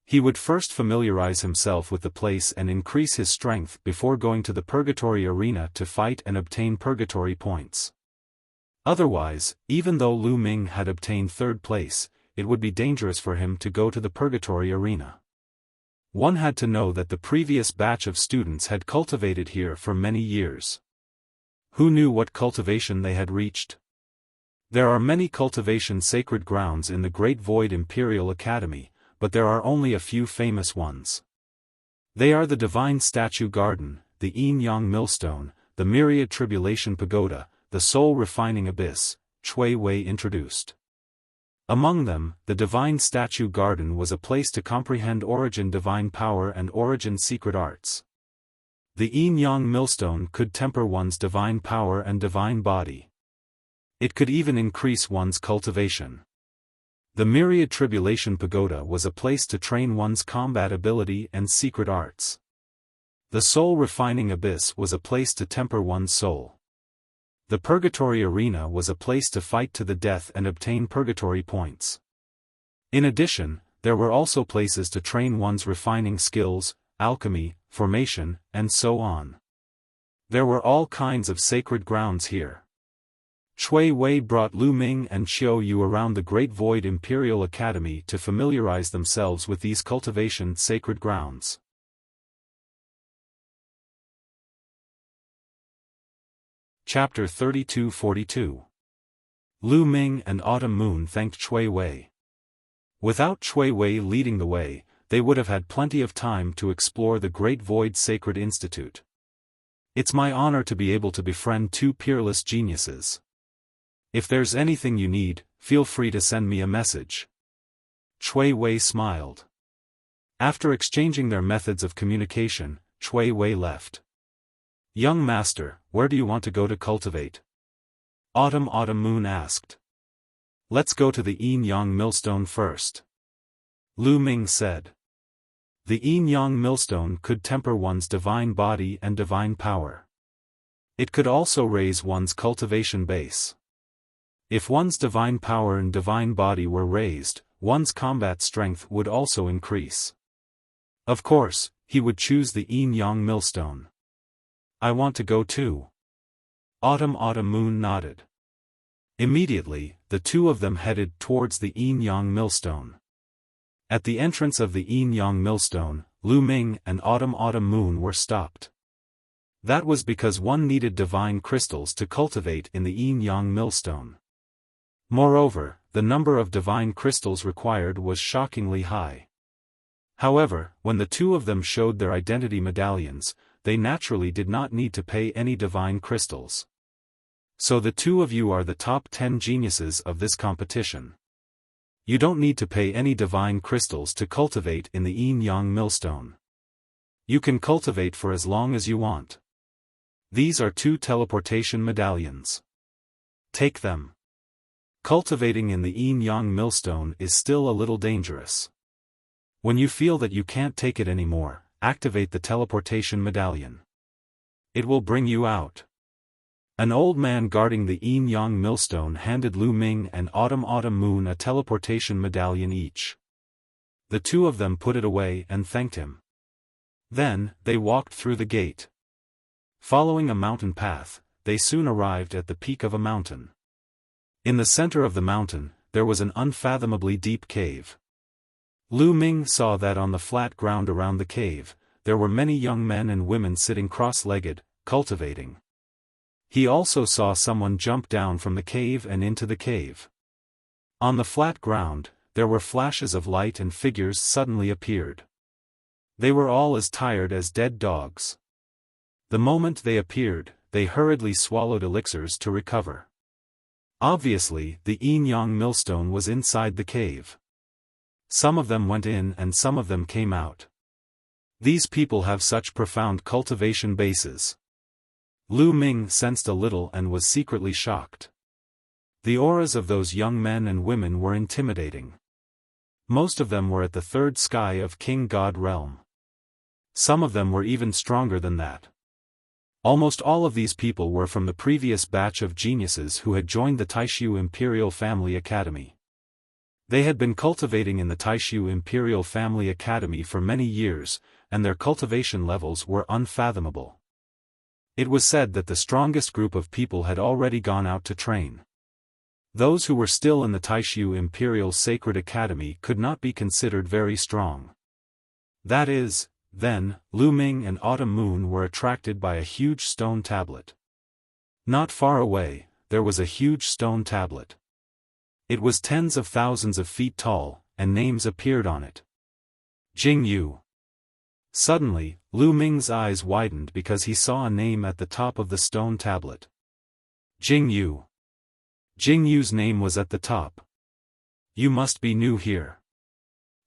He would first familiarize himself with the place and increase his strength before going to the Purgatory Arena to fight and obtain Purgatory points. Otherwise, even though Lu Ming had obtained third place, it would be dangerous for him to go to the Purgatory Arena. One had to know that the previous batch of students had cultivated here for many years. Who knew what cultivation they had reached? There are many cultivation sacred grounds in the Great Void Imperial Academy, but there are only a few famous ones. They are the Divine Statue Garden, the Yin-Yang Millstone, the Myriad Tribulation Pagoda, the Soul Refining Abyss, Cui Wei introduced. Among them, the Divine Statue Garden was a place to comprehend origin divine power and origin secret arts. The Yin-Yang Millstone could temper one's divine power and divine body. It could even increase one's cultivation. The Myriad Tribulation Pagoda was a place to train one's combat ability and secret arts. The Soul Refining Abyss was a place to temper one's soul. The Purgatory Arena was a place to fight to the death and obtain purgatory points. In addition, there were also places to train one's refining skills, alchemy, formation, and so on. There were all kinds of sacred grounds here. Cui Wei brought Lu Ming and Xiao Yu around the Great Void Imperial Academy to familiarize themselves with these cultivation sacred grounds. Chapter 32-42. Lu Ming and Autumn Moon thanked Cui Wei. Without Cui Wei leading the way, they would have had plenty of time to explore the Great Void Sacred Institute. It's my honor to be able to befriend two peerless geniuses. If there's anything you need, feel free to send me a message. Cui Wei smiled. After exchanging their methods of communication, Cui Wei left. Young master, where do you want to go to cultivate? Autumn Moon asked. Let's go to the Yin-Yang Millstone first. Lu Ming said. The Yin-Yang Millstone could temper one's divine body and divine power. It could also raise one's cultivation base. If one's divine power and divine body were raised, one's combat strength would also increase. Of course, he would choose the Yin-Yang Millstone. I want to go too. Autumn Moon nodded. Immediately, the two of them headed towards the Yin-Yang Millstone. At the entrance of the Yin-Yang Millstone, Lu Ming and Autumn Moon were stopped. That was because one needed divine crystals to cultivate in the Yin-Yang Millstone. Moreover, the number of divine crystals required was shockingly high. However, when the two of them showed their identity medallions, they naturally did not need to pay any divine crystals. So the two of you are the top 10 geniuses of this competition. You don't need to pay any divine crystals to cultivate in the Yin-Yang Millstone. You can cultivate for as long as you want. These are 2 teleportation medallions. Take them. Cultivating in the Yin-Yang Millstone is still a little dangerous. When you feel that you can't take it anymore, activate the teleportation medallion. It will bring you out. An old man guarding the Yin-Yang Millstone handed Lu Ming and Autumn Moon a teleportation medallion each. The two of them put it away and thanked him. Then, they walked through the gate. Following a mountain path, they soon arrived at the peak of a mountain. In the center of the mountain, there was an unfathomably deep cave. Lu Ming saw that on the flat ground around the cave, there were many young men and women sitting cross-legged, cultivating. He also saw someone jump down from the cave and into the cave. On the flat ground, there were flashes of light and figures suddenly appeared. They were all as tired as dead dogs. The moment they appeared, they hurriedly swallowed elixirs to recover. Obviously, the Yin-Yang Millstone was inside the cave. Some of them went in and some of them came out. These people have such profound cultivation bases. Lu Ming sensed a little and was secretly shocked. The auras of those young men and women were intimidating. Most of them were at the 3rd sky of King God realm. Some of them were even stronger than that. Almost all of these people were from the previous batch of geniuses who had joined the Taishu Imperial Family Academy. They had been cultivating in the Taishu Imperial Family Academy for many years, and their cultivation levels were unfathomable. It was said that the strongest group of people had already gone out to train. Those who were still in the Taishu Imperial Sacred Academy could not be considered very strong. That is, then, Lu Ming and Autumn Moon were attracted by a huge stone tablet. Not far away, there was a huge stone tablet. It was tens of thousands of feet tall, and names appeared on it. Jing Yu. Suddenly, Lu Ming's eyes widened because he saw a name at the top of the stone tablet. Jing Yu. Jing Yu's name was at the top. You must be new here.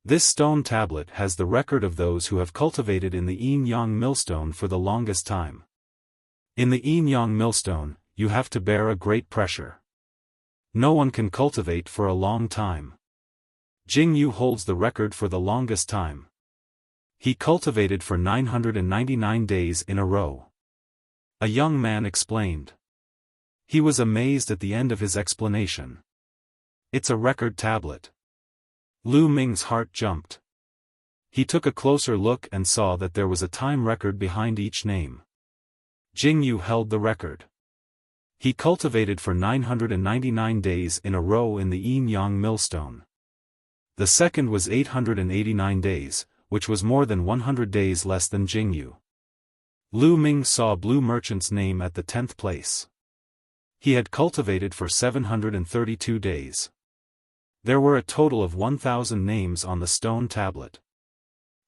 This stone tablet has the record of those who have cultivated in the Yin-Yang Millstone for the longest time. In the Yin-Yang Millstone, you have to bear a great pressure. No one can cultivate for a long time. Jing Yu holds the record for the longest time. He cultivated for 999 days in a row. A young man explained. He was amazed at the end of his explanation. It's a record tablet. Lu Ming's heart jumped. He took a closer look and saw that there was a time record behind each name. Jing Yu held the record. He cultivated for 999 days in a row in the Yin-Yang Millstone. The second was 889 days, which was more than 100 days less than Jing Yu. Lu Ming saw Blue Merchant's name at the 10th place. He had cultivated for 732 days. There were a total of 1,000 names on the stone tablet.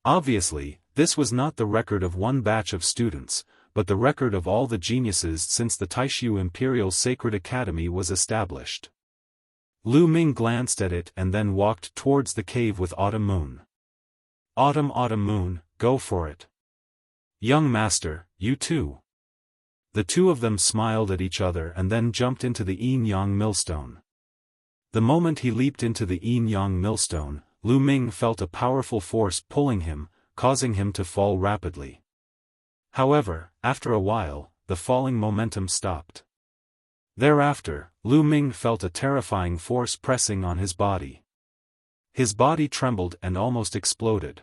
Obviously, this was not the record of one batch of students, but the record of all the geniuses since the Taishu Imperial Sacred Academy was established. Lu Ming glanced at it and then walked towards the cave with Autumn Moon. Autumn Moon, go for it. Young master, you too. The two of them smiled at each other and then jumped into the yin-yang millstone. The moment he leaped into the yin-yang millstone, Lu Ming felt a powerful force pulling him, causing him to fall rapidly. However, after a while, the falling momentum stopped. Thereafter, Lu Ming felt a terrifying force pressing on his body. His body trembled and almost exploded.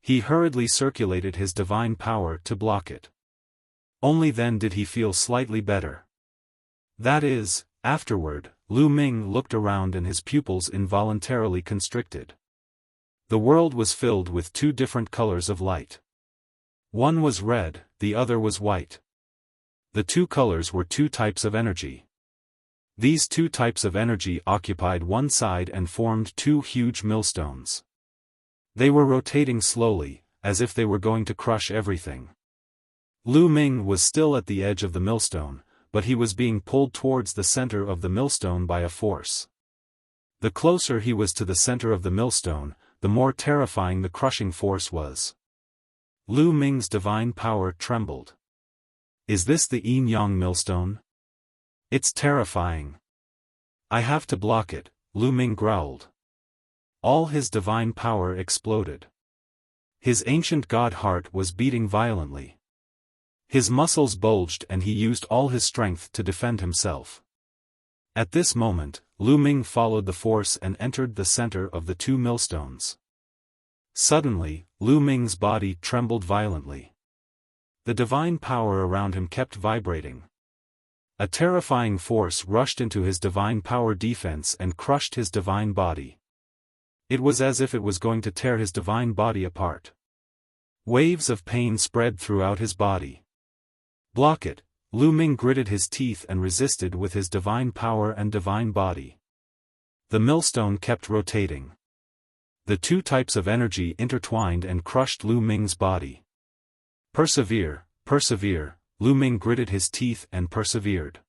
He hurriedly circulated his divine power to block it. Only then did he feel slightly better. That is, afterward, Lu Ming looked around and his pupils involuntarily constricted. The world was filled with two different colors of light. One was red, the other was white. The two colors were two types of energy. These two types of energy occupied one side and formed two huge millstones. They were rotating slowly, as if they were going to crush everything. Lu Ming was still at the edge of the millstone, but he was being pulled towards the center of the millstone by a force. The closer he was to the center of the millstone, the more terrifying the crushing force was. Lu Ming's divine power trembled. Is this the yin-yang millstone? It's terrifying. I have to block it, Lu Ming growled. All his divine power exploded. His ancient god heart was beating violently. His muscles bulged and he used all his strength to defend himself. At this moment, Lu Ming followed the force and entered the center of the two millstones. Suddenly, Lu Ming's body trembled violently. The divine power around him kept vibrating. A terrifying force rushed into his divine power defense and crushed his divine body. It was as if it was going to tear his divine body apart. Waves of pain spread throughout his body. Block it, Lu Ming gritted his teeth and resisted with his divine power and divine body. The millstone kept rotating. The two types of energy intertwined and crushed Lu Ming's body. Persevere, persevere, Lu Ming gritted his teeth and persevered.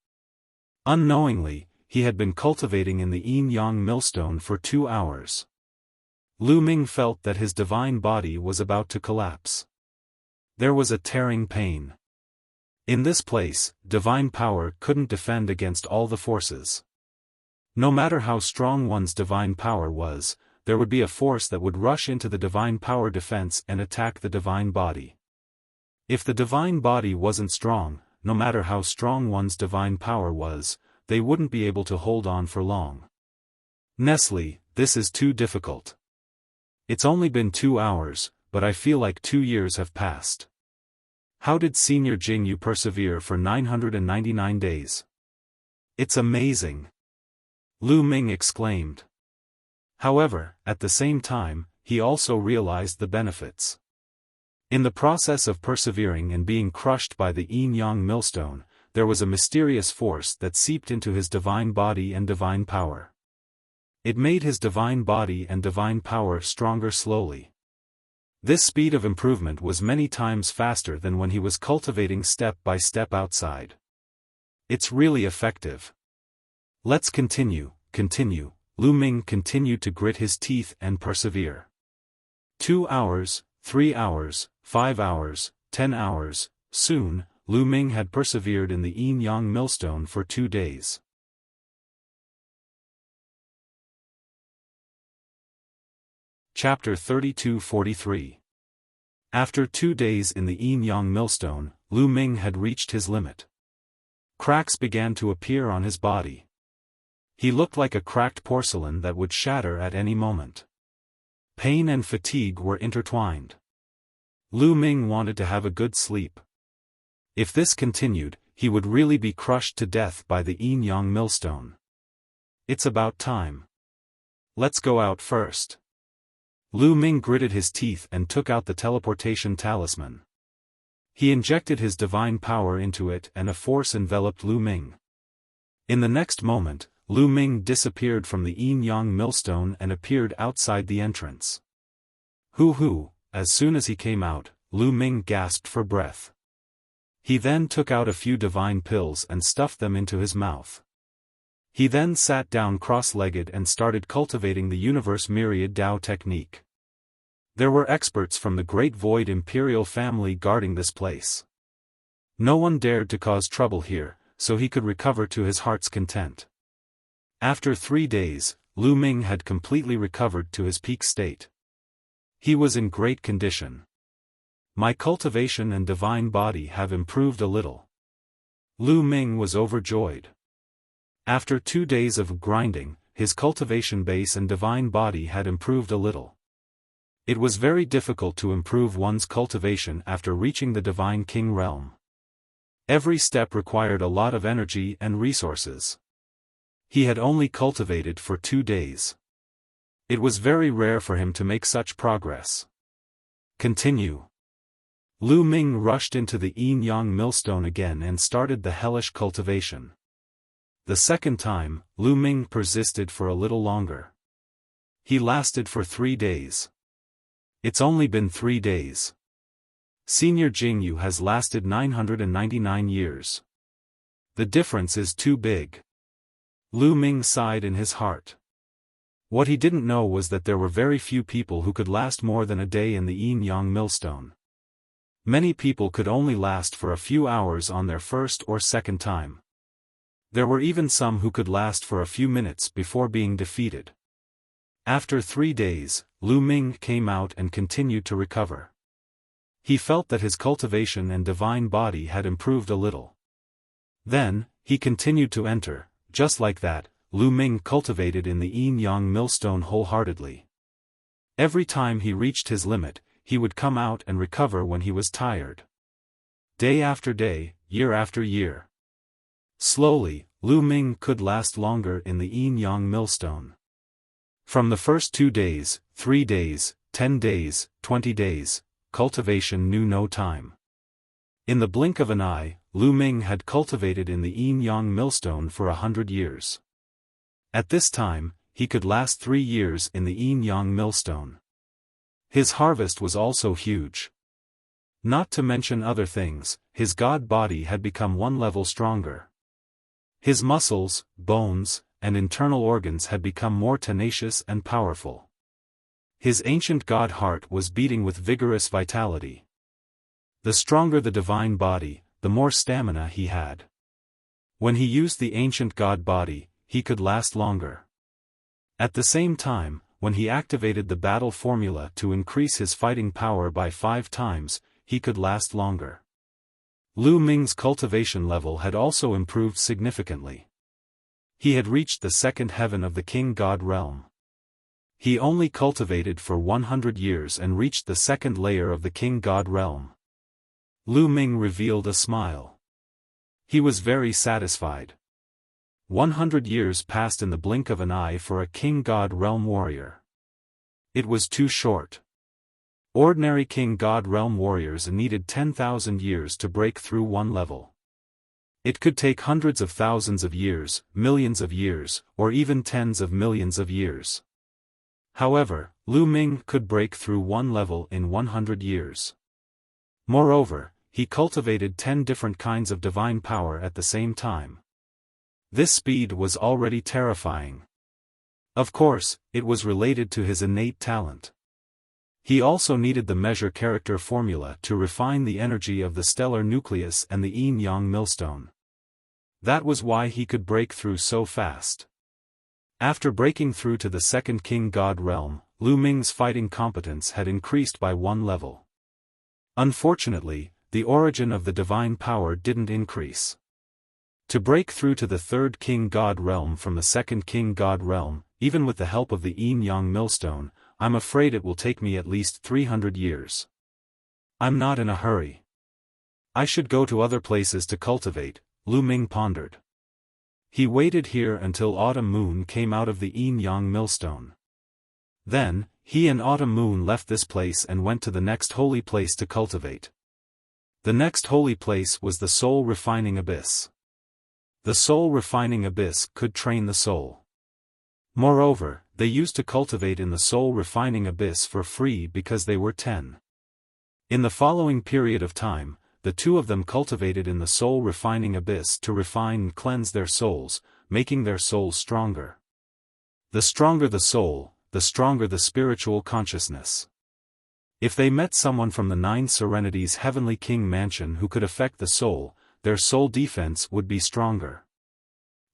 Unknowingly, he had been cultivating in the yin-yang millstone for 2 hours. Lu Ming felt that his divine body was about to collapse. There was a tearing pain. In this place, divine power couldn't defend against all the forces. No matter how strong one's divine power was, there would be a force that would rush into the divine power defense and attack the divine body. If the divine body wasn't strong, no matter how strong one's divine power was, they wouldn't be able to hold on for long. Nestle, this is too difficult. It's only been 2 hours, but I feel like 2 years have passed. How did Senior Jingyu persevere for 999 days? It's amazing! Lu Ming exclaimed. However, at the same time, he also realized the benefits. In the process of persevering and being crushed by the yin-yang millstone, there was a mysterious force that seeped into his divine body and divine power. It made his divine body and divine power stronger slowly. This speed of improvement was many times faster than when he was cultivating step by step outside. It's really effective. Let's continue, Lu Ming continued to grit his teeth and persevere. 2 hours, 3 hours, 5 hours, 10 hours, soon, Lu Ming had persevered in the yin-yang millstone for 2 days. Chapter 32-43. After 2 days in the yin-yang millstone, Lu Ming had reached his limit. Cracks began to appear on his body. He looked like a cracked porcelain that would shatter at any moment. Pain and fatigue were intertwined. Lu Ming wanted to have a good sleep. If this continued, he would really be crushed to death by the yin-yang millstone. It's about time. Let's go out first. Lu Ming gritted his teeth and took out the teleportation talisman. He injected his divine power into it and a force enveloped Lu Ming. In the next moment, Lu Ming disappeared from the yin-yang millstone and appeared outside the entrance. Hoo! As soon as he came out, Lu Ming gasped for breath. He then took out a few divine pills and stuffed them into his mouth. He then sat down cross-legged and started cultivating the universe myriad Dao technique. There were experts from the Great Void Imperial family guarding this place. No one dared to cause trouble here, so he could recover to his heart's content. After 3 days, Lu Ming had completely recovered to his peak state. He was in great condition. My cultivation and divine body have improved a little. Lu Ming was overjoyed. After 2 days of grinding, his cultivation base and divine body had improved a little. It was very difficult to improve one's cultivation after reaching the Divine King realm. Every step required a lot of energy and resources. He had only cultivated for 2 days. It was very rare for him to make such progress. Continue. Lu Ming rushed into the yin-yang millstone again and started the hellish cultivation. The second time, Lu Ming persisted for a little longer. He lasted for 3 days. It's only been 3 days. Senior Jingyu has lasted 999 years. The difference is too big. Lu Ming sighed in his heart. What he didn't know was that there were very few people who could last more than a day in the yin-yang millstone. Many people could only last for a few hours on their first or second time. There were even some who could last for a few minutes before being defeated. After 3 days, Lu Ming came out and continued to recover. He felt that his cultivation and divine body had improved a little. Then, he continued to enter. Just like that, Lu Ming cultivated in the yin-yang millstone wholeheartedly. Every time he reached his limit, he would come out and recover when he was tired. Day after day, year after year. Slowly, Lu Ming could last longer in the yin-yang millstone. From the first 2 days, 3 days, 10 days, 20 days, cultivation knew no time. In the blink of an eye, Lu Ming had cultivated in the yin-yang millstone for 100 years. At this time, he could last 3 years in the yin-yang millstone. His harvest was also huge. Not to mention other things, his god body had become 1 level stronger. His muscles, bones, and internal organs had become more tenacious and powerful. His ancient god heart was beating with vigorous vitality. The stronger the divine body, the more stamina he had. When he used the ancient god body, he could last longer. At the same time, when he activated the battle formula to increase his fighting power by 5 times, he could last longer. Lu Ming's cultivation level had also improved significantly. He had reached the 2nd heaven of the King God realm. He only cultivated for 100 years and reached the 2nd layer of the King God realm. Lu Ming revealed a smile. He was very satisfied. 100 years passed in the blink of an eye for a King God realm warrior. It was too short. Ordinary King God realm warriors needed 10,000 years to break through 1 level. It could take hundreds of thousands of years, millions of years, or even tens of millions of years. However, Lu Ming could break through 1 level in 100 years. Moreover, he cultivated 10 different kinds of divine power at the same time. This speed was already terrifying. Of course, it was related to his innate talent. He also needed the measure character formula to refine the energy of the stellar nucleus and the yin-yang millstone. That was why he could break through so fast. After breaking through to the 2nd King God realm, Lu Ming's fighting competence had increased by 1 level. Unfortunately, the origin of the divine power didn't increase. To break through to the 3rd King God realm from the 2nd King God realm, even with the help of the yin-yang millstone, I'm afraid it will take me at least 300 years. I'm not in a hurry. I should go to other places to cultivate, Lu Ming pondered. He waited here until Autumn Moon came out of the yin-yang millstone. Then, he and Autumn Moon left this place and went to the next holy place to cultivate. The next holy place was the soul refining abyss. The soul refining abyss could train the soul. Moreover, they used to cultivate in the soul refining abyss for free because they were 10. In the following period of time, the two of them cultivated in the soul refining abyss to refine and cleanse their souls, making their souls stronger. The stronger the soul, the stronger the spiritual consciousness. If they met someone from the 9 Serenities Heavenly King Mansion who could affect the soul, their soul defense would be stronger.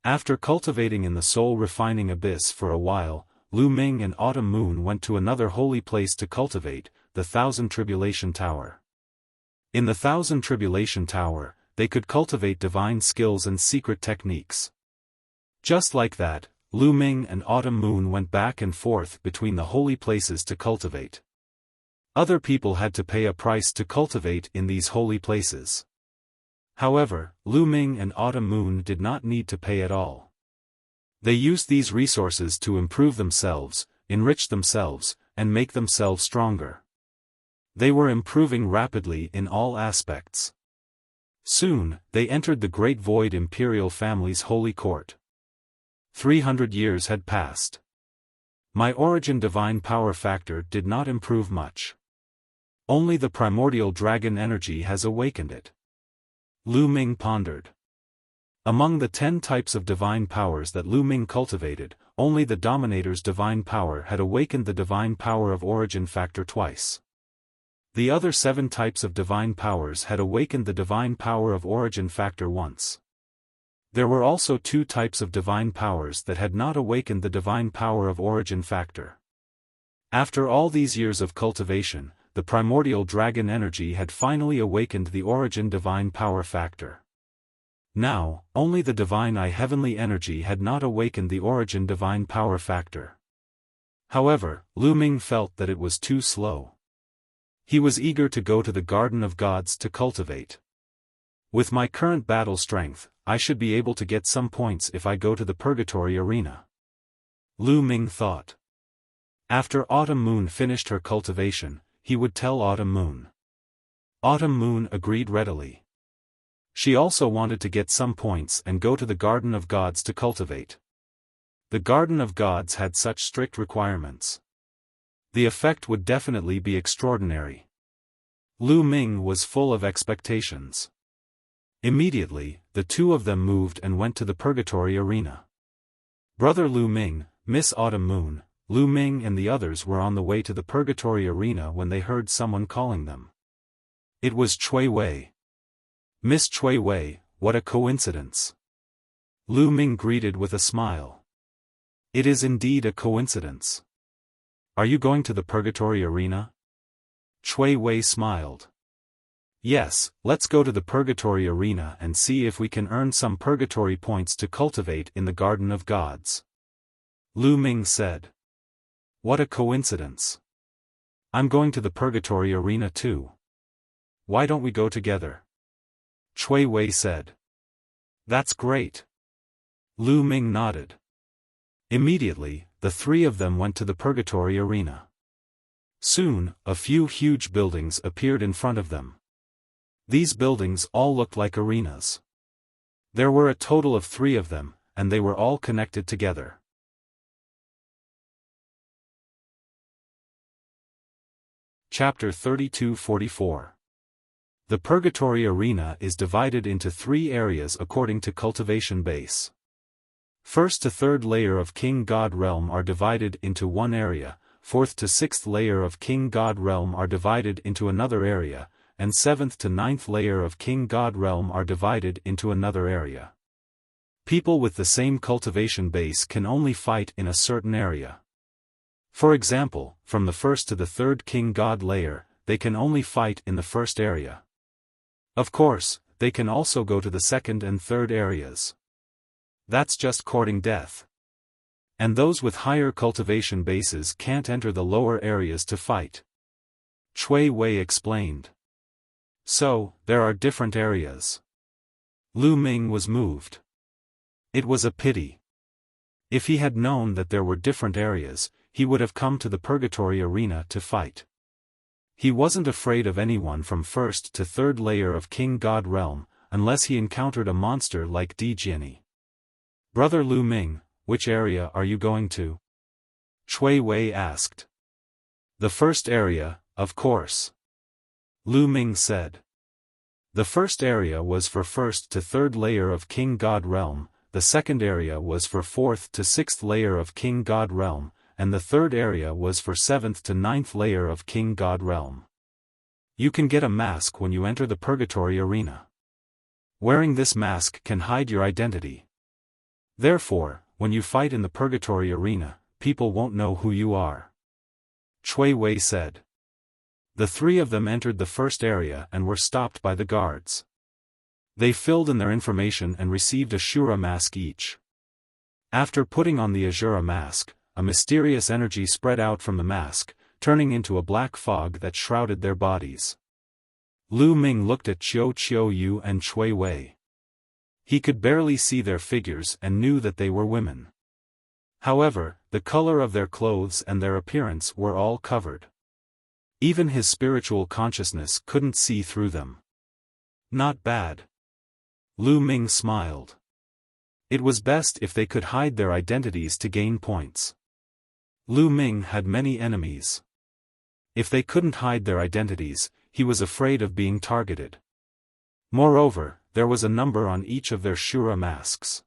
After cultivating in the soul refining abyss for a while, Lu Ming and Autumn Moon went to another holy place to cultivate, the Thousand Tribulation Tower. In the Thousand Tribulation Tower, they could cultivate divine skills and secret techniques. Just like that, Lu Ming and Autumn Moon went back and forth between the holy places to cultivate. Other people had to pay a price to cultivate in these holy places. However, Lu Ming and Autumn Moon did not need to pay at all. They used these resources to improve themselves, enrich themselves, and make themselves stronger. They were improving rapidly in all aspects. Soon, they entered the Great Void Imperial Family's holy court. 300 years had passed. My origin divine power factor did not improve much. Only the primordial dragon energy has awakened it. Lu Ming pondered. Among the 10 types of divine powers that Lu Ming cultivated, only the Dominator's divine power had awakened the divine power of origin factor twice. The other 7 types of divine powers had awakened the divine power of origin factor once. There were also 2 types of divine powers that had not awakened the divine power of origin factor. After all these years of cultivation, the primordial dragon energy had finally awakened the origin divine power factor. Now, only the divine I heavenly energy had not awakened the origin divine power factor. However, Lu Ming felt that it was too slow. He was eager to go to the Garden of Gods to cultivate. With my current battle strength, I should be able to get some points if I go to the Purgatory Arena. Lu Ming thought. After Autumn Moon finished her cultivation, he would tell Autumn Moon. Autumn Moon agreed readily. She also wanted to get some points and go to the Garden of Gods to cultivate. The Garden of Gods had such strict requirements. The effect would definitely be extraordinary. Lu Ming was full of expectations. Immediately, the two of them moved and went to the Purgatory Arena. Brother Lu Ming, Miss Autumn Moon, Lu Ming and the others were on the way to the Purgatory Arena when they heard someone calling them. It was Cui Wei. Miss Cui Wei, what a coincidence. Lu Ming greeted with a smile. It is indeed a coincidence. Are you going to the Purgatory Arena? Cui Wei smiled. Yes, let's go to the Purgatory Arena and see if we can earn some Purgatory points to cultivate in the Garden of Gods. Lu Ming said. What a coincidence. I'm going to the Purgatory Arena too. Why don't we go together? Cui Wei said. That's great. Lu Ming nodded. Immediately, the 3 of them went to the Purgatory Arena. Soon, a few huge buildings appeared in front of them. These buildings all looked like arenas. There were a total of 3 of them, and they were all connected together. Chapter 32-44. The Purgatory Arena is divided into 3 areas according to cultivation base. First to 3rd layer of King God Realm are divided into one area, 4th to 6th layer of King God Realm are divided into another area, and 7th to 9th layer of King God Realm are divided into another area. People with the same cultivation base can only fight in a certain area. For example, from the 1st to the 3rd King God layer, they can only fight in the 1st area. Of course, they can also go to the 2nd and 3rd areas. That's just courting death. And those with higher cultivation bases can't enter the lower areas to fight. Cui Wei explained. So, there are different areas. Lu Ming was moved. It was a pity. If he had known that there were different areas, he would have come to the Purgatory Arena to fight. He wasn't afraid of anyone from 1st to 3rd layer of King God Realm, unless he encountered a monster like Di Jiani. "Brother Lu Ming, which area are you going to?" Chui Wei asked. "The first area, of course," Lu Ming said. The first area was for 1st to 3rd layer of King God Realm, the second area was for 4th to 6th layer of King God Realm, and the third area was for 7th to 9th layer of King God Realm. You can get a mask when you enter the Purgatory Arena. Wearing this mask can hide your identity. Therefore, when you fight in the Purgatory Arena, people won't know who you are," Chui Wei said. The three of them entered the first area and were stopped by the guards. They filled in their information and received a Shura mask each. After putting on the Azura mask, a mysterious energy spread out from the mask, turning into a black fog that shrouded their bodies. Lu Ming looked at Qiu Yu and Chui Wei. He could barely see their figures and knew that they were women. However, the color of their clothes and their appearance were all covered. Even his spiritual consciousness couldn't see through them. "Not bad." Lu Ming smiled. It was best if they could hide their identities to gain points. Lu Ming had many enemies. If they couldn't hide their identities, he was afraid of being targeted. Moreover, there was a number on each of their Shura masks.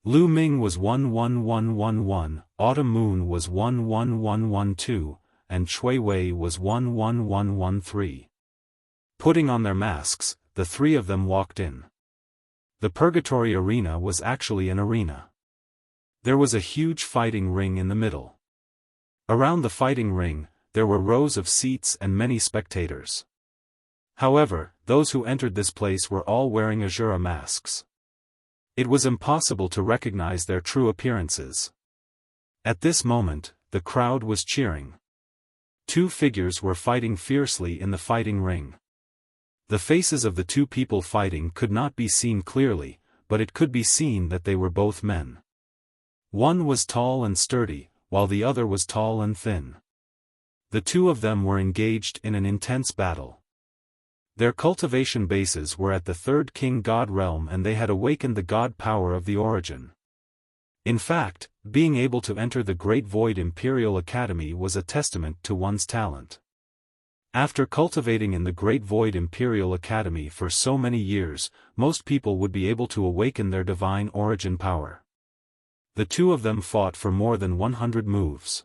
Lu Ming was 11111, Autumn Moon was 11112, and Chui Wei was 11113. Putting on their masks, the three of them walked in. The Purgatory Arena was actually an arena. There was a huge fighting ring in the middle. Around the fighting ring, there were rows of seats and many spectators. However, those who entered this place were all wearing Azura masks. It was impossible to recognize their true appearances. At this moment, the crowd was cheering. Two figures were fighting fiercely in the fighting ring. The faces of the two people fighting could not be seen clearly, but it could be seen that they were both men. One was tall and sturdy, while the other was tall and thin. The two of them were engaged in an intense battle. Their cultivation bases were at the third King God realm and they had awakened the God power of the origin. In fact, being able to enter the Great Void Imperial Academy was a testament to one's talent. After cultivating in the Great Void Imperial Academy for so many years, most people would be able to awaken their divine origin power. The two of them fought for more than 100 moves.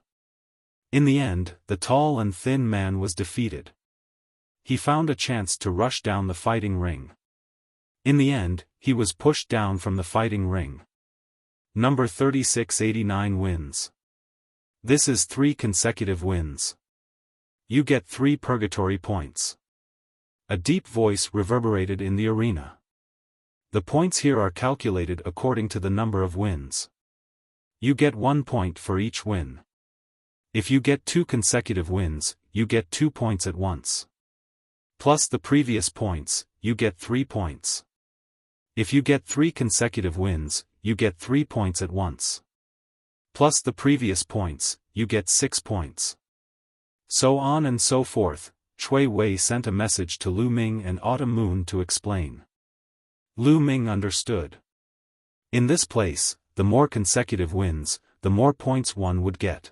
In the end, the tall and thin man was defeated. He found a chance to rush down the fighting ring. In the end, he was pushed down from the fighting ring. Number 3689 wins. This is 3 consecutive wins. You get 3 purgatory points. A deep voice reverberated in the arena. The points here are calculated according to the number of wins. You get 1 point for each win. If you get 2 consecutive wins, you get 2 points at once. Plus the previous points, you get 3 points. If you get 3 consecutive wins, you get 3 points at once. Plus the previous points, you get 6 points. So on and so forth. Chui Wei sent a message to Lu Ming and Autumn Moon to explain. Lu Ming understood. In this place, the more consecutive wins, the more points one would get.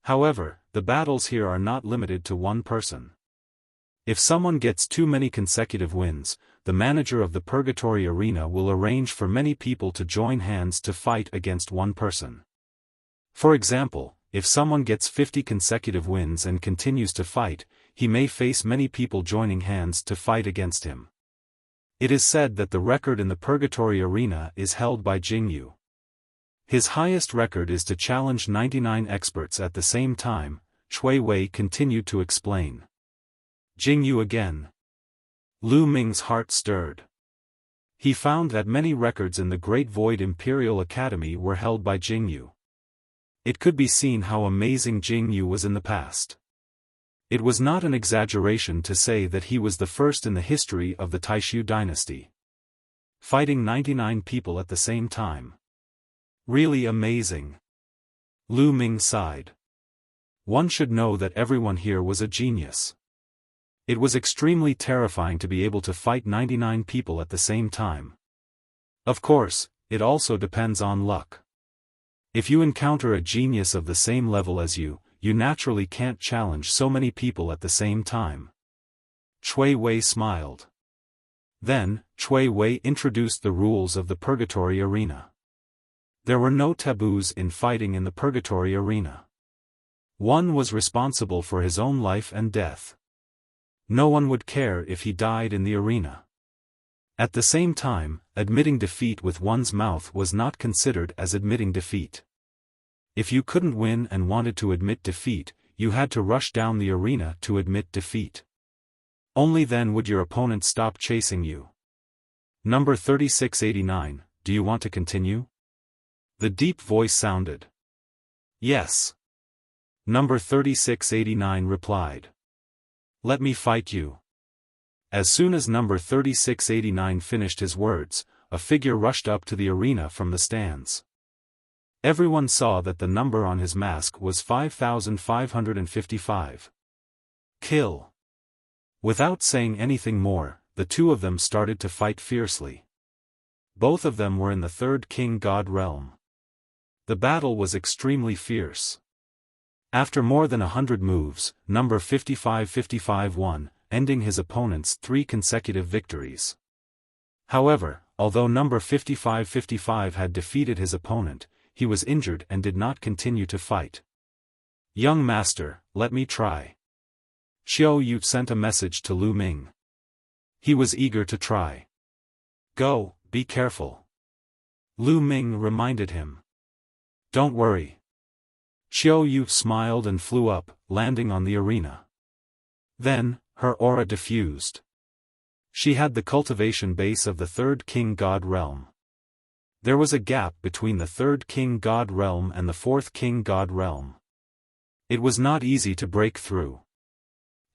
However, the battles here are not limited to one person. If someone gets too many consecutive wins, the manager of the Purgatory Arena will arrange for many people to join hands to fight against one person. For example, if someone gets 50 consecutive wins and continues to fight, he may face many people joining hands to fight against him. It is said that the record in the Purgatory Arena is held by Jingyu. His highest record is to challenge 99 experts at the same time. Chui Wei continued to explain. Jingyu again. Lu Ming's heart stirred. He found that many records in the Great Void Imperial Academy were held by Jingyu. It could be seen how amazing Jingyu was in the past. It was not an exaggeration to say that he was the first in the history of the Taishu dynasty. Fighting 99 people at the same time. Really amazing. Lu Ming sighed. One should know that everyone here was a genius. It was extremely terrifying to be able to fight 99 people at the same time. Of course, it also depends on luck. If you encounter a genius of the same level as you, you naturally can't challenge so many people at the same time. Cui Wei smiled. Then, Cui Wei introduced the rules of the Purgatory Arena. There were no taboos in fighting in the Purgatory Arena. One was responsible for his own life and death. No one would care if he died in the arena. At the same time, admitting defeat with one's mouth was not considered as admitting defeat. If you couldn't win and wanted to admit defeat, you had to rush down the arena to admit defeat. Only then would your opponent stop chasing you. Number 3689, do you want to continue? The deep voice sounded. Yes. Number 3689 replied. Let me fight you. As soon as number 3689 finished his words, a figure rushed up to the arena from the stands. Everyone saw that the number on his mask was 5555. Kill. Without saying anything more, the two of them started to fight fiercely. Both of them were in the third king god realm. The battle was extremely fierce. After more than 100 moves, number 5555 won, ending his opponent's 3 consecutive victories. However, although number 5555 had defeated his opponent, he was injured and did not continue to fight. Young master, let me try. Xiao Yu sent a message to Lu Ming. He was eager to try. Go, be careful. Lu Ming reminded him. Don't worry. Xiao Yu smiled and flew up, landing on the arena. Then, her aura diffused. She had the cultivation base of the third king god realm. There was a gap between the third king god realm and the fourth king god realm. It was not easy to break through.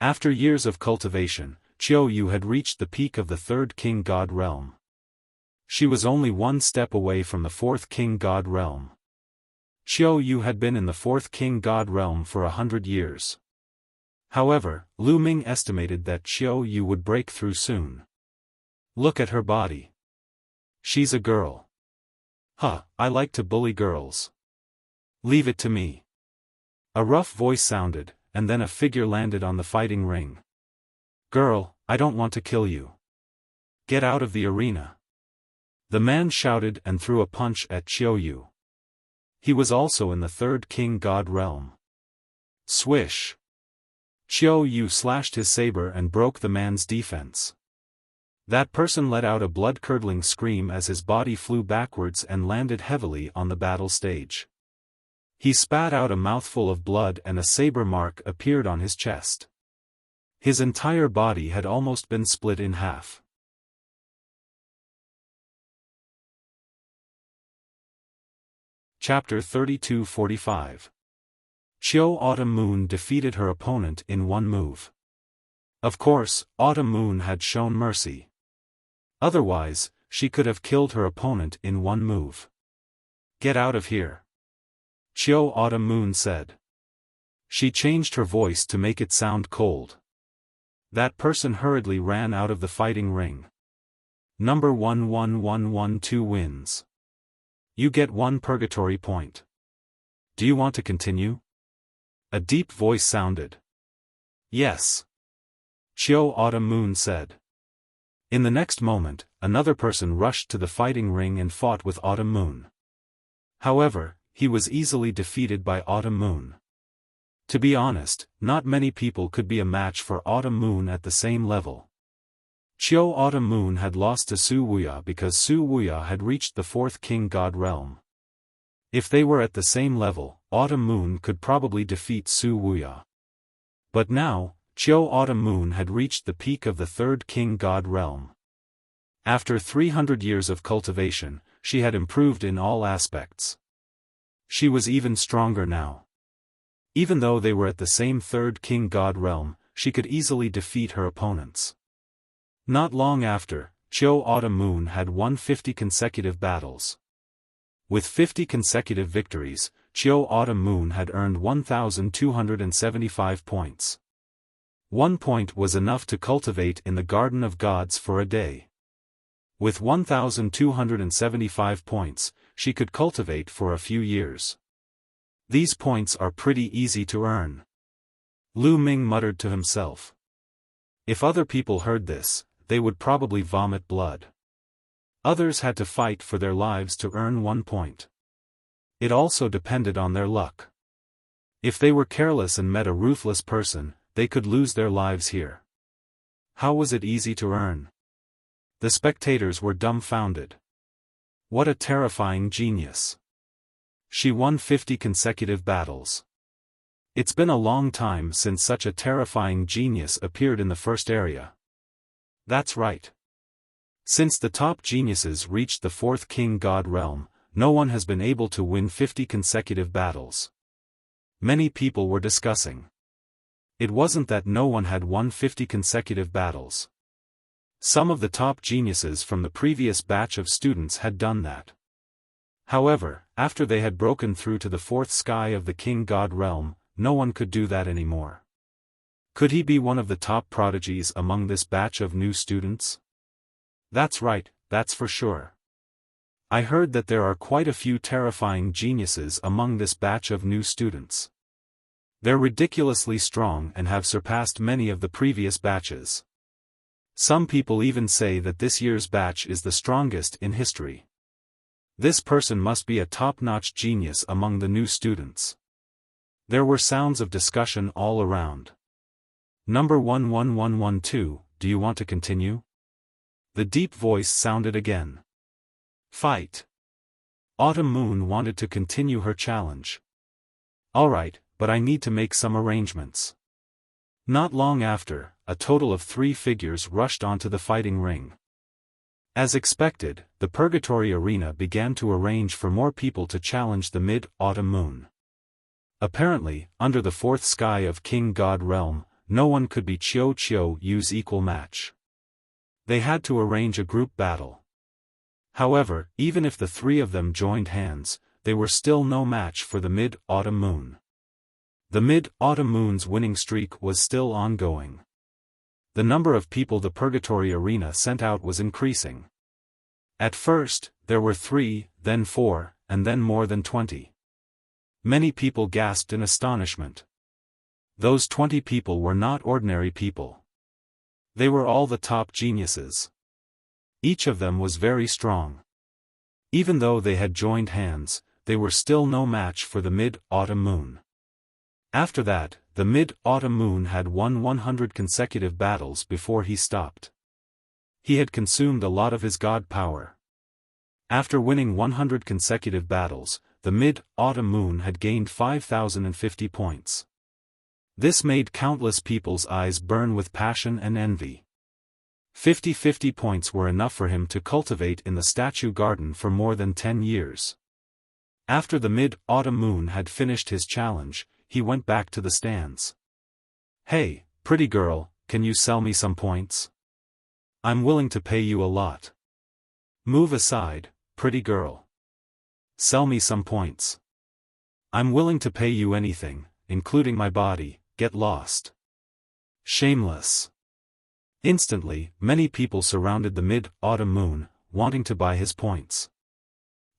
After years of cultivation, Xiao Yu had reached the peak of the third king god realm. She was only one step away from the fourth king god realm. Xiao Yu had been in the fourth king god realm for 100 years. However, Lu Ming estimated that Xiao Yu would break through soon. Look at her body. She's a girl. Huh, I like to bully girls. Leave it to me. A rough voice sounded, and then a figure landed on the fighting ring. Girl, I don't want to kill you. Get out of the arena. The man shouted and threw a punch at Xiao Yu. He was also in the third king god realm. Swish. Xiao Yu slashed his saber and broke the man's defense. That person let out a blood-curdling scream as his body flew backwards and landed heavily on the battle stage. He spat out a mouthful of blood and a saber mark appeared on his chest. His entire body had almost been split in half. Chapter 3245. Qiu Autumn Moon defeated her opponent in one move. Of course, Autumn Moon had shown mercy. Otherwise, she could have killed her opponent in one move. Get out of here. Qiu Autumn Moon said. She changed her voice to make it sound cold. That person hurriedly ran out of the fighting ring. Number 11112 wins. You get 1 purgatory point. Do you want to continue? A deep voice sounded. Yes. Qiu Autumn Moon said. In the next moment, another person rushed to the fighting ring and fought with Autumn Moon. However, he was easily defeated by Autumn Moon. To be honest, not many people could be a match for Autumn Moon at the same level. Qiu Autumn Moon had lost to Su Wuya because Su Wuya had reached the fourth king god realm. If they were at the same level, Autumn Moon could probably defeat Su Wuya. But now, Qiu Autumn Moon had reached the peak of the third king god realm. After 300 years of cultivation, she had improved in all aspects. She was even stronger now. Even though they were at the same third king god realm, she could easily defeat her opponents. Not long after, Qiu Autumn Moon had won 50 consecutive battles. With 50 consecutive victories, Qiu Autumn Moon had earned 1,275 points. 1 point was enough to cultivate in the Garden of Gods for a day. With 1,275 points, she could cultivate for a few years. These points are pretty easy to earn. Lu Ming muttered to himself. If other people heard this, they would probably vomit blood. Others had to fight for their lives to earn 1 point. It also depended on their luck. If they were careless and met a ruthless person, they could lose their lives here. How was it easy to earn? The spectators were dumbfounded. What a terrifying genius. She won 50 consecutive battles. It's been a long time since such a terrifying genius appeared in the first area. That's right. Since the top geniuses reached the 4th King God realm, no one has been able to win 50 consecutive battles. Many people were discussing. It wasn't that no one had won 50 consecutive battles. Some of the top geniuses from the previous batch of students had done that. However, after they had broken through to the 4th sky of the King God realm, no one could do that anymore. Could he be one of the top prodigies among this batch of new students? That's right, that's for sure. I heard that there are quite a few terrifying geniuses among this batch of new students. They're ridiculously strong and have surpassed many of the previous batches. Some people even say that this year's batch is the strongest in history. This person must be a top-notch genius among the new students. There were sounds of discussion all around. Number 11112, do you want to continue? The deep voice sounded again. Fight. Autumn Moon wanted to continue her challenge. Alright, but I need to make some arrangements. Not long after, a total of 3 figures rushed onto the fighting ring. As expected, the Purgatory Arena began to arrange for more people to challenge the Mid-Autumn Moon. Apparently, under the 4th sky of King God realm, no one could be Xiao Yu's equal match. They had to arrange a group battle. However, even if the 3 of them joined hands, they were still no match for the Mid-Autumn Moon. The Mid-Autumn Moon's winning streak was still ongoing. The number of people the Purgatory Arena sent out was increasing. At first, there were 3, then 4, and then more than 20. Many people gasped in astonishment. Those 20 people were not ordinary people. They were all the top geniuses. Each of them was very strong. Even though they had joined hands, they were still no match for the Mid-Autumn Moon. After that, the Mid-Autumn Moon had won 100 consecutive battles before he stopped. He had consumed a lot of his god power. After winning 100 consecutive battles, the Mid-Autumn Moon had gained 5,050 points. This made countless people's eyes burn with passion and envy. 50 points were enough for him to cultivate in the statue garden for more than 10 years. After the Mid-Autumn Moon had finished his challenge, he went back to the stands. Hey, pretty girl, can you sell me some points? I'm willing to pay you a lot. Move aside, pretty girl. Sell me some points. I'm willing to pay you anything, including my body, get lost. Shameless. Instantly, many people surrounded the Mid-Autumn Moon, wanting to buy his points.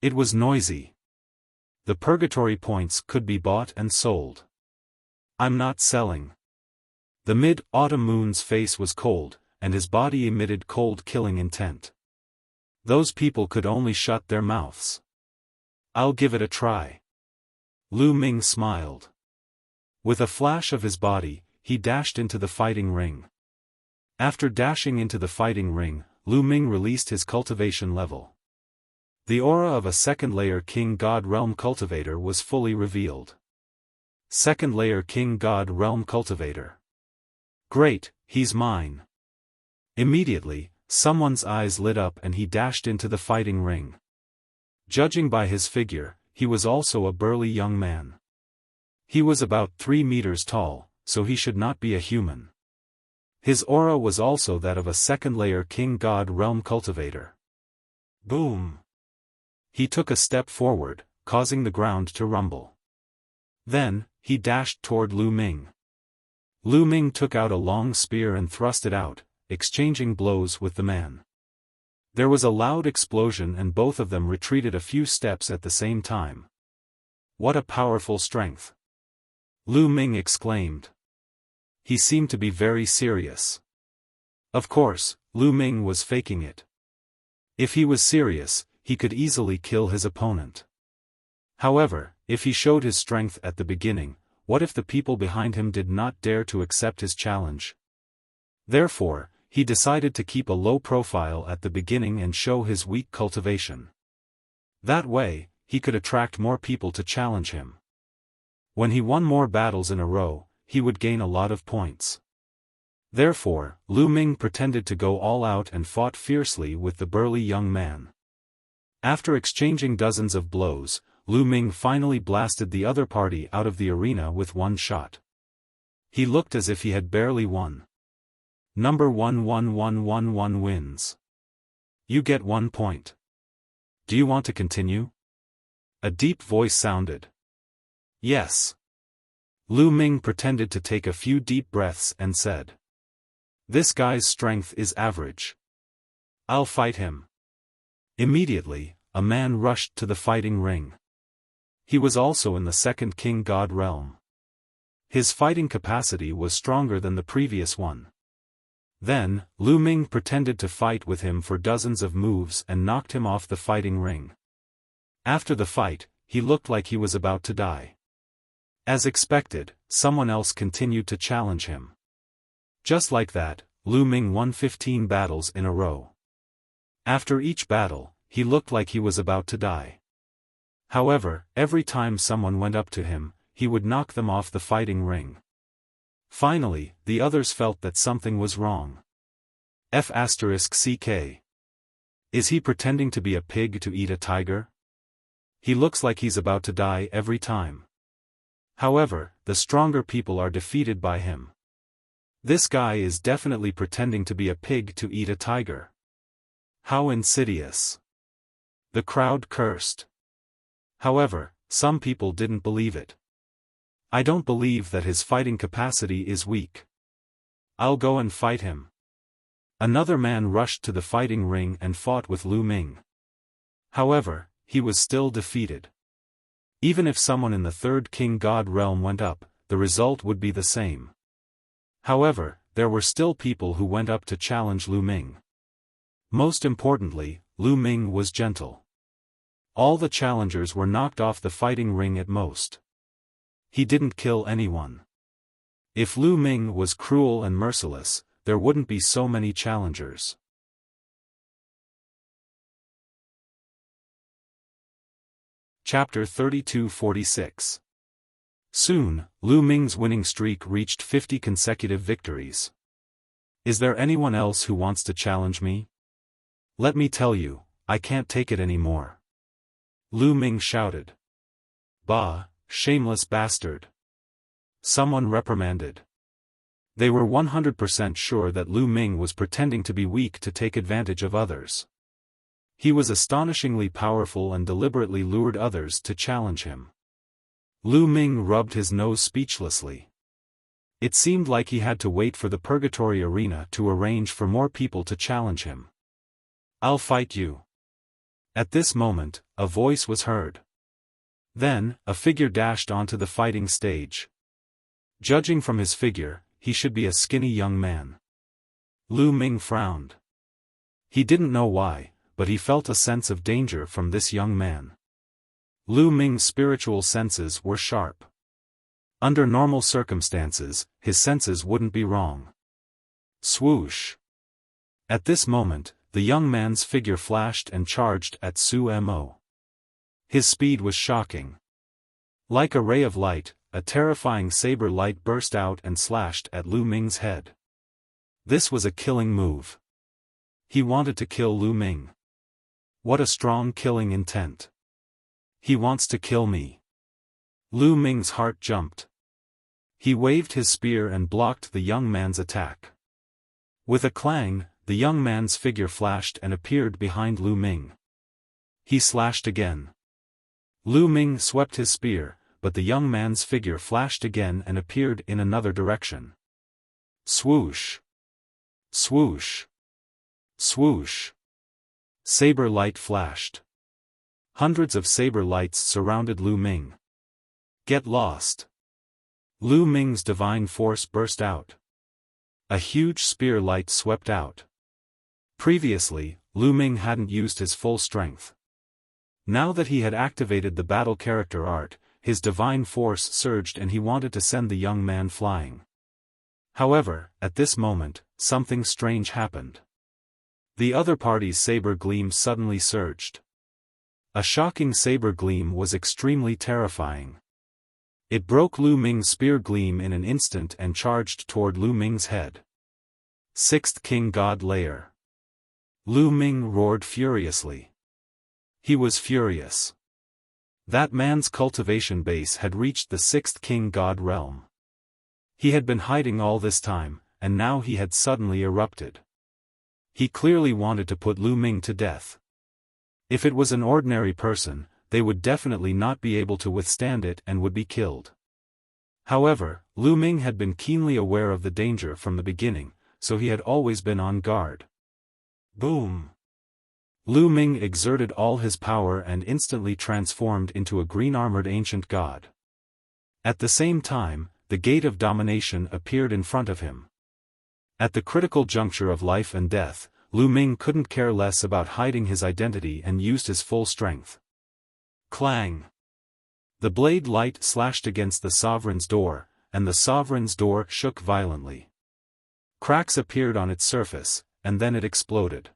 It was noisy. The Purgatory points could be bought and sold. I'm not selling. The Mid-Autumn Moon's face was cold, and his body emitted cold killing intent. Those people could only shut their mouths. I'll give it a try. Lu Ming smiled. With a flash of his body, he dashed into the fighting ring. After dashing into the fighting ring, Lu Ming released his cultivation level. The aura of a second-layer King God Realm Cultivator was fully revealed. Second-layer King God Realm Cultivator. Great, he's mine. Immediately, someone's eyes lit up and he dashed into the fighting ring. Judging by his figure, he was also a burly young man. He was about 3 meters tall, so he should not be a human. His aura was also that of a second-layer King God Realm Cultivator. Boom! He took a step forward, causing the ground to rumble. Then, he dashed toward Lu Ming. Lu Ming took out a long spear and thrust it out, exchanging blows with the man. There was a loud explosion and both of them retreated a few steps at the same time. What a powerful strength! Lu Ming exclaimed. He seemed to be very serious. Of course, Lu Ming was faking it. If he was serious, he could easily kill his opponent. However, if he showed his strength at the beginning, what if the people behind him did not dare to accept his challenge? Therefore, he decided to keep a low profile at the beginning and show his weak cultivation. That way, he could attract more people to challenge him. When he won more battles in a row, he would gain a lot of points. Therefore, Lu Ming pretended to go all out and fought fiercely with the burly young man. After exchanging dozens of blows, Lu Ming finally blasted the other party out of the arena with one shot. He looked as if he had barely won. Number 11111 wins. You get 1 point. Do you want to continue? A deep voice sounded. Yes. Lu Ming pretended to take a few deep breaths and said. This guy's strength is average. I'll fight him. Immediately, a man rushed to the fighting ring. He was also in the second king god realm. His fighting capacity was stronger than the previous one. Then, Lu Ming pretended to fight with him for dozens of moves and knocked him off the fighting ring. After the fight, he looked like he was about to die. As expected, someone else continued to challenge him. Just like that, Lu Ming won 15 battles in a row. After each battle, he looked like he was about to die. However, every time someone went up to him, he would knock them off the fighting ring. Finally, the others felt that something was wrong. F***CK. Is he pretending to be a pig to eat a tiger? He looks like he's about to die every time. However, the stronger people are defeated by him. This guy is definitely pretending to be a pig to eat a tiger. How insidious. The crowd cursed. However, some people didn't believe it. I don't believe that his fighting capacity is weak. I'll go and fight him. Another man rushed to the fighting ring and fought with Lu Ming. However, he was still defeated. Even if someone in the third king god realm went up, the result would be the same. However, there were still people who went up to challenge Lu Ming. Most importantly, Lu Ming was gentle. All the challengers were knocked off the fighting ring at most. He didn't kill anyone. If Lu Ming was cruel and merciless, there wouldn't be so many challengers. Chapter 32-46. Soon, Lu Ming's winning streak reached 50 consecutive victories. Is there anyone else who wants to challenge me? Let me tell you, I can't take it anymore. Lu Ming shouted. Bah, shameless bastard. Someone reprimanded. They were 100% sure that Lu Ming was pretending to be weak to take advantage of others. He was astonishingly powerful and deliberately lured others to challenge him. Lu Ming rubbed his nose speechlessly. It seemed like he had to wait for the Purgatory Arena to arrange for more people to challenge him. I'll fight you. At this moment, a voice was heard. Then, a figure dashed onto the fighting stage. Judging from his figure, he should be a skinny young man. Lu Ming frowned. He didn't know why, but he felt a sense of danger from this young man. Lu Ming's spiritual senses were sharp. Under normal circumstances, his senses wouldn't be wrong. Swoosh! At this moment, the young man's figure flashed and charged at Su Mo. His speed was shocking. Like a ray of light, a terrifying saber light burst out and slashed at Lu Ming's head. This was a killing move. He wanted to kill Lu Ming. What a strong killing intent. He wants to kill me. Lu Ming's heart jumped. He waved his spear and blocked the young man's attack. With a clang, the young man's figure flashed and appeared behind Lu Ming. He slashed again. Lu Ming swept his spear, but the young man's figure flashed again and appeared in another direction. Swoosh. Swoosh. Swoosh. Saber light flashed. Hundreds of saber lights surrounded Lu Ming. Get lost. Lu Ming's divine force burst out. A huge spear light swept out. Previously, Lu Ming hadn't used his full strength. Now that he had activated the battle character art, his divine force surged and he wanted to send the young man flying. However, at this moment, something strange happened. The other party's saber gleam suddenly surged. A shocking saber gleam was extremely terrifying. It broke Lu Ming's spear gleam in an instant and charged toward Lu Ming's head. Sixth King God Layer. Lu Ming roared furiously. He was furious. That man's cultivation base had reached the sixth King God realm. He had been hiding all this time, and now he had suddenly erupted. He clearly wanted to put Lu Ming to death. If it was an ordinary person, they would definitely not be able to withstand it and would be killed. However, Lu Ming had been keenly aware of the danger from the beginning, so he had always been on guard. Boom! Lu Ming exerted all his power and instantly transformed into a green-armored ancient god. At the same time, the gate of domination appeared in front of him. At the critical juncture of life and death, Lu Ming couldn't care less about hiding his identity and used his full strength. Clang! The blade light slashed against the sovereign's door, and the sovereign's door shook violently. Cracks appeared on its surface, and then it exploded.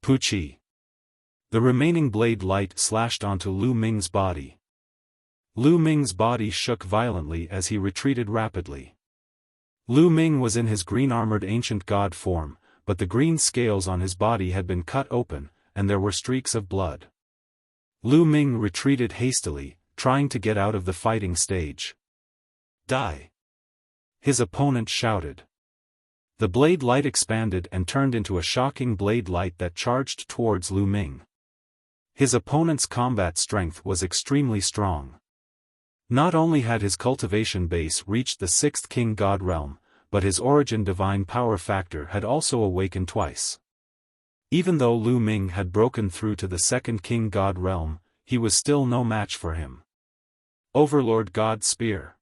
Poochie! The remaining blade light slashed onto Lu Ming's body. Lu Ming's body shook violently as he retreated rapidly. Lu Ming was in his green-armored ancient god form, but the green scales on his body had been cut open, and there were streaks of blood. Lu Ming retreated hastily, trying to get out of the fighting stage. Die! His opponent shouted. The blade light expanded and turned into a shocking blade light that charged towards Lu Ming. His opponent's combat strength was extremely strong. Not only had his cultivation base reached the sixth King God realm, but his origin divine power factor had also awakened twice. Even though Lu Ming had broken through to the second King God realm, he was still no match for him. Overlord God Spear.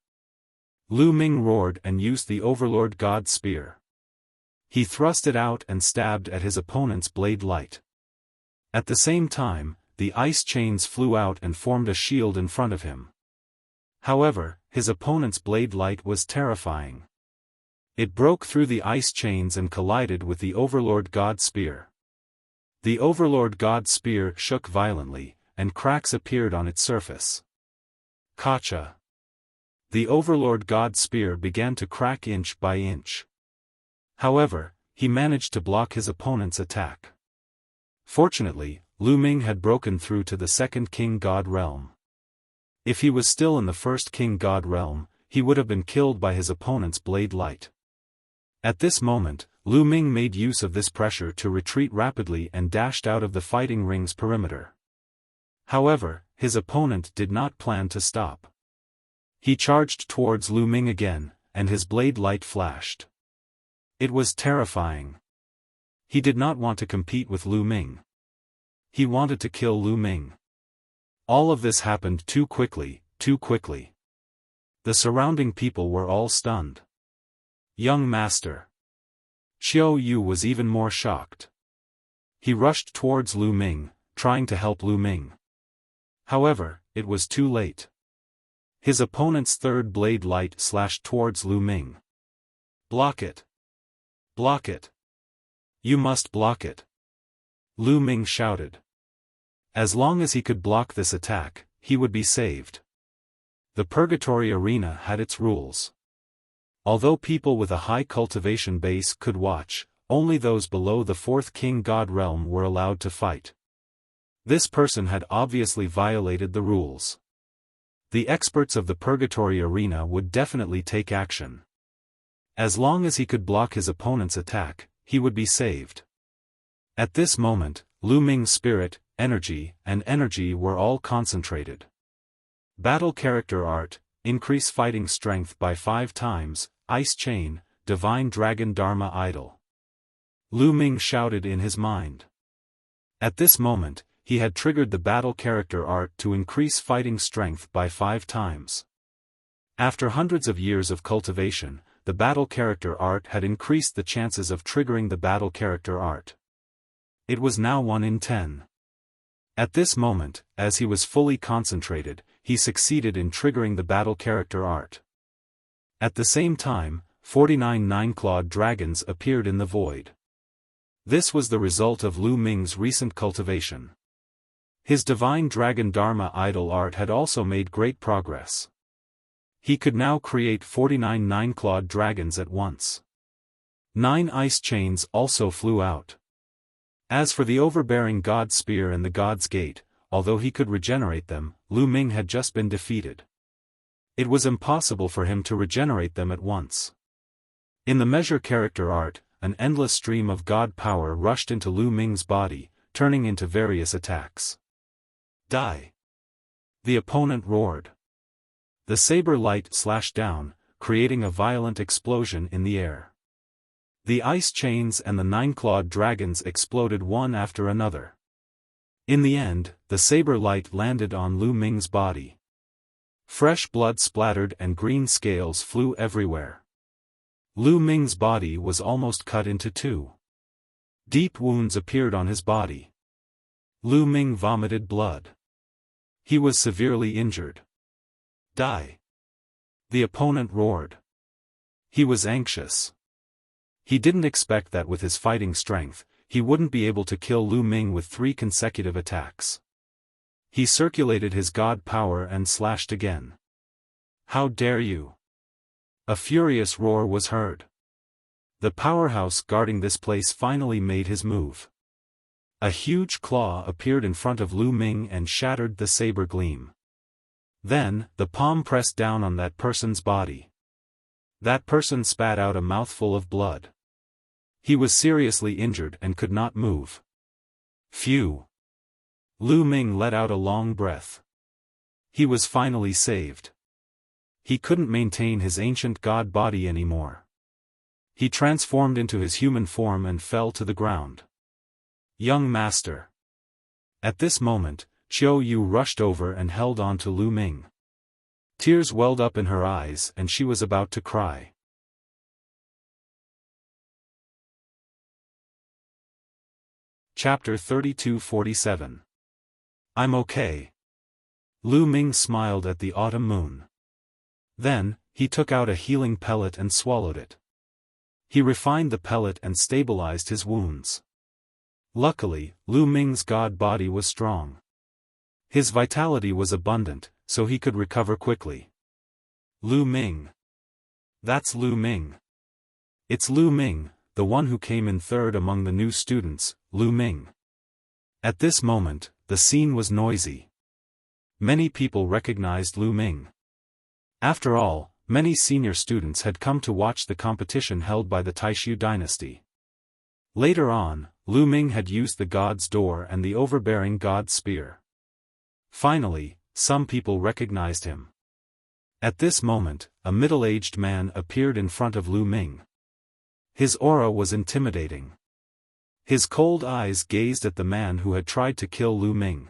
Lu Ming roared and used the Overlord God Spear. He thrust it out and stabbed at his opponent's blade light. At the same time, the ice chains flew out and formed a shield in front of him. However, his opponent's blade light was terrifying. It broke through the ice chains and collided with the Overlord God Spear. The Overlord God Spear shook violently, and cracks appeared on its surface. Gotcha! The Overlord God Spear began to crack inch by inch. However, he managed to block his opponent's attack. Fortunately, Lu Ming had broken through to the second King God realm. If he was still in the first King God realm, he would have been killed by his opponent's blade light. At this moment, Lu Ming made use of this pressure to retreat rapidly and dashed out of the fighting ring's perimeter. However, his opponent did not plan to stop. He charged towards Lu Ming again, and his blade light flashed. It was terrifying. He did not want to compete with Lu Ming. He wanted to kill Lu Ming. All of this happened too quickly, too quickly. The surrounding people were all stunned. Young master. Xiao Yu was even more shocked. He rushed towards Lu Ming, trying to help Lu Ming. However, it was too late. His opponent's third blade light slashed towards Lu Ming. Block it. Block it. You must block it. Lu Ming shouted. As long as he could block this attack, he would be saved. The Purgatory Arena had its rules. Although people with a high cultivation base could watch, only those below the fourth King God realm were allowed to fight. This person had obviously violated the rules. The experts of the Purgatory Arena would definitely take action. As long as he could block his opponent's attack, he would be saved. At this moment, Lu Ming's spirit, energy, and energy were all concentrated. Battle character art, increase fighting strength by 5 times, ice chain, Divine Dragon Dharma Idol. Lu Ming shouted in his mind. At this moment, he had triggered the battle character art to increase fighting strength by 5 times. After hundreds of years of cultivation, the battle character art had increased the chances of triggering the battle character art. It was now 1 in 10. At this moment, as he was fully concentrated, he succeeded in triggering the battle character art. At the same time, 49 nine-clawed dragons appeared in the void. This was the result of Lu Ming's recent cultivation. His Divine Dragon Dharma Idol art had also made great progress. He could now create 49 nine-clawed dragons at once. 9 ice chains also flew out. As for the overbearing God Spear and the God's Gate, although he could regenerate them, Lu Ming had just been defeated. It was impossible for him to regenerate them at once. In the measure character art, an endless stream of God power rushed into Lu Ming's body, turning into various attacks. Die! The opponent roared. The saber light slashed down, creating a violent explosion in the air. The ice chains and the 9-clawed dragons exploded one after another. In the end, the saber light landed on Lu Ming's body. Fresh blood splattered and green scales flew everywhere. Lu Ming's body was almost cut into 2. Deep wounds appeared on his body. Lu Ming vomited blood. He was severely injured. Die! The opponent roared. He was anxious. He didn't expect that with his fighting strength, he wouldn't be able to kill Lu Ming with 3 consecutive attacks. He circulated his god power and slashed again. How dare you! A furious roar was heard. The powerhouse guarding this place finally made his move. A huge claw appeared in front of Lu Ming and shattered the saber gleam. Then, the palm pressed down on that person's body. That person spat out a mouthful of blood. He was seriously injured and could not move. Phew! Lu Ming let out a long breath. He was finally saved. He couldn't maintain his ancient god body anymore. He transformed into his human form and fell to the ground. Young master! At this moment, Qiu Yu rushed over and held on to Lu Ming. Tears welled up in her eyes and she was about to cry. Chapter 32-47. I'm okay. Lu Ming smiled at the autumn moon. Then, he took out a healing pellet and swallowed it. He refined the pellet and stabilized his wounds. Luckily, Lu Ming's god body was strong. His vitality was abundant, so he could recover quickly. Lu Ming. That's Lu Ming. It's Lu Ming, the one who came in third among the new students, Lu Ming. At this moment, the scene was noisy. Many people recognized Lu Ming. After all, many senior students had come to watch the competition held by the Taishu dynasty. Later on, Lu Ming had used the God's Door and the overbearing God's Spear. Finally, some people recognized him. At this moment, a middle-aged man appeared in front of Lu Ming. His aura was intimidating. His cold eyes gazed at the man who had tried to kill Lu Ming.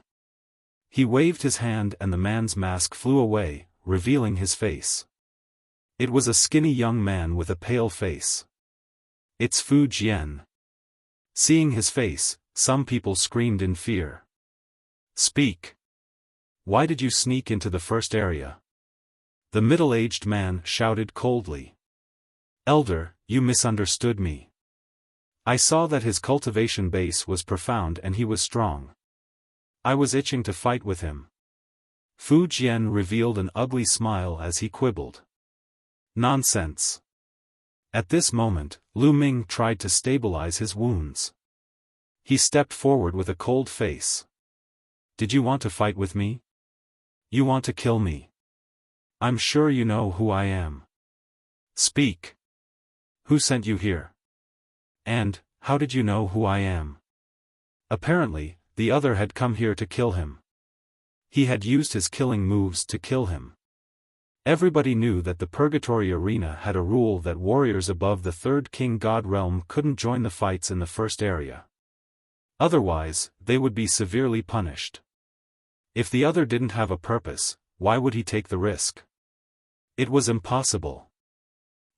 He waved his hand and the man's mask flew away, revealing his face. It was a skinny young man with a pale face. It's Fu Jian. Seeing his face, some people screamed in fear. Speak. Why did you sneak into the first area? The middle-aged man shouted coldly. Elder, you misunderstood me. I saw that his cultivation base was profound and he was strong. I was itching to fight with him. Fu Jian revealed an ugly smile as he quibbled. Nonsense. At this moment, Lu Ming tried to stabilize his wounds. He stepped forward with a cold face. Did you want to fight with me? You want to kill me? I'm sure you know who I am. Speak. Who sent you here? And, how did you know who I am? Apparently, the other had come here to kill him. He had used his killing moves to kill him. Everybody knew that the Purgatory Arena had a rule that warriors above the third King God realm couldn't join the fights in the first area. Otherwise, they would be severely punished. If the other didn't have a purpose, why would he take the risk? It was impossible.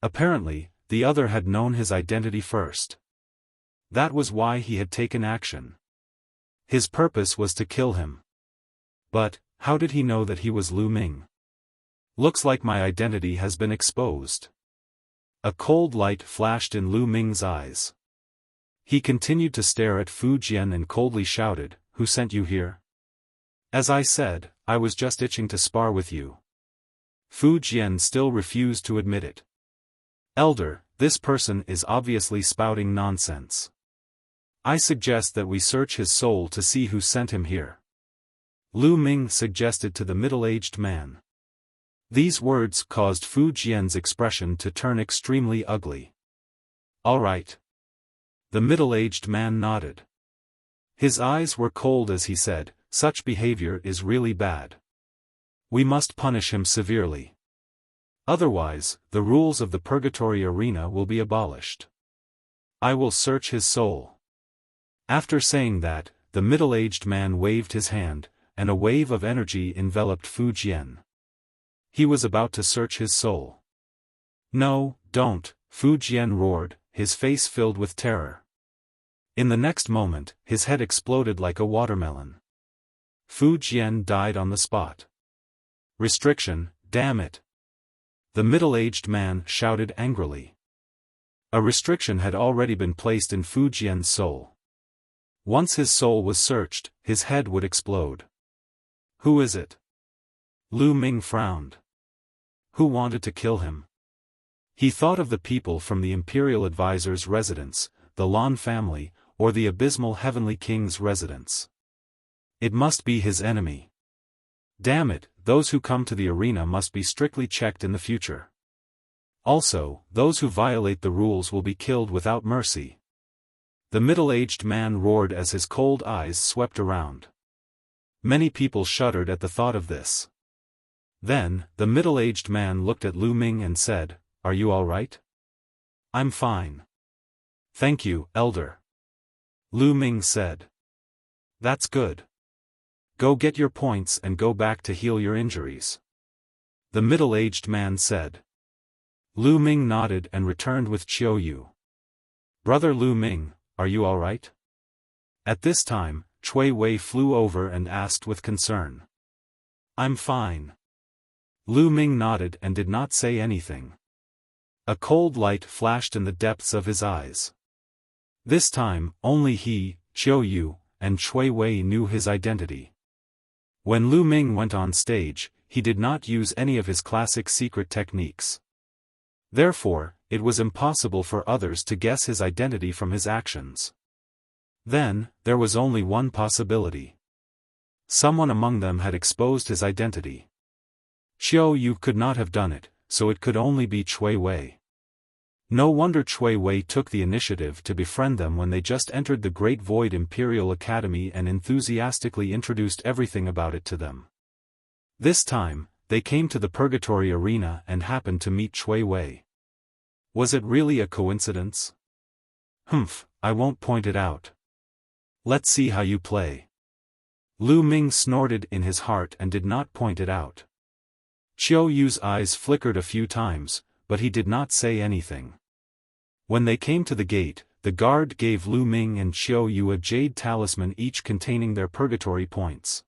Apparently, the other had known his identity first. That was why he had taken action. His purpose was to kill him. But, how did he know that he was Lu Ming? Looks like my identity has been exposed. A cold light flashed in Lu Ming's eyes. He continued to stare at Fu Jian and coldly shouted, "Who sent you here?" "As I said, I was just itching to spar with you." Fu Jian still refused to admit it. "Elder, this person is obviously spouting nonsense. I suggest that we search his soul to see who sent him here," Lu Ming suggested to the middle-aged man. These words caused Fu Jian's expression to turn extremely ugly. "All right." The middle-aged man nodded. His eyes were cold as he said, "Such behavior is really bad. We must punish him severely. Otherwise, the rules of the Purgatory Arena will be abolished. I will search his soul." After saying that, the middle-aged man waved his hand, and a wave of energy enveloped Fu Jian. He was about to search his soul. "No, don't," Fu Jian roared, his face filled with terror. In the next moment, his head exploded like a watermelon. Fu Jian died on the spot. "Restriction, damn it!" The middle-aged man shouted angrily. A restriction had already been placed in Fu Jian's soul. Once his soul was searched, his head would explode. "Who is it?" Lu Ming frowned. Who wanted to kill him? He thought of the people from the Imperial Advisor's residence, the Lan family, or the abysmal Heavenly King's residence. It must be his enemy. Damn it, those who come to the arena must be strictly checked in the future. Also, those who violate the rules will be killed without mercy. The middle-aged man roared as his cold eyes swept around. Many people shuddered at the thought of this. Then, the middle-aged man looked at Lu Ming and said, "Are you all right?" "I'm fine. Thank you, Elder," Lu Ming said. "That's good. Go get your points and go back to heal your injuries," the middle-aged man said. Lu Ming nodded and returned with Qiu Yu. "Brother Lu Ming, are you all right?" At this time, Cui Wei flew over and asked with concern. "I'm fine." Lu Ming nodded and did not say anything. A cold light flashed in the depths of his eyes. This time, only he, Qiu Yu, and Cui Wei knew his identity. When Lu Ming went on stage, he did not use any of his classic secret techniques. Therefore, it was impossible for others to guess his identity from his actions. Then, there was only one possibility. Someone among them had exposed his identity. Qiu Yu could not have done it, so it could only be Cui Wei. No wonder Cui Wei took the initiative to befriend them when they just entered the Great Void Imperial Academy and enthusiastically introduced everything about it to them. This time, they came to the Purgatory Arena and happened to meet Cui Wei. Was it really a coincidence? Humph, I won't point it out. Let's see how you play. Lu Ming snorted in his heart and did not point it out. Qiu Yu's eyes flickered a few times, but he did not say anything. When they came to the gate, the guard gave Lu Ming and Qiu Yu a jade talisman each containing their purgatory points.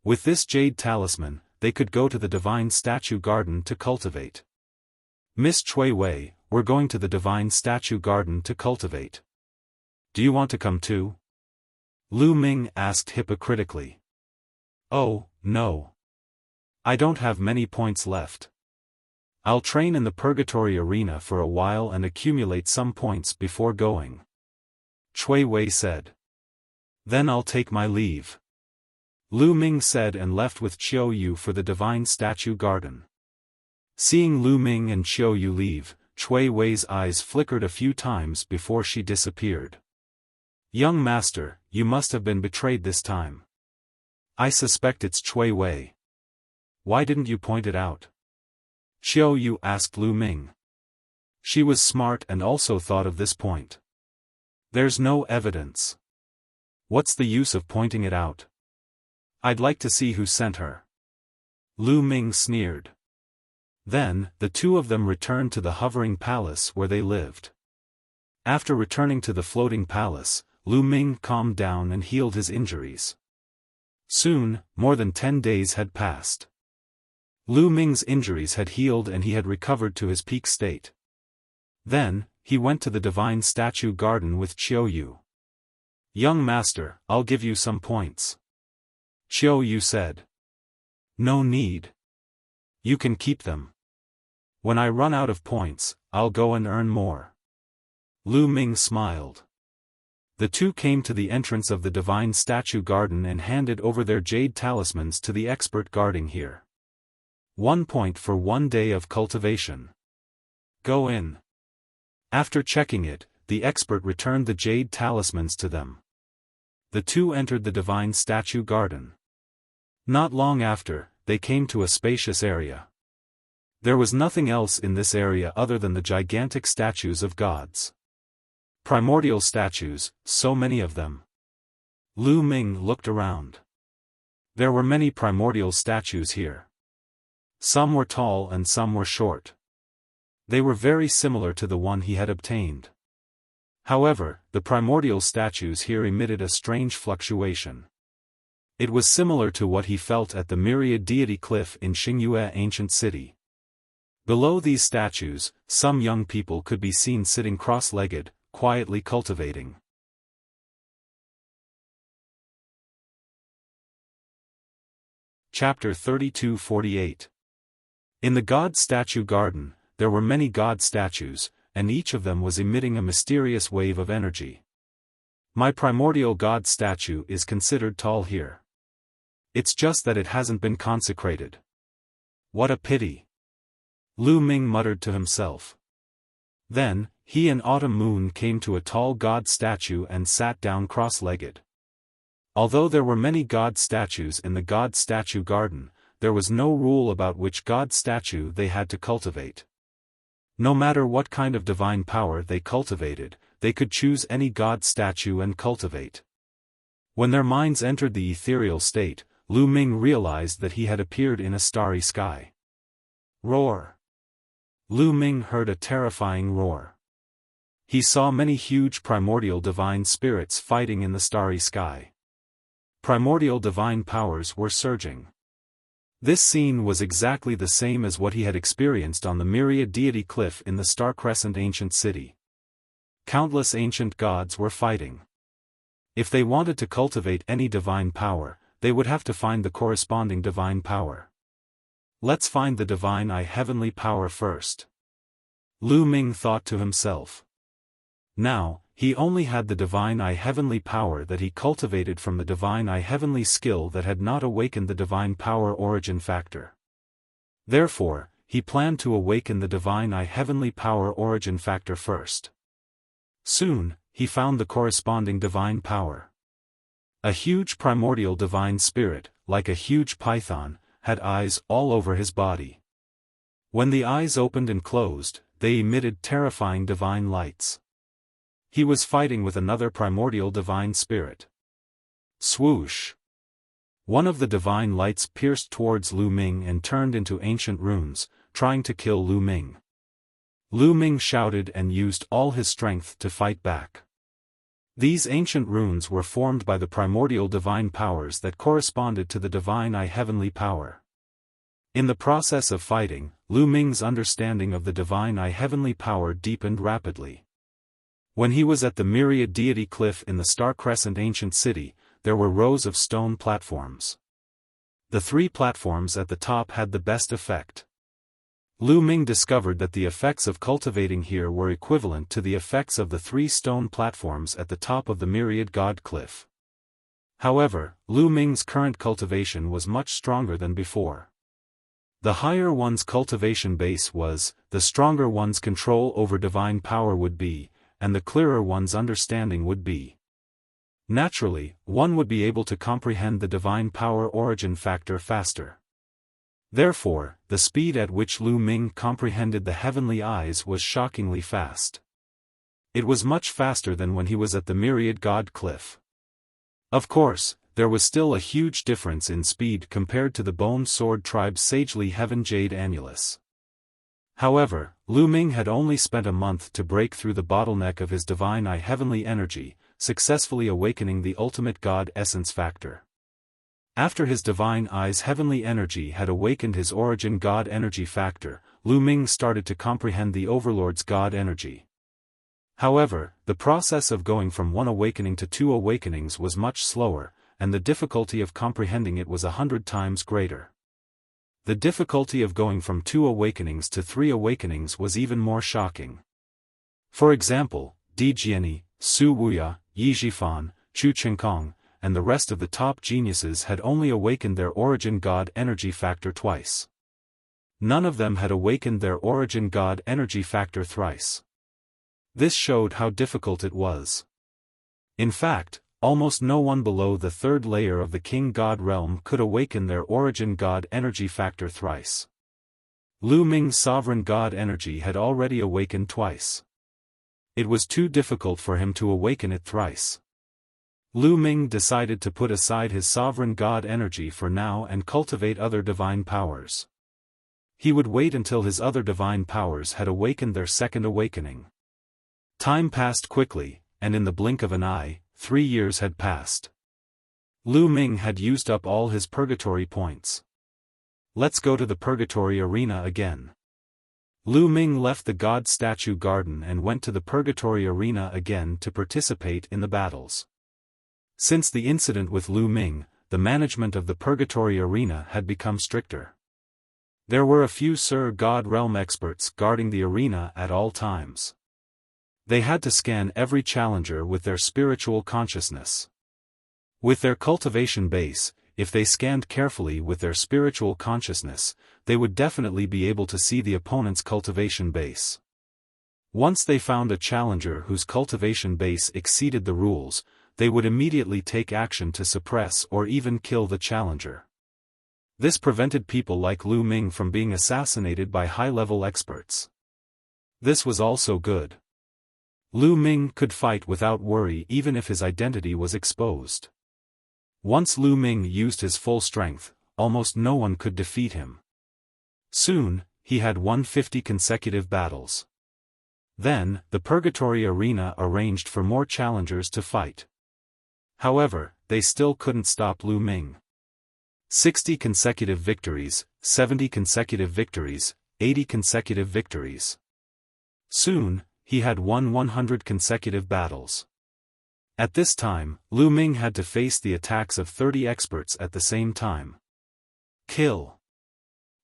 With this jade talisman, they could go to the Divine Statue Garden to cultivate. "Miss Cui Wei, we're going to the Divine Statue Garden to cultivate. Do you want to come too?" Lu Ming asked hypocritically. "Oh, no. I don't have many points left. I'll train in the Purgatory Arena for a while and accumulate some points before going," Cui Wei said. "Then I'll take my leave," Lu Ming said and left with Qiu Yu for the Divine Statue Garden. Seeing Lu Ming and Qiu Yu leave, Cui Wei's eyes flickered a few times before she disappeared. "Young master, you must have been betrayed this time. I suspect it's Cui Wei. Why didn't you point it out?" Xiao Yu asked Lu Ming. She was smart and also thought of this point. There's no evidence. What's the use of pointing it out? I'd like to see who sent her. Lu Ming sneered. Then, the two of them returned to the hovering palace where they lived. After returning to the floating palace, Lu Ming calmed down and healed his injuries. Soon, more than 10 days had passed. Lu Ming's injuries had healed and he had recovered to his peak state. Then, he went to the divine statue garden with Xiao Yu. Young master, I'll give you some points. Xiao Yu said. No need. You can keep them. When I run out of points, I'll go and earn more. Lu Ming smiled. The two came to the entrance of the divine statue garden and handed over their jade talismans to the expert guarding here. 1 point for 1 day of cultivation. Go in. After checking it, the expert returned the jade talismans to them. The two entered the divine statue garden. Not long after, they came to a spacious area. There was nothing else in this area other than the gigantic statues of gods. Primordial statues, so many of them. Lu Ming looked around. There were many primordial statues here. Some were tall and some were short. They were very similar to the one he had obtained. However, the primordial statues here emitted a strange fluctuation. It was similar to what he felt at the Myriad Deity Cliff in Xingyue Ancient City. Below these statues, some young people could be seen sitting cross-legged, quietly cultivating. Chapter 32-48. In the God Statue Garden, there were many god statues, and each of them was emitting a mysterious wave of energy. My primordial god statue is considered tall here. It's just that it hasn't been consecrated. What a pity. Lu Ming muttered to himself. Then, he and Autumn Moon came to a tall god statue and sat down cross-legged. Although there were many god statues in the god statue garden, there was no rule about which god statue they had to cultivate. No matter what kind of divine power they cultivated, they could choose any god statue and cultivate. When their minds entered the ethereal state, Lu Ming realized that he had appeared in a starry sky. Roar! Lu Ming heard a terrifying roar. He saw many huge primordial divine spirits fighting in the starry sky. Primordial divine powers were surging. This scene was exactly the same as what he had experienced on the Myriad Deity Cliff in the Star Crescent Ancient City. Countless ancient gods were fighting. If they wanted to cultivate any divine power, they would have to find the corresponding divine power. Let's find the divine heavenly power first. Lu Ming thought to himself. Now, he only had the divine heavenly power that he cultivated from the divine heavenly skill that had not awakened the divine power origin factor. Therefore, he planned to awaken the divine heavenly power origin factor first. Soon, he found the corresponding divine power. A huge primordial divine spirit, like a huge python, had eyes all over his body. When the eyes opened and closed, they emitted terrifying divine lights. He was fighting with another primordial divine spirit. Swoosh! One of the divine lights pierced towards Lu Ming and turned into ancient runes, trying to kill Lu Ming. Lu Ming shouted and used all his strength to fight back. These ancient runes were formed by the primordial divine powers that corresponded to the divine heavenly power. In the process of fighting, Lu Ming's understanding of the divine heavenly power deepened rapidly. When he was at the Myriad Deity Cliff in the Star Crescent Ancient City, there were rows of stone platforms. The 3 platforms at the top had the best effect. Lu Ming discovered that the effects of cultivating here were equivalent to the effects of the 3 stone platforms at the top of the Myriad God Cliff. However, Lu Ming's current cultivation was much stronger than before. The higher one's cultivation base was, the stronger one's control over divine power would be, and the clearer one's understanding would be. Naturally, one would be able to comprehend the divine power origin factor faster. Therefore, the speed at which Lu Ming comprehended the heavenly eyes was shockingly fast. It was much faster than when he was at the Myriad God Cliff. Of course, there was still a huge difference in speed compared to the Bone Sword Tribe's sagely Heaven Jade Annulus. However, Lu Ming had only spent a month to break through the bottleneck of his divine eye heavenly energy, successfully awakening the ultimate God essence factor. After his divine eye's heavenly energy had awakened his origin God energy factor, Lu Ming started to comprehend the Overlord's God energy. However, the process of going from one awakening to 2 awakenings was much slower, and the difficulty of comprehending it was 100 times greater. The difficulty of going from 2 awakenings to 3 awakenings was even more shocking. For example, Di Jiani, Su Wuya, Yi Xiaofan, Chu Qingkong, and the rest of the top geniuses had only awakened their origin God energy factor twice. None of them had awakened their origin God energy factor thrice. This showed how difficult it was. In fact, almost no one below the 3rd layer of the King God realm could awaken their origin God energy factor thrice. Lu Ming's sovereign God energy had already awakened twice. It was too difficult for him to awaken it thrice. Lu Ming decided to put aside his sovereign God energy for now and cultivate other divine powers. He would wait until his other divine powers had awakened their 2nd awakening. Time passed quickly, and in the blink of an eye, 3 years had passed. Lu Ming had used up all his purgatory points. Let's go to the purgatory arena again. Lu Ming left the God statue garden and went to the purgatory arena again to participate in the battles. Since the incident with Lu Ming, the management of the purgatory arena had become stricter. There were a few Sir God realm experts guarding the arena at all times. They had to scan every challenger with their spiritual consciousness. With their cultivation base, if they scanned carefully with their spiritual consciousness, they would definitely be able to see the opponent's cultivation base. Once they found a challenger whose cultivation base exceeded the rules, they would immediately take action to suppress or even kill the challenger. This prevented people like Lu Ming from being assassinated by high-level experts. This was also good. Lu Ming could fight without worry even if his identity was exposed. Once Lu Ming used his full strength, almost no one could defeat him. Soon, he had won 50 consecutive battles. Then, the Purgatory Arena arranged for more challengers to fight. However, they still couldn't stop Lu Ming. 60 consecutive victories, 70 consecutive victories, 80 consecutive victories. Soon, he had won 100 consecutive battles. At this time, Lu Ming had to face the attacks of 30 experts at the same time. Kill!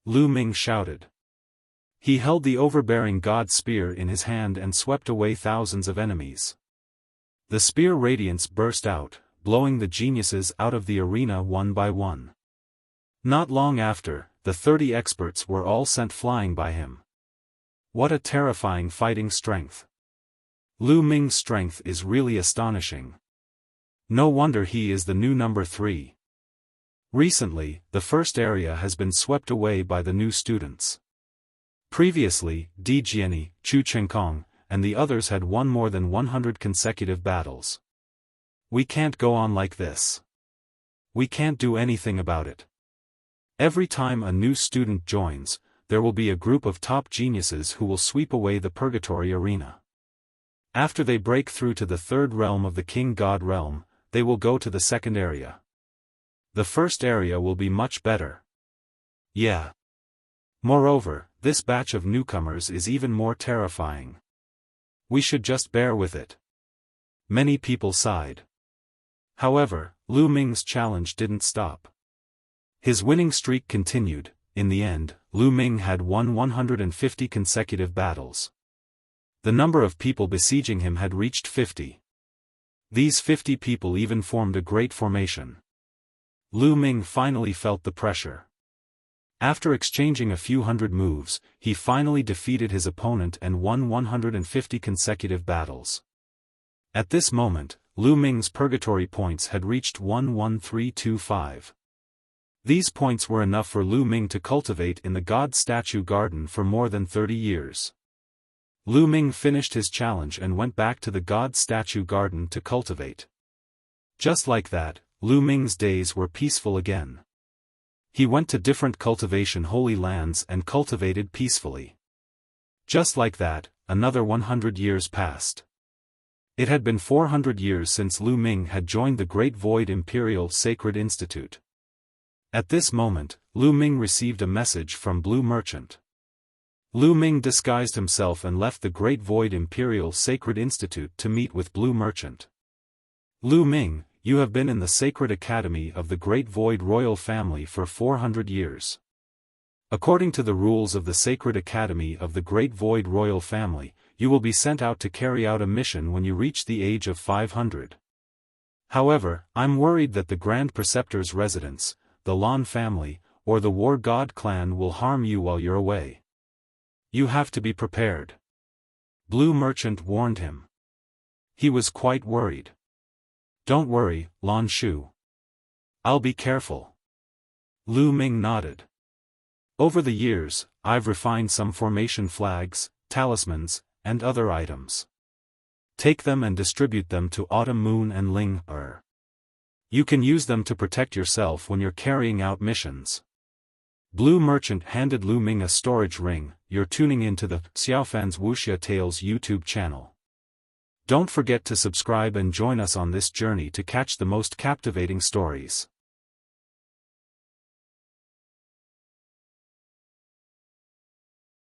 Lu Ming shouted. He held the overbearing God spear in his hand and swept away thousands of enemies. The spear radiance burst out, blowing the geniuses out of the arena one by one. Not long after, the 30 experts were all sent flying by him. What a terrifying fighting strength! Lu Ming's strength is really astonishing. No wonder he is the new number 3. Recently, the first area has been swept away by the new students. Previously, Di Jiani, Chu Qingkong, and the others had won more than 100 consecutive battles. We can't go on like this. We can't do anything about it. Every time a new student joins, there will be a group of top geniuses who will sweep away the Purgatory Arena. After they break through to the 3rd realm of the King God realm, they will go to the 2nd area. The first area will be much better. Yeah. Moreover, this batch of newcomers is even more terrifying. We should just bear with it. Many people sighed. However, Lu Ming's challenge didn't stop. His winning streak continued. In the end, Lu Ming had won 150 consecutive battles. The number of people besieging him had reached 50. These 50 people even formed a great formation. Lu Ming finally felt the pressure. After exchanging a few hundred moves, he finally defeated his opponent and won 150 consecutive battles. At this moment, Lu Ming's purgatory points had reached 11325. These points were enough for Lu Ming to cultivate in the God statue garden for more than 30 years. Lu Ming finished his challenge and went back to the God statue garden to cultivate. Just like that, Lu Ming's days were peaceful again. He went to different cultivation holy lands and cultivated peacefully. Just like that, another 100 years passed. It had been 400 years since Lu Ming had joined the Great Void Imperial Sacred Institute. At this moment, Lu Ming received a message from Blue Merchant. Lu Ming disguised himself and left the Great Void Imperial Sacred Institute to meet with Blue Merchant. Lu Ming, you have been in the Sacred Academy of the Great Void Royal Family for 400 years. According to the rules of the Sacred Academy of the Great Void Royal Family, you will be sent out to carry out a mission when you reach the age of 500. However, I'm worried that the Grand Preceptor's residence, the Lan family, or the War God clan will harm you while you're away. You have to be prepared. Blue Merchant warned him. He was quite worried. Don't worry, Lan Shu. I'll be careful. Lu Ming nodded. Over the years, I've refined some formation flags, talismans, and other items. Take them and distribute them to Autumn Moon and Ling Er. You can use them to protect yourself when you're carrying out missions. Blue Merchant handed Lu Ming a storage ring. You're tuning into the Xiaofan's Wuxia Tales YouTube channel. Don't forget to subscribe and join us on this journey to catch the most captivating stories.